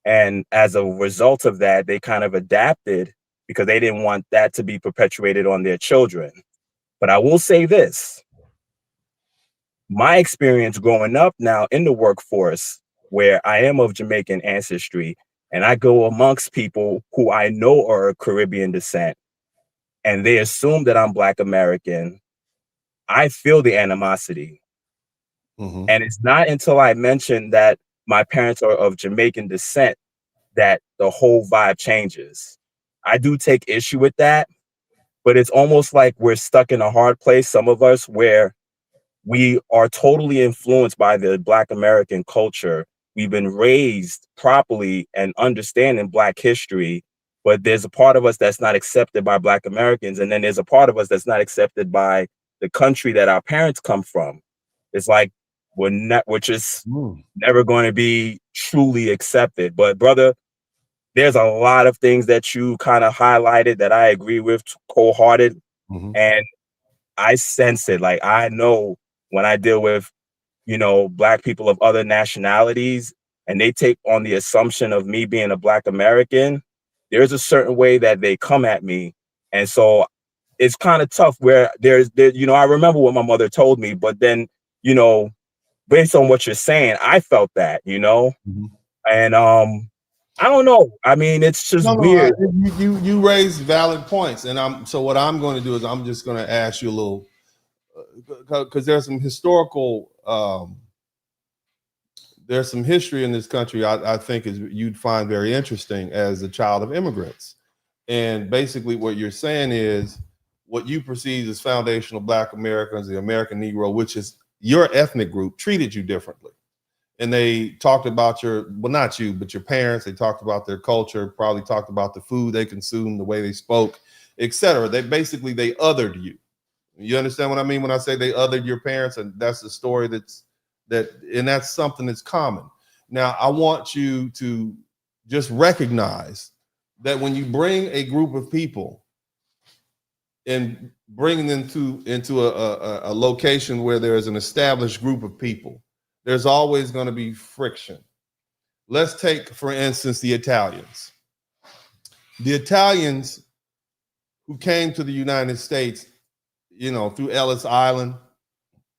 And as a result of that, they kind of adapted because they didn't want that to be perpetuated on their children. But I will say this, my experience growing up now in the workforce, where I am of Jamaican ancestry, and I go amongst people who I know are of Caribbean descent, and they assume that I'm Black American, I feel the animosity. Mhm. And it's not until I mention that my parents are of Jamaican descent that the whole vibe changes. I do take issue with that, but it's almost like we're stuck in a hard place, some of us, where we are totally influenced by the Black American culture. We've been raised properly and understanding Black history, but there's a part of us that's not accepted by Black Americans. And then there's a part of us that's not accepted by the country that our parents come from. It's like we're just never going to be truly accepted. But brother, there's a lot of things that you kind of highlighted that I agree with cold-hearted. Mhm. And I sense it. Like, I know when I deal with, Black people of other nationalities, and they take on the assumption of me being a Black American, there's a certain way that they come at me. And so it's kind of tough where I remember what my mother told me, but then, you know, based on what you're saying, I felt that, Mhm. and I don't know. I mean, it's just No, weird. you raise valid points, and so what I'm going to do is I'm just going to ask you a little, because there's some history in this country I think you'd find very interesting as a child of immigrants. And basically what you're saying is what you perceive as foundational Black Americans, the American Negro, which is your ethnic group, treated you differently. And they talked about not you, but your parents. They talked about their culture, probably talked about the food they consumed, the way they spoke, etc. They othered you. You understand what I mean when I say they othered your parents? And that's the story and that's something that's common. Now, I want you to just recognize that when you bring a group of people and bring them into a location where there is an established group of people, there's always going to be friction. Let's take, for instance, the Italians. The Italians who came to the United States, through Ellis Island,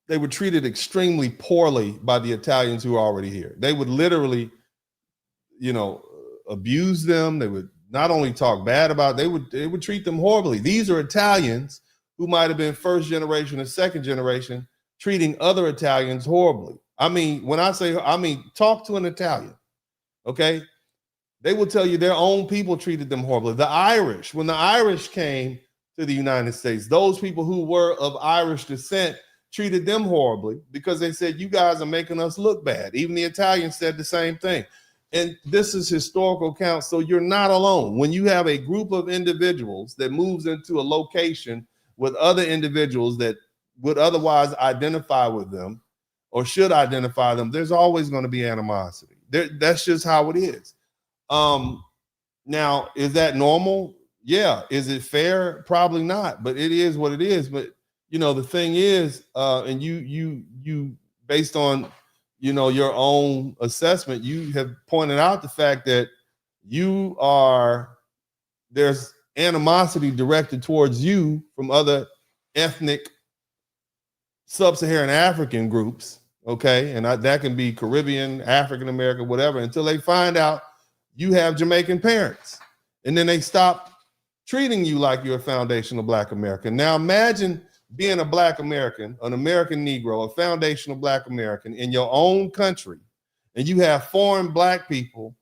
they were treated extremely poorly by the Italians who were already here. They would literally, abuse them. They would not only talk bad about, they would treat them horribly. These are Italians who might have been first generation and second generation treating other Italians horribly. I mean, talk to an Italian, okay? They will tell you their own people treated them horribly. The Irish, when the Irish came to the United States, those people who were of Irish descent treated them horribly because they said, you guys are making us look bad. Even the Italians said the same thing. And this is historical count, so you're not alone. When you have a group of individuals that moves into a location with other individuals that would otherwise identify with them or should identify them, there's always going to be animosity. That's just how it is. Now, is that normal? Yeah. Is it fair? Probably not, but it is what it is. But the thing is, and you based on your own assessment, you have pointed out the fact that there's animosity directed towards you from other ethnic sub-Saharan African groups, okay, and that can be Caribbean, African American, whatever, until they find out you have Jamaican parents, and then they stop treating you like you're a foundational Black American. Now imagine being a Black American, an American Negro, a foundational Black American in your own country, and you have foreign Black people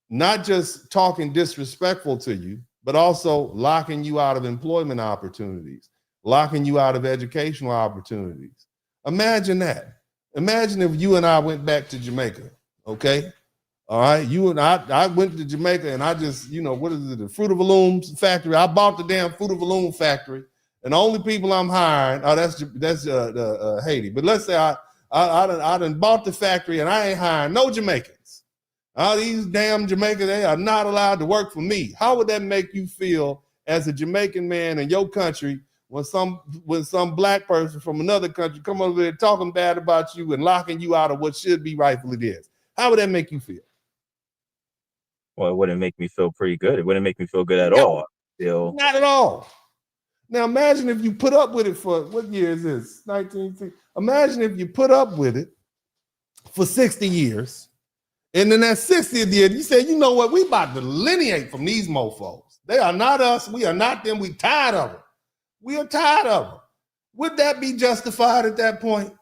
not just talking disrespectful to you, but also locking you out of employment opportunities, locking you out of educational opportunities. Imagine that. Imagine if you and I went back to Jamaica, okay? All right, you and I went to Jamaica and I just, what is it, the Fruit of the Loom factory? I bought the damn Fruit of the Loom factory, and the only people I'm hiring, that's Haiti. But let's say I done bought the factory and I ain't hiring no Jamaicans. All these damn Jamaicans, they are not allowed to work for me. How would that make you feel as a Jamaican man in your country when some Black person from another country come over there talking bad about you and locking you out of what should be rightfully theirs? How would that make you feel? Well, it wouldn't make me feel pretty good. It wouldn't make me feel good at all. Not at all. Now imagine if you put up with it for, what year is this? 1960. Imagine if you put up with it for 60 years. And then that 60th year, you said, you know what? We about to delineate from these mofos. They are not us. We are not them. We tired of them. We are tired of them. Would that be justified at that point?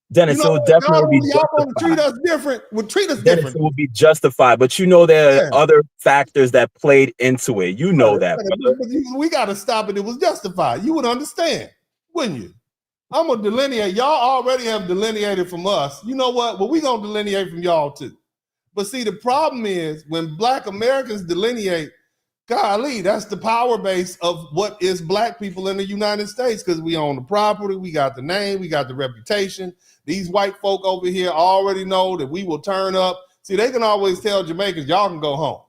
Dennis, it would definitely be y'all want to treat us different. Would treat us Dennis, different. it would be justified, but there are other factors that played into it. You know that, brother. We got to stop it. It was justified. You would understand, wouldn't you? I'm gonna delineate. Y'all already have delineated from us. You know what? Well, we gonna delineate from y'all too. But see, the problem is when Black Americans delineate, golly, that's the power base of what is Black people in the United States, because we own the property, we got the name, we got the reputation. These white folk over here already know that we will turn up. See, they can always tell Jamaicans, y'all can go home.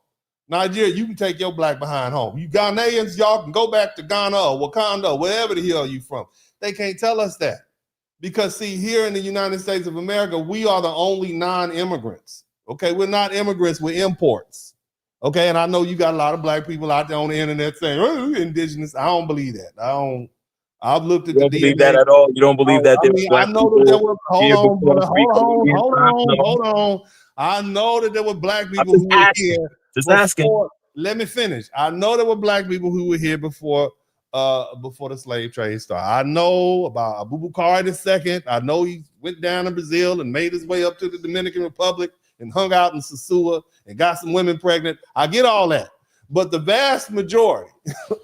Nigeria, you can take your Black behind home. You Ghanaians, y'all can go back to Ghana or Wakanda, or wherever the hell you from. They can't tell us that. Because see, here in the United States of America, we are the only non-immigrants. Okay, we're not immigrants, we're imports. Okay, and I know you got a lot of Black people out there on the internet saying, oh, indigenous. I don't believe that. I've looked at the DNA. You don't believe that at all? You don't believe that there were Black people? Hold on. I know that there were Black people who were here. Just asking. Let me finish. I know there were Black people who were here before the slave trade started. I know about Abubakar II. I know he went down to Brazil and made his way up to the Dominican Republic and hung out in Sosua and got some women pregnant. I get all that. But the vast majority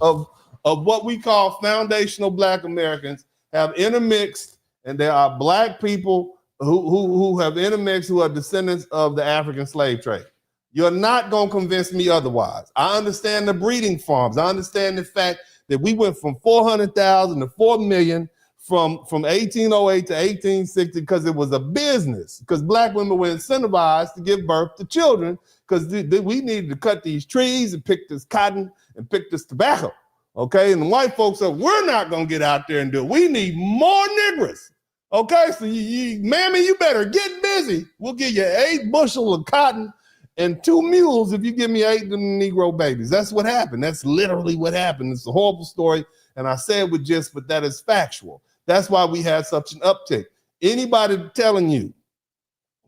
of what we call foundational Black Americans have intermixed, and there are Black people who have intermixed who are descendants of the African slave trade. You're not going to convince me otherwise. I understand the breeding farms. I understand the fact that we went from 400,000 to 4 million from 1808 to 1860 because it was a business, because Black women were incentivized to give birth to children because we needed to cut these trees and pick this cotton and pick this tobacco, okay? And the white folks said, we're not going to get out there and do it. We need more niggers, okay? So, mammy, you better get busy. We'll give you 8 bushel of cotton and 2 mules if you give me 8 Negro babies. That's what happened. That's literally what happened. It's a horrible story, and I say it with just, but that is factual. That's why we had such an uptick. Anybody telling you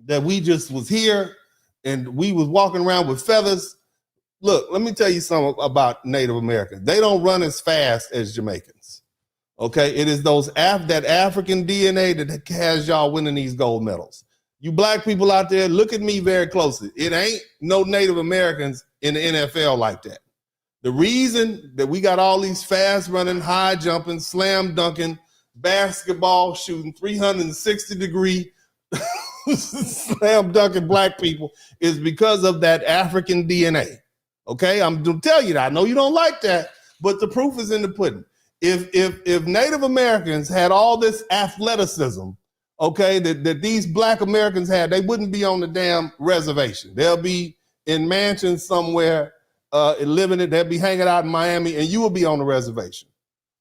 that we just was here and we was walking around with feathers, look, let me tell you something about Native Americans. They don't run as fast as Jamaicans, okay? It is that African DNA that has y'all winning these gold medals. You Black people out there, look at me very closely. It ain't no Native Americans in the NFL like that. The reason that we got all these fast running, high jumping, slam dunking, basketball shooting, 360-degree slam dunking Black people is because of that African DNA. Okay, I'm gonna tell you that. I know you don't like that, but the proof is in the pudding. If Native Americans had all this athleticism, okay, that these Black Americans had, they wouldn't be on the damn reservation. They'll be in mansions somewhere, living it. They'll be hanging out in Miami, and you will be on the reservation.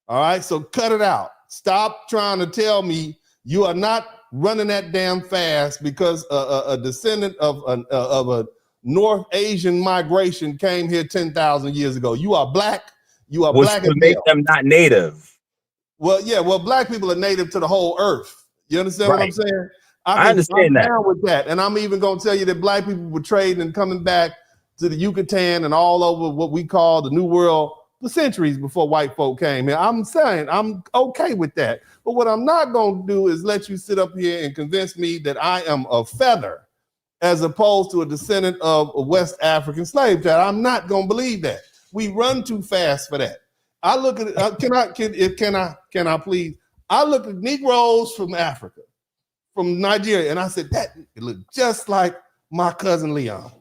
All right, so cut it out. Stop trying to tell me you are not running that damn fast because a descendant of a North Asian migration came here 10,000 years ago. You are Black. You are Black and make them not native. Well, yeah. Well, Black people are native to the whole earth. You understand what I'm saying? I understand that. Down with that, and I'm even going to tell you that Black people were trading and coming back to the Yucatan and all over what we call the New World for centuries before white folk came here. I'm saying I'm okay with that. But what I'm not going to do is let you sit up here and convince me that I am a feather as opposed to a descendant of a West African slave trade. I'm not going to believe that. We run too fast for that. I look at it. Can I please? I look at Negroes from Africa, from Nigeria, and I said that it looked just like my cousin Leon.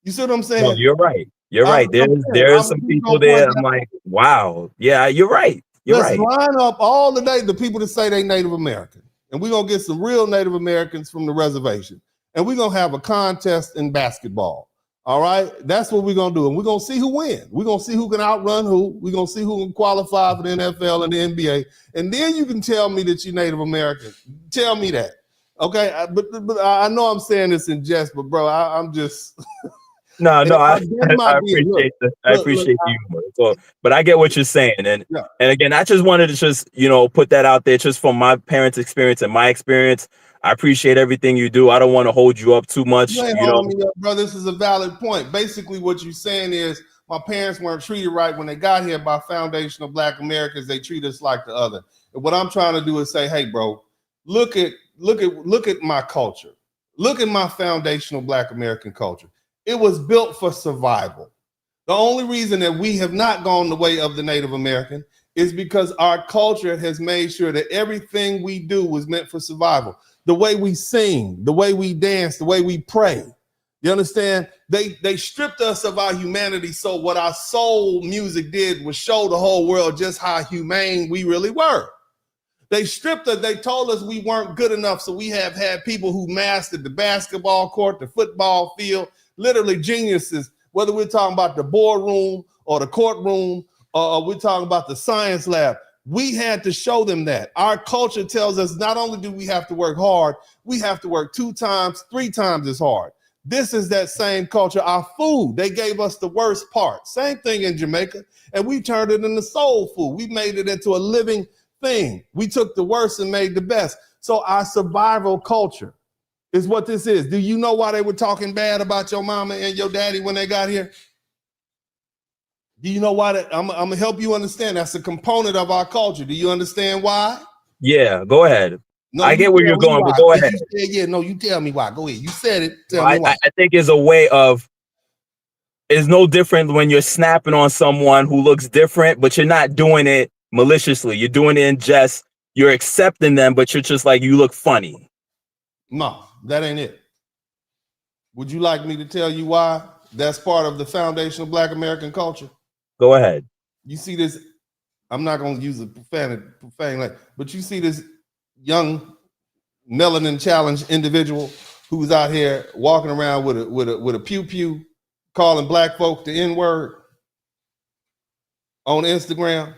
You see what I'm saying? No, you're right. You're right. There's some people there. I'm like, wow. Yeah, you're right. Let's line up all the people that say they Native American, and we're gonna get some real Native Americans from the reservation, and we're gonna have a contest in basketball. All right, that's what we're gonna do, and we're gonna see who wins. We're gonna see who can outrun who. We're gonna see who can qualify for the NFL and the NBA, and then you can tell me that you're Native American. Tell me that, okay? But I know I'm saying this in jest, but bro, I'm just. No, I appreciate I appreciate the humor. So, but I get what you're saying, and again, I just wanted to just put that out there, just from my parents' experience and my experience. I appreciate everything you do. I don't want to hold you up too much. You ain't holding me up, bro. This is a valid point. Basically, what you're saying is my parents weren't treated right when they got here by foundational Black Americans. They treat us like the other. And what I'm trying to do is say, hey, bro, look at my culture. Look at my foundational Black American culture. It was built for survival. The only reason that we have not gone the way of the Native American is because our culture has made sure that everything we do was meant for survival. The way we sing, the way we dance, the way we pray. You understand? They stripped us of our humanity. So what our soul music did was show the whole world just how humane we really were. They stripped us. They told us we weren't good enough. So we have had people who mastered the basketball court, the football field, literally geniuses, whether we're talking about the boardroom or the courtroom, or we're talking about the science lab. We had to show them that. Our culture tells us not only do we have to work hard, we have to work 2 times, 3 times as hard. This is that same culture. Our food, they gave us the worst part. Same thing in Jamaica, and we turned it into soul food. We made it into a living thing. We took the worst and made the best. So our survival culture is what this is. Do you know why they were talking bad about your mama and your daddy when they got here? Do you know why? I'm gonna help you understand. That's a component of our culture. Do you understand why? Yeah, go ahead. No, I get where you're going, but go ahead. You tell me why. Go ahead. You said it. Tell me why. I think it's a way of, it's no different when you're snapping on someone who looks different, but you're not doing it maliciously. You're doing it in jest. You're accepting them, but you're just like, you look funny. No, that ain't it. Would you like me to tell you why that's part of the foundational Black American culture? Go ahead. You see this, I'm not going to use a profane language, but you see this young melanin challenged individual who's out here walking around with a pew-pew, calling Black folk the N-word on Instagram.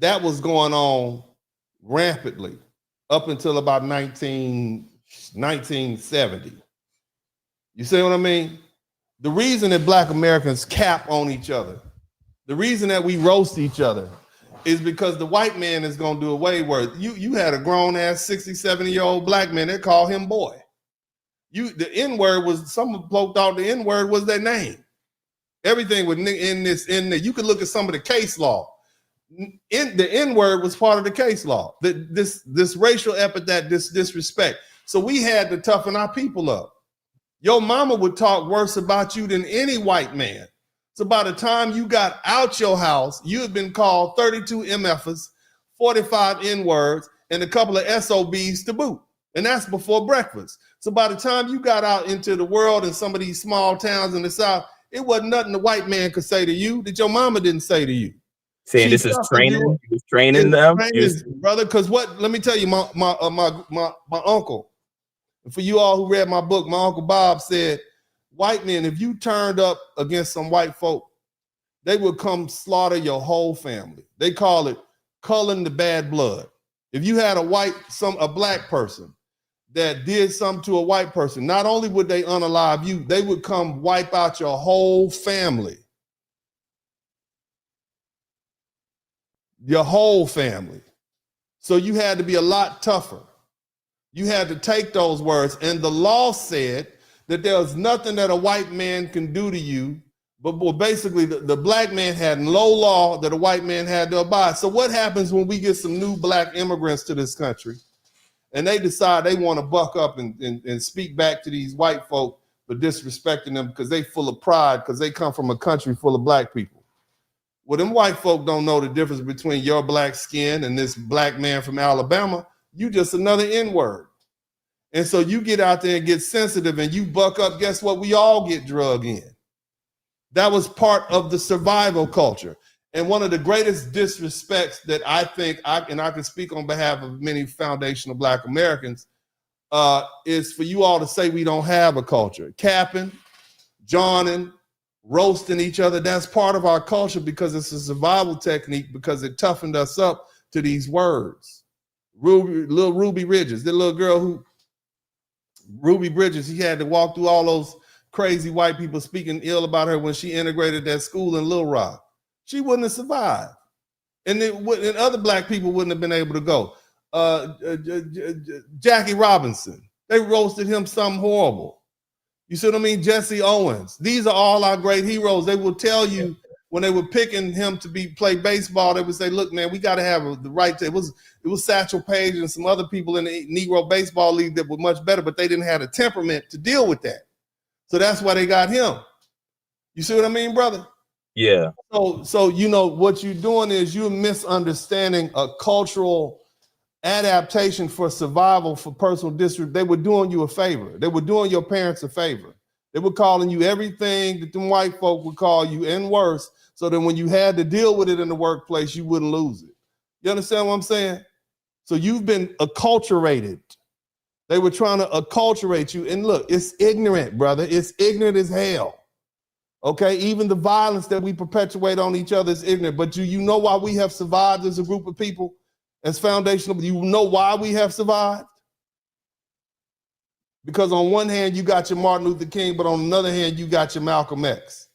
That was going on rampantly up until about 1970. You see what I mean? The reason that Black Americans cap on each other, the reason that we roast each other, is because the white man is going to do away with it. You had a grown-ass 60, 70-year-old Black man, they call him boy. The N-word was, some bloke thought the N-word was their name. Everything was in there. You could look at some of the case law. The N-word was part of the case law. This racial epithet, this disrespect. So we had to toughen our people up. Your mama would talk worse about you than any white man. So by the time you got out your house, you had been called 32 MFers, 45 N-words, and a couple of SOBs to boot. And that's before breakfast. So by the time you got out into the world in some of these small towns in the South, it wasn't nothing the white man could say to you that your mama didn't say to you. Saying this is training, training them, brother. Because let me tell you, my uncle. For you all who read my book, my Uncle Bob said, white men, if you turned up against some white folk, they would come slaughter your whole family. They call it culling the bad blood. If you had a Black person that did something to a white person, not only would they unalive you, they would come wipe out your whole family. Your whole family. So you had to be a lot tougher. You had to take those words, and the law said that there was nothing that a white man can do to you. But basically, the black man had no law that a white man had to abide. So what happens when we get some new black immigrants to this country and they decide they want to buck up and speak back to these white folk for disrespecting them because they full of pride because they come from a country full of black people? Well, them white folk don't know the difference between your black skin and this black man from Alabama. You just another N-word. And so you get out there and get sensitive and you buck up. Guess what? We all get drug in. That was part of the survival culture. And one of the greatest disrespects that I think, I can speak on behalf of many foundational Black Americans, is for you all to say we don't have a culture. Capping, jawing, roasting each other, that's part of our culture because it's a survival technique because it toughened us up to these words. Little Ruby Bridges, the little girl Ruby Bridges, he had to walk through all those crazy white people speaking ill about her when she integrated that school in Little Rock. She wouldn't have survived. And other black people wouldn't have been able to go. Jackie Robinson, they roasted him something horrible. You see what I mean? Jesse Owens. These are all our great heroes. They will tell you when they were picking him to play baseball, they would say, look, man, we got to have the right to, it was Satchel Paige and some other people in the Negro Baseball League that were much better, but they didn't have the temperament to deal with that. So that's why they got him. You see what I mean, brother? Yeah. So you know what you're doing is you're misunderstanding a cultural adaptation for survival for personal district. They were doing you a favor. They were doing your parents a favor. They were calling you everything that them white folk would call you and worse, so that when you had to deal with it in the workplace, you wouldn't lose it. You understand what I'm saying? So you've been acculturated. They were trying to acculturate you. And look, it's ignorant, brother. It's ignorant as hell. Okay, even the violence that we perpetuate on each other is ignorant. But do you know why we have survived as a group of people, as foundational? Do you know why we have survived? Because on one hand, you got your Martin Luther King, but on another hand, you got your Malcolm X.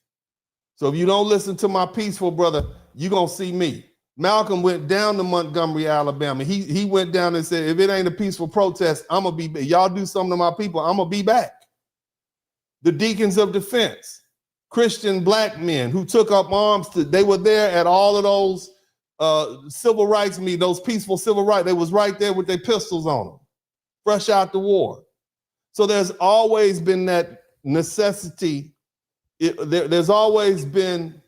So if you don't listen to my peaceful brother, you're going to see me. Malcolm went down to Montgomery, Alabama. He went down and said, if it ain't a peaceful protest, I'm going to be, y'all do something to my people, I'm going to be back. The Deacons of Defense, Christian black men who took up arms, they were there at all of those civil rights meetings, those peaceful civil rights. They was right there with their pistols on them, fresh out the war. So there's always been that necessity. There's always been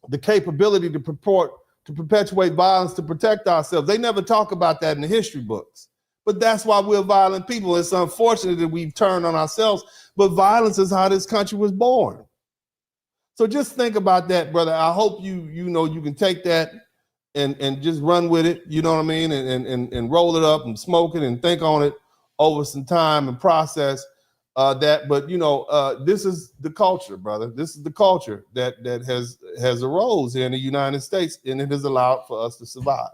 the capability to perpetuate violence to protect ourselves. They never talk about that in the history books. But that's why we're violent people. It's unfortunate that we've turned on ourselves, but violence is how this country was born. So just think about that, brother. I hope you can take that and just run with it, you know what I mean, and roll it up and smoke it and think on it over some time and process that. But this is the culture, brother. This is the culture that has arose here in the United States, and it has allowed for us to survive.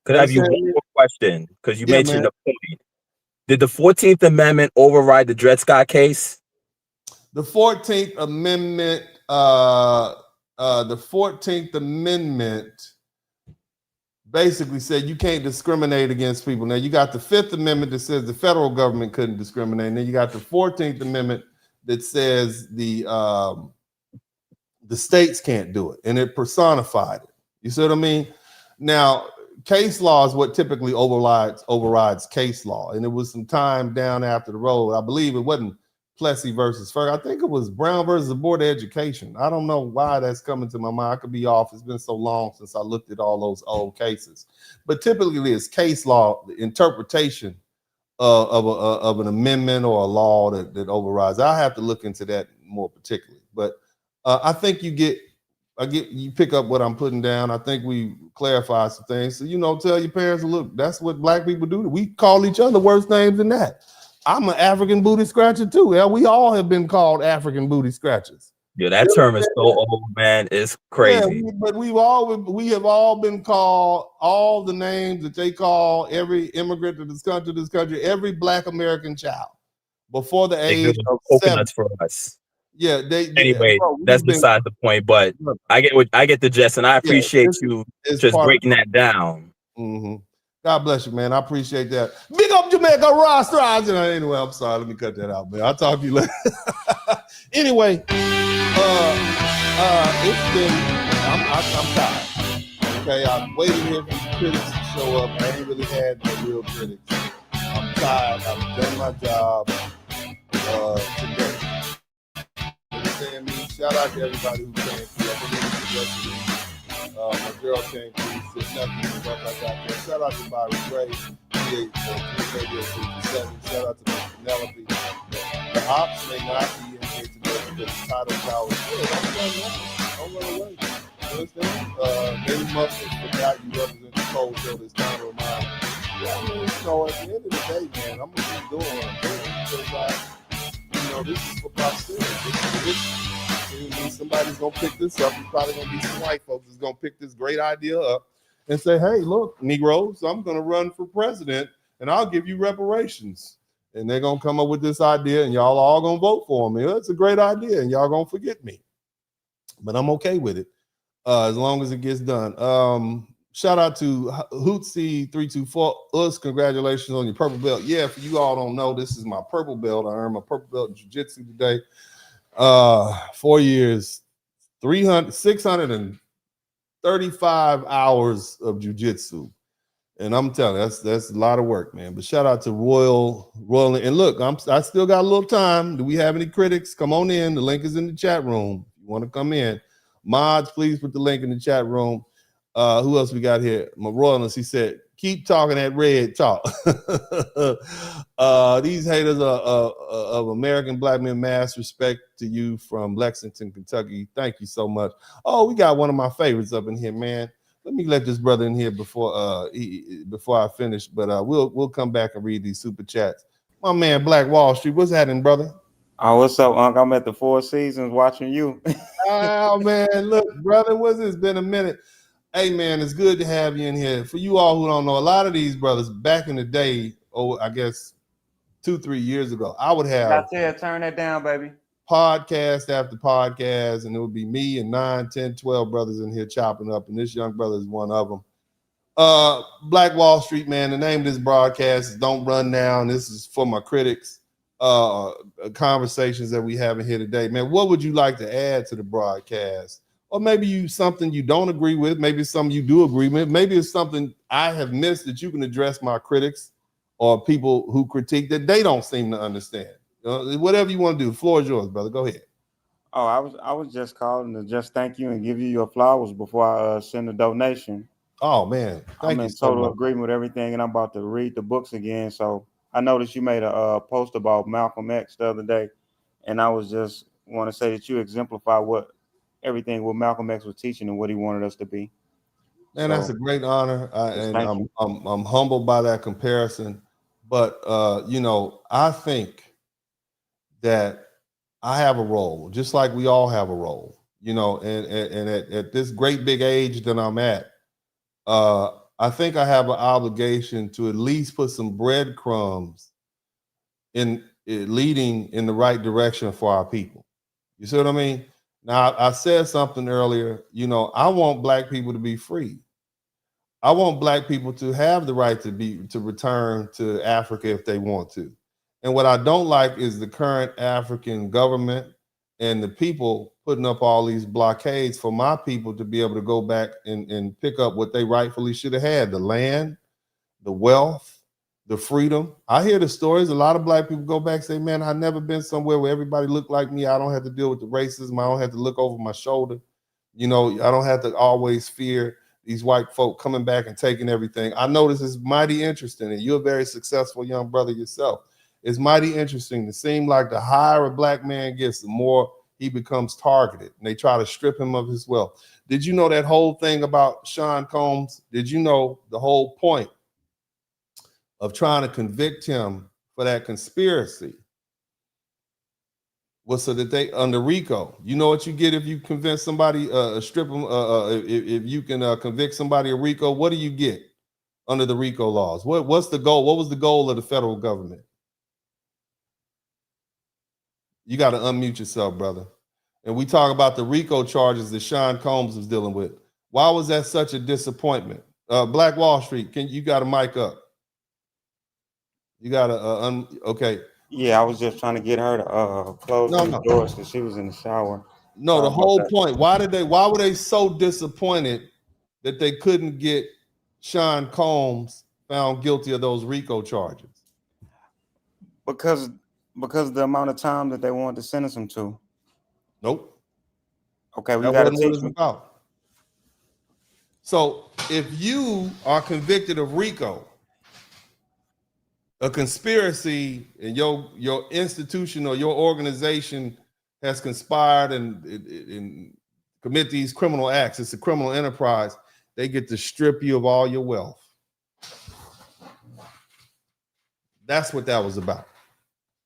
Could I have you one more question? Because you mentioned the point. Did the 14th Amendment override the Dred Scott case? The 14th Amendment, basically said you can't discriminate against people. Now you got the 5th Amendment that says the federal government couldn't discriminate. And then you got the 14th Amendment that says the states can't do it, and it personified it. You see what I mean? Now, case law is what typically overrides case law. And it was some time down after the road. I believe it wasn't Plessy versus Ferguson. I think it was Brown versus the Board of Education. I don't know why that's coming to my mind. I could be off. It's been so long since I looked at all those old cases. But typically it's case law, the interpretation of an amendment or a law that overrides. I have to look into that more particularly. But I think you pick up what I'm putting down. I think we clarify some things. So, tell your parents, look, that's what black people do. We call each other worse names than that. I'm an African booty scratcher too. Yeah, we all have been called African booty scratchers. Yeah, that term is so old, man. It's crazy. Yeah, but we have all been called all the names that they call every immigrant to this country, every black American child before the age of coconuts 7. For us. Yeah, anyway, that's beside the point. But I get the gist, and I appreciate you just breaking that down. Mm-hmm. God bless you, man. I appreciate that. Big up Jamaica roster. Anyway, I'm sorry. Let me cut that out, man. I'll talk to you later. Anyway, it's been, I'm tired. Okay, I've waited here for the critics to show up. I ain't really had no real critics. I'm tired. I've done my job today. You understand me? Shout out to everybody who came through. My girl came through, said nothing and stuff like that. Shout out to Byron Gray, Radio 57. Shout out to Penelope. The ops may not be in here today because the title tower is good. Don't run away. You understand? Maybe Muslims forgot you represent the cold, so it's time to remind. Yeah, I mean, at the end of the day, man, I'm gonna keep doing what I'm doing because this is for posterity. Somebody's gonna pick this up. It's probably gonna be some white folks that's gonna pick this great idea up and say, "Hey, look, Negroes, I'm gonna run for president, and I'll give you reparations." And they're gonna come up with this idea, and y'all all gonna vote for me. It's a great idea, and y'all gonna forget me. But I'm okay with it as long as it gets done. Shout out to Hootsie324. Us, congratulations on your purple belt. Yeah, for you all don't know, this is my purple belt. I earned my purple belt in jiu-jitsu today. 4 years, 635 hours of jiu-jitsu. And I'm telling you, that's a lot of work, man. But shout out to Royal. And look, I still got a little time. Do we have any critics? Come on in. The link is in the chat room. If you want to come in. Mods, please put the link in the chat room. Who else we got here? My Royalness, he said, keep talking that red talk. These haters of American black men, mass respect to you from Lexington, Kentucky. Thank you so much. Oh, we got one of my favorites up in here, man. Let me let this brother in here before I finish, but we'll come back and read these super chats. My man, Black Wall Street, what's happening, brother? Oh, what's up, Unc? I'm at the Four Seasons watching you. Oh, man, look, brother, it's been a minute. Hey, man, it's good to have you in here. For you all who don't know, a lot of these brothers back in the day, I guess 2-3 years ago, I would have turn that down, baby. Podcast after podcast, and it would be me and 9, 10, 12 brothers in here chopping up, and this young brother is one of them. Black Wall Street, man, the name of this broadcast is Don't Run Now, and this is for my critics. Conversations that we have in here today. Man, what would you like to add to the broadcast? Or maybe something you don't agree with. Maybe it's something you do agree with. Maybe it's something I have missed that you can address my critics or people who critique that they don't seem to understand. Whatever you want to do. The floor is yours, brother. Go ahead. Oh, I was just calling to just thank you and give you your flowers before I send a donation. Oh, man. I'm in total agreement with everything, and I'm about to read the books again. So I noticed you made a post about Malcolm X the other day, and I was just want to say that you exemplify everything what Malcolm X was teaching and what he wanted us to be. Man, that's a great honor, and I'm humbled by that comparison. But I think that I have a role, just like we all have a role. And at this great big age that I'm at, I think I have an obligation to at least put some breadcrumbs in leading in the right direction for our people. You see what I mean? Now, I said something earlier, I want black people to be free. I want black people to have the right to return to Africa if they want to. And what I don't like is the current African government and the people putting up all these blockades for my people to be able to go back and pick up what they rightfully should have had, the land, the wealth, the freedom. I hear the stories. A lot of black people go back and say, man, I've never been somewhere where everybody looked like me. I don't have to deal with the racism. I don't have to look over my shoulder. I don't have to always fear these white folk coming back and taking everything. I know this is mighty interesting, and you're a very successful young brother yourself. It's mighty interesting. It seems like the higher a black man gets, the more he becomes targeted, and they try to strip him of his wealth. Did you know that whole thing about Sean Combs? Did you know the whole point of trying to convict him for that conspiracy was so that they, under RICO, you know what you get if you convince somebody, strip them, if you can convict somebody of RICO, what do you get under the RICO laws? What's the goal? What was the goal of the federal government? You got to unmute yourself, brother. And we talk about the RICO charges that Sean Combs was dealing with. Why was that such a disappointment? Black Wall Street, you got a mic up? You got a okay. Yeah, I was just trying to get her to close No, these no. doors because she was in the shower. No, Sorry the about whole that. point. Why were they so disappointed that they couldn't get Sean Combs found guilty of those RICO charges? Because of the amount of time that they wanted to sentence him to. Nope. Okay, well, That you got to wasn't what teach it's me. about. So if you are convicted of RICO, a conspiracy, and your institution or your organization has conspired and commit these criminal acts, it's a criminal enterprise, they get to strip you of all your wealth. That's what that was about.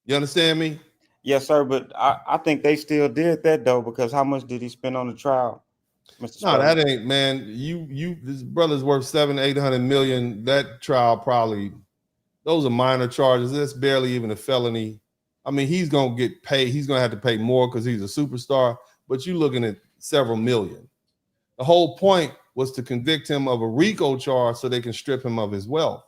You understand me? Yes, sir. But I think they still did that though, because how much did he spend on the trial, Mr. No, Spurling? that ain't, man. This brother's worth 700-800 million. That trial probably, those are minor charges. That's barely even a felony. I mean, he's gonna get paid. He's gonna have to pay more because he's a superstar. But you're looking at several million. The whole point was to convict him of a RICO charge so they can strip him of his wealth.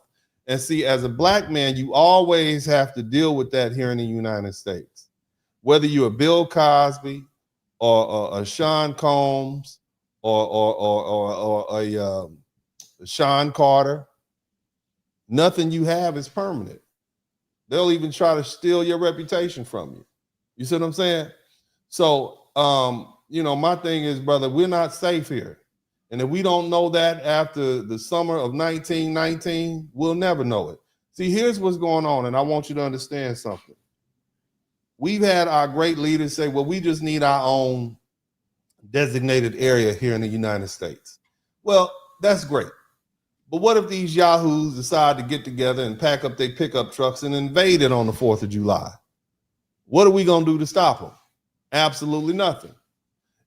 And see, as a black man, you always have to deal with that here in the United States. Whether you're a Bill Cosby or a Sean Combs or a Sean Carter, nothing you have is permanent. They'll even try to steal your reputation from you. You see what I'm saying? So, my thing is, brother, we're not safe here. And if we don't know that after the summer of 1919, we'll never know it. See, here's what's going on, and I want you to understand something. We've had our great leaders say, well, we just need our own designated area here in the United States. Well, that's great. But what if these yahoos decide to get together and pack up their pickup trucks and invade it on the 4th of July? What are we going to do to stop them? Absolutely nothing.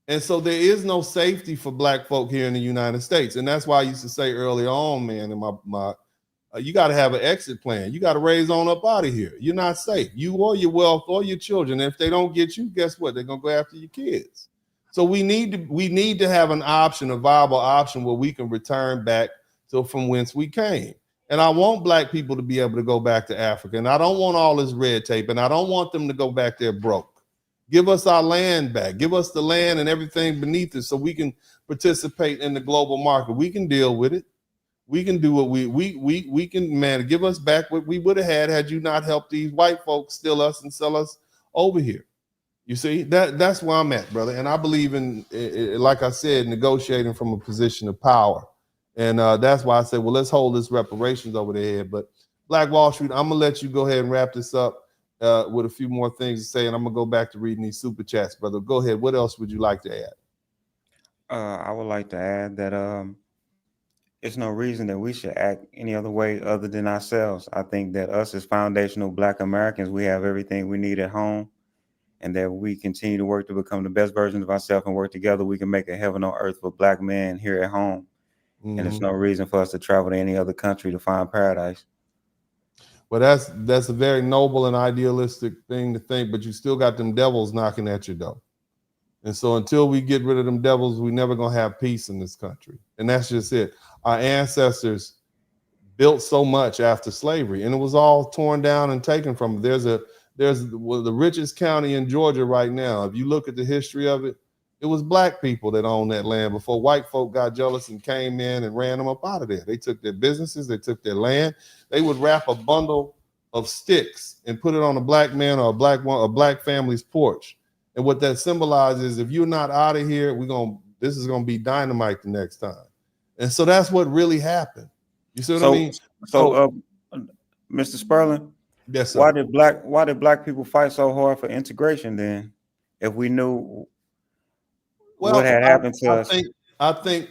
And so there is no safety for black folk here in the United States. And that's why I used to say earlier on, man, in my you got to have an exit plan. You got to raise on up out of here. You're not safe. You or your wealth or your children. If they don't get you, guess what? They're going to go after your kids. So we need to have an option, a viable option where we can return back to from whence we came. And I want black people to be able to go back to Africa. And I don't want all this red tape. And I don't want them to go back there broke. Give us our land back. Give us the land and everything beneath it so we can participate in the global market. We can deal with it. We can do what we can, man, give us back what we would have had you not helped these white folks steal us and sell us over here. You see, that's where I'm at, brother. And I believe in, like I said, negotiating from a position of power. And that's why I said, well, let's hold this reparations over their head. But Black Wall Street, I'm going to let you go ahead and wrap this up with a few more things to say. And I'm going to go back to reading these super chats, brother. Go ahead. What else would you like to add? I would like to add that it's no reason that we should act any other way other than ourselves. I think that us as foundational Black Americans, we have everything we need at home, and that we continue to work to become the best version of ourselves and work together, we can make a heaven on earth for Black men here at home. Mm-hmm. And there's no reason for us to travel to any other country to find paradise. Well, that's a very noble and idealistic thing to think, but you still got them devils knocking at your door. And so until we get rid of them devils, we're never going to have peace in this country. And that's just it. Our ancestors built so much after slavery, and it was all torn down and taken from them. There's the richest county in Georgia right now. If you look at the history of it, it was black people that owned that land before white folk got jealous and came in and ran them up out of there. They took their businesses, they took their land. They would wrap a bundle of sticks and put it on a black man or a black family's porch. And what that symbolizes, if you're not out of here, this is gonna be dynamite the next time. And so that's what really happened. You see what I mean? So, Mr. Spurling, yes, sir. Why did black people fight so hard for integration then? If we knew what had happened to us. I think,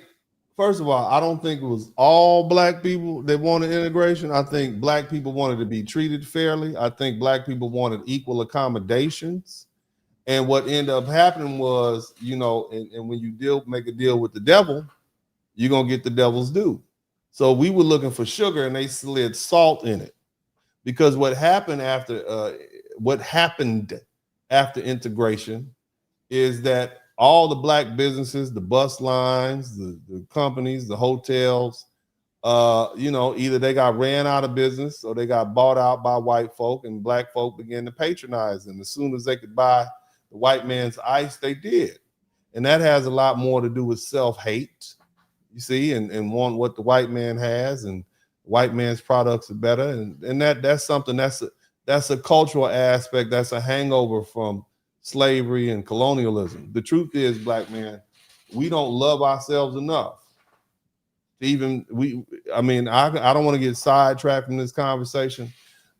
first of all, I don't think it was all black people that wanted integration. I think black people wanted to be treated fairly. I think black people wanted equal accommodations. And what ended up happening was, and when you make a deal with the devil, you're going to get the devil's due. So we were looking for sugar and they slid salt in it. Because what happened after integration is that all the black businesses, the bus lines, the companies, the hotels, You know, either they got ran out of business or they got bought out by white folk, and black folk began to patronize them. As soon as they could buy the white man's ice, they did. And that has a lot more to do with self-hate, you see, and want what the white man has, and white man's products are better. And that's something that's a cultural aspect, that's a hangover from slavery and colonialism. The truth is, black man, we don't love ourselves enough. Even I don't want to get sidetracked from this conversation,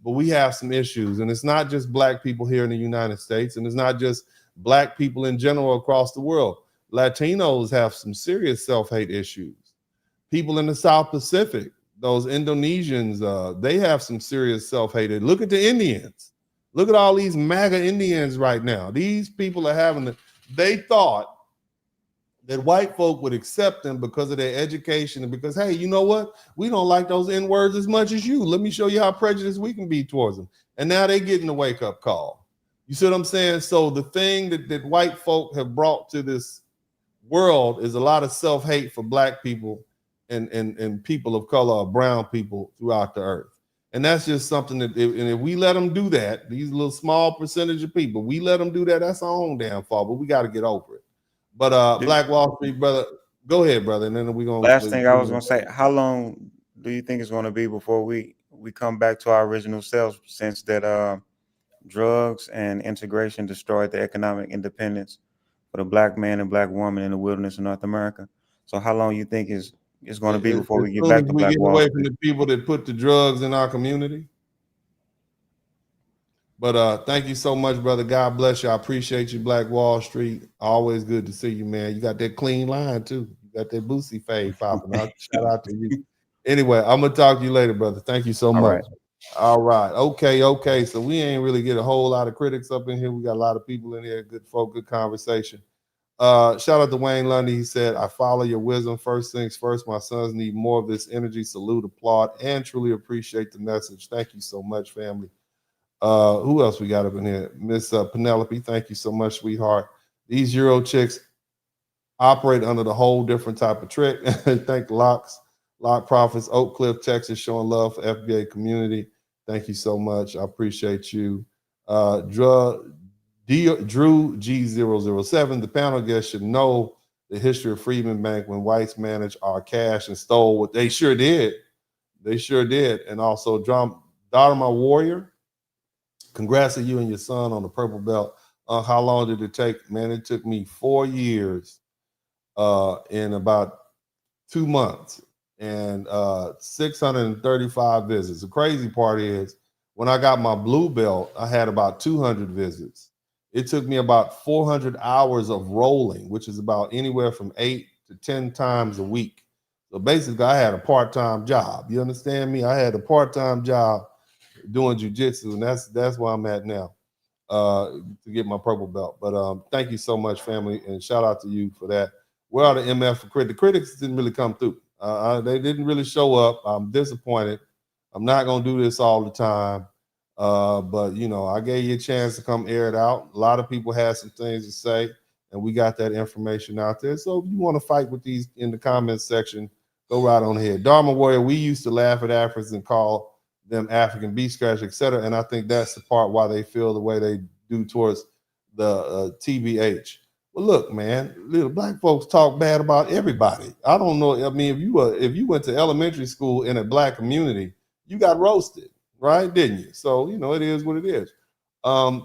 but we have some issues, and it's not just black people here in the United States, and it's not just black people in general across the world. Latinos have some serious self-hate issues. People in the South Pacific, those Indonesians, they have some serious self-hate. Look at the Indians. Look at all these MAGA Indians right now. These people are they thought that white folk would accept them because of their education and because, hey, you know what? We don't like those N-words as much as you. Let me show you how prejudiced we can be towards them. And now they're getting the wake-up call. You see what I'm saying? So the thing that white folk have brought to this world is a lot of self-hate for black people and people of color or brown people throughout the earth. And that's just something that, if we let them do that, these little small percentage of people, we let them do that, that's our own damn fault, but we got to get over it. But Black Wall Street, brother, go ahead, brother. And then we're going to. Last thing I was going to say, how long do you think it's going to be before we come back to our original selves, since that drugs and integration destroyed the economic independence for the black man and black woman in the wilderness of North America? So how long you think it's going to be before we get back to Black Wall Street? Away from the people that put the drugs in our community? But thank you so much, brother. God bless you. I appreciate you, Black Wall Street. Always good to see you, man. You got that clean line, too. You got that Boosie fade popping. Shout out to you. Anyway, I'm going to talk to you later, brother. Thank you so much. All right. Okay. So we ain't really get a whole lot of critics up in here. We got a lot of people in here. Good folk, good conversation. Shout out to Wayne Lundy. He said, I follow your wisdom. First things first, my sons need more of this energy. Salute, applaud, and truly appreciate the message. Thank you so much, family. Who else we got up in here? Miss Penelope, thank you so much, sweetheart. These Euro chicks operate under the whole different type of trick. Thank Lock Profits, Oak Cliff, Texas, showing love for FBA community. Thank you so much. I appreciate you. Drew G007, the panel guest should know the history of Freedman Bank when whites managed our cash and stole what they sure did. They sure did. And also, Dharma Warrior, congrats to you and your son on the purple belt. How long did it take? Man, it took me 4 years in about 2 months and 635 visits. The crazy part is when I got my blue belt, I had about 200 visits. It took me about 400 hours of rolling, which is about anywhere from 8 to 10 times a week. So basically, I had a part-time job. You understand me? I had a part-time job doing jiu-jitsu, and that's where I'm at now to get my purple belt. But thank you so much, family, and shout out to you for that. Where are the MF for critics? The critics didn't really come through. They didn't really show up. I'm disappointed. I'm not going to do this all the time. But, you know, I gave you a chance to come air it out. A lot of people had some things to say, and we got that information out there. So if you want to fight with these in the comments section, go right on ahead. Dharma Warrior, we used to laugh at Africans and call them African beef scratch, etc. And I think that's the part why they feel the way they do towards the TBH. Well, look, man, little black folks talk bad about everybody. I don't know. I mean, if you went to elementary school in a black community, you got roasted, right? Didn't you? So, you know, it is what it is.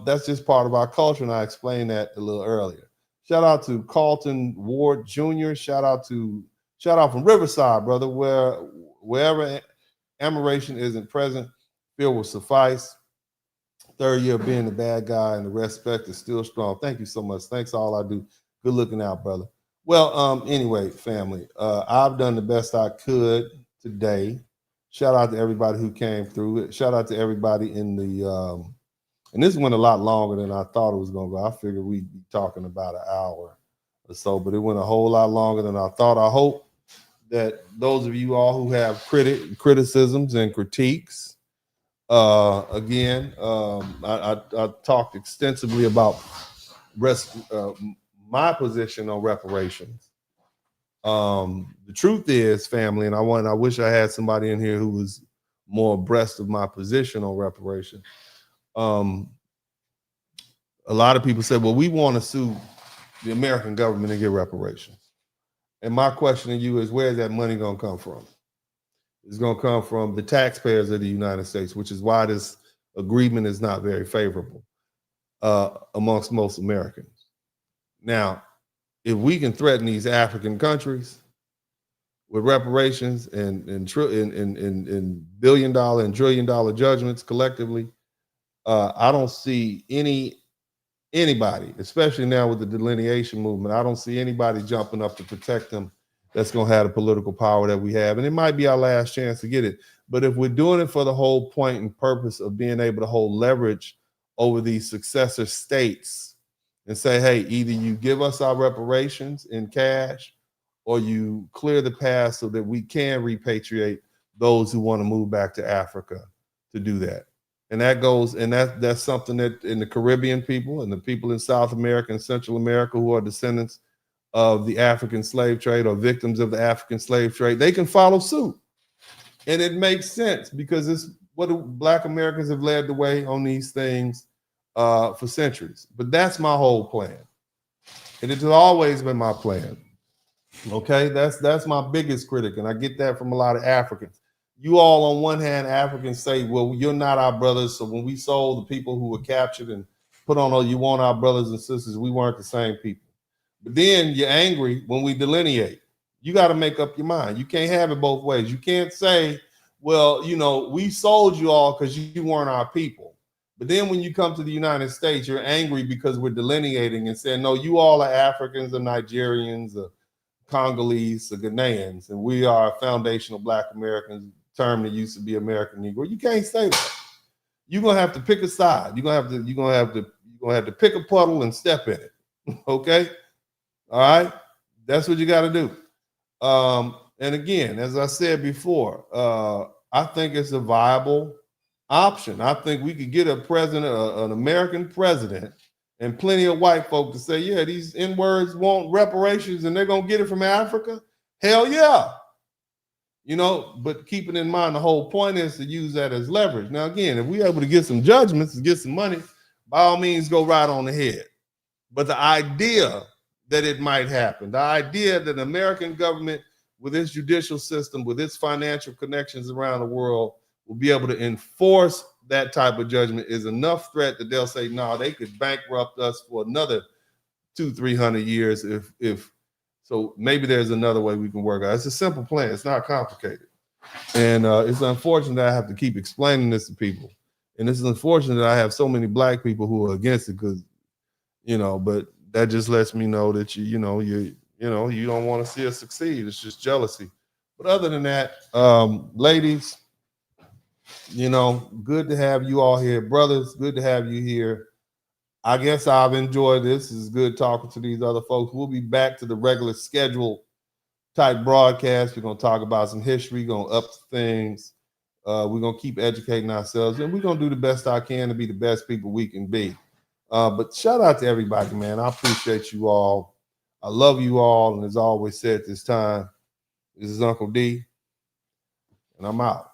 That's just part of our culture, and I explained that a little earlier. Shout out to Carlton Ward Jr. Shout out from Riverside, brother, wherever admiration isn't present, fear will suffice. Third year of being the bad guy, and the respect is still strong. Thank you so much. Thanks all I do. Good looking out, brother. Well, anyway, family, I've done the best I could today. Shout out to everybody who came through. Shout out to everybody in the and this went a lot longer than I thought it was going to go. I figured we'd be talking about an hour or so, but it went a whole lot longer than I thought. I hope that those of you all who have criticisms and critiques, I talked extensively about my position on reparations. The truth is, family, and I wish I had somebody in here who was more abreast of my position on reparation. A lot of people said, well, we want to sue the American government and get reparations. And my question to you is, where is that money going to come from? It's going to come from the taxpayers of the United States, which is why this agreement is not very favorable amongst most Americans. Now, if we can threaten these African countries with reparations and billion-dollar and trillion-dollar judgments collectively, I don't see anybody, especially now with the delineation movement, I don't see anybody jumping up to protect them that's going to have the political power that we have. And it might be our last chance to get it. But if we're doing it for the whole point and purpose of being able to hold leverage over these successor states and say, hey, either you give us our reparations in cash or you clear the path so that we can repatriate those who want to move back to Africa to do that. And that goes, and that's something that in the Caribbean people and the people in South America and Central America who are descendants of the African slave trade or victims of the African slave trade, they can follow suit. And it makes sense because it's what Black Americans have led the way on these things for centuries. But that's my whole plan. And it has always been my plan. Okay, that's my biggest critic. And I get that from a lot of Africans. You all, on one hand, Africans say, well, you're not our brothers. So when we sold the people who were captured and put on, oh, you want our brothers and sisters, we weren't the same people. But then you're angry when we delineate. You got to make up your mind. You can't have it both ways. You can't say, well, you know, we sold you all because you weren't our people. But then when you come to the United States, you're angry because we're delineating and saying, no, you all are Africans or Nigerians or Congolese or Ghanaians, and we are foundational Black Americans, term that used to be American Negro. You can't say that. You're gonna have to pick a side. You're gonna have to pick a puddle and step in it. Okay? All right, that's what you got to do. And again, as I said before, I think it's a viable option. I think we could get a president, an American president, and plenty of white folk to say, yeah, these N-words want reparations and they're going to get it from Africa. Hell yeah. You know, but keeping in mind, the whole point is to use that as leverage. Now, again, if we're able to get some judgments and get some money, by all means, go right on ahead. But the idea that it might happen, the idea that the American government, with its judicial system, with its financial connections around the world, will be able to enforce that type of judgment is enough threat that they'll say, no, they could bankrupt us for another 200-300 years if so. Maybe there's another way we can work out. It's a simple plan. It's not complicated. And it's unfortunate that I have to keep explaining this to people. And it's unfortunate that I have so many Black people who are against it because, you know, but that just lets me know that you don't want to see us succeed. It's just jealousy. But other than that, ladies, you know, good to have you all here. Brothers, good to have you here. I guess I've enjoyed this. It's good talking to these other folks. We'll be back to the regular schedule type broadcast. We're going to talk about some history, going to up things. We're going to keep educating ourselves, and we're going to do the best I can to be the best people we can be. But shout out to everybody, man. I appreciate you all. I love you all. And as I always said this time, this is Uncle D, and I'm out.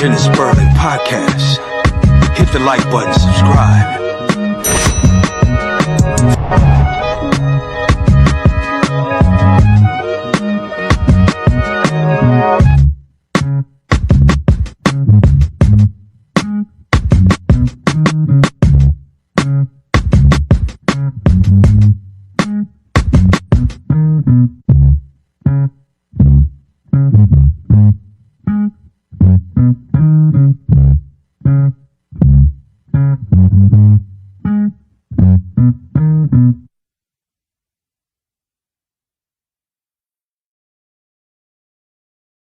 In the Spurling podcast, hit the like button, subscribe.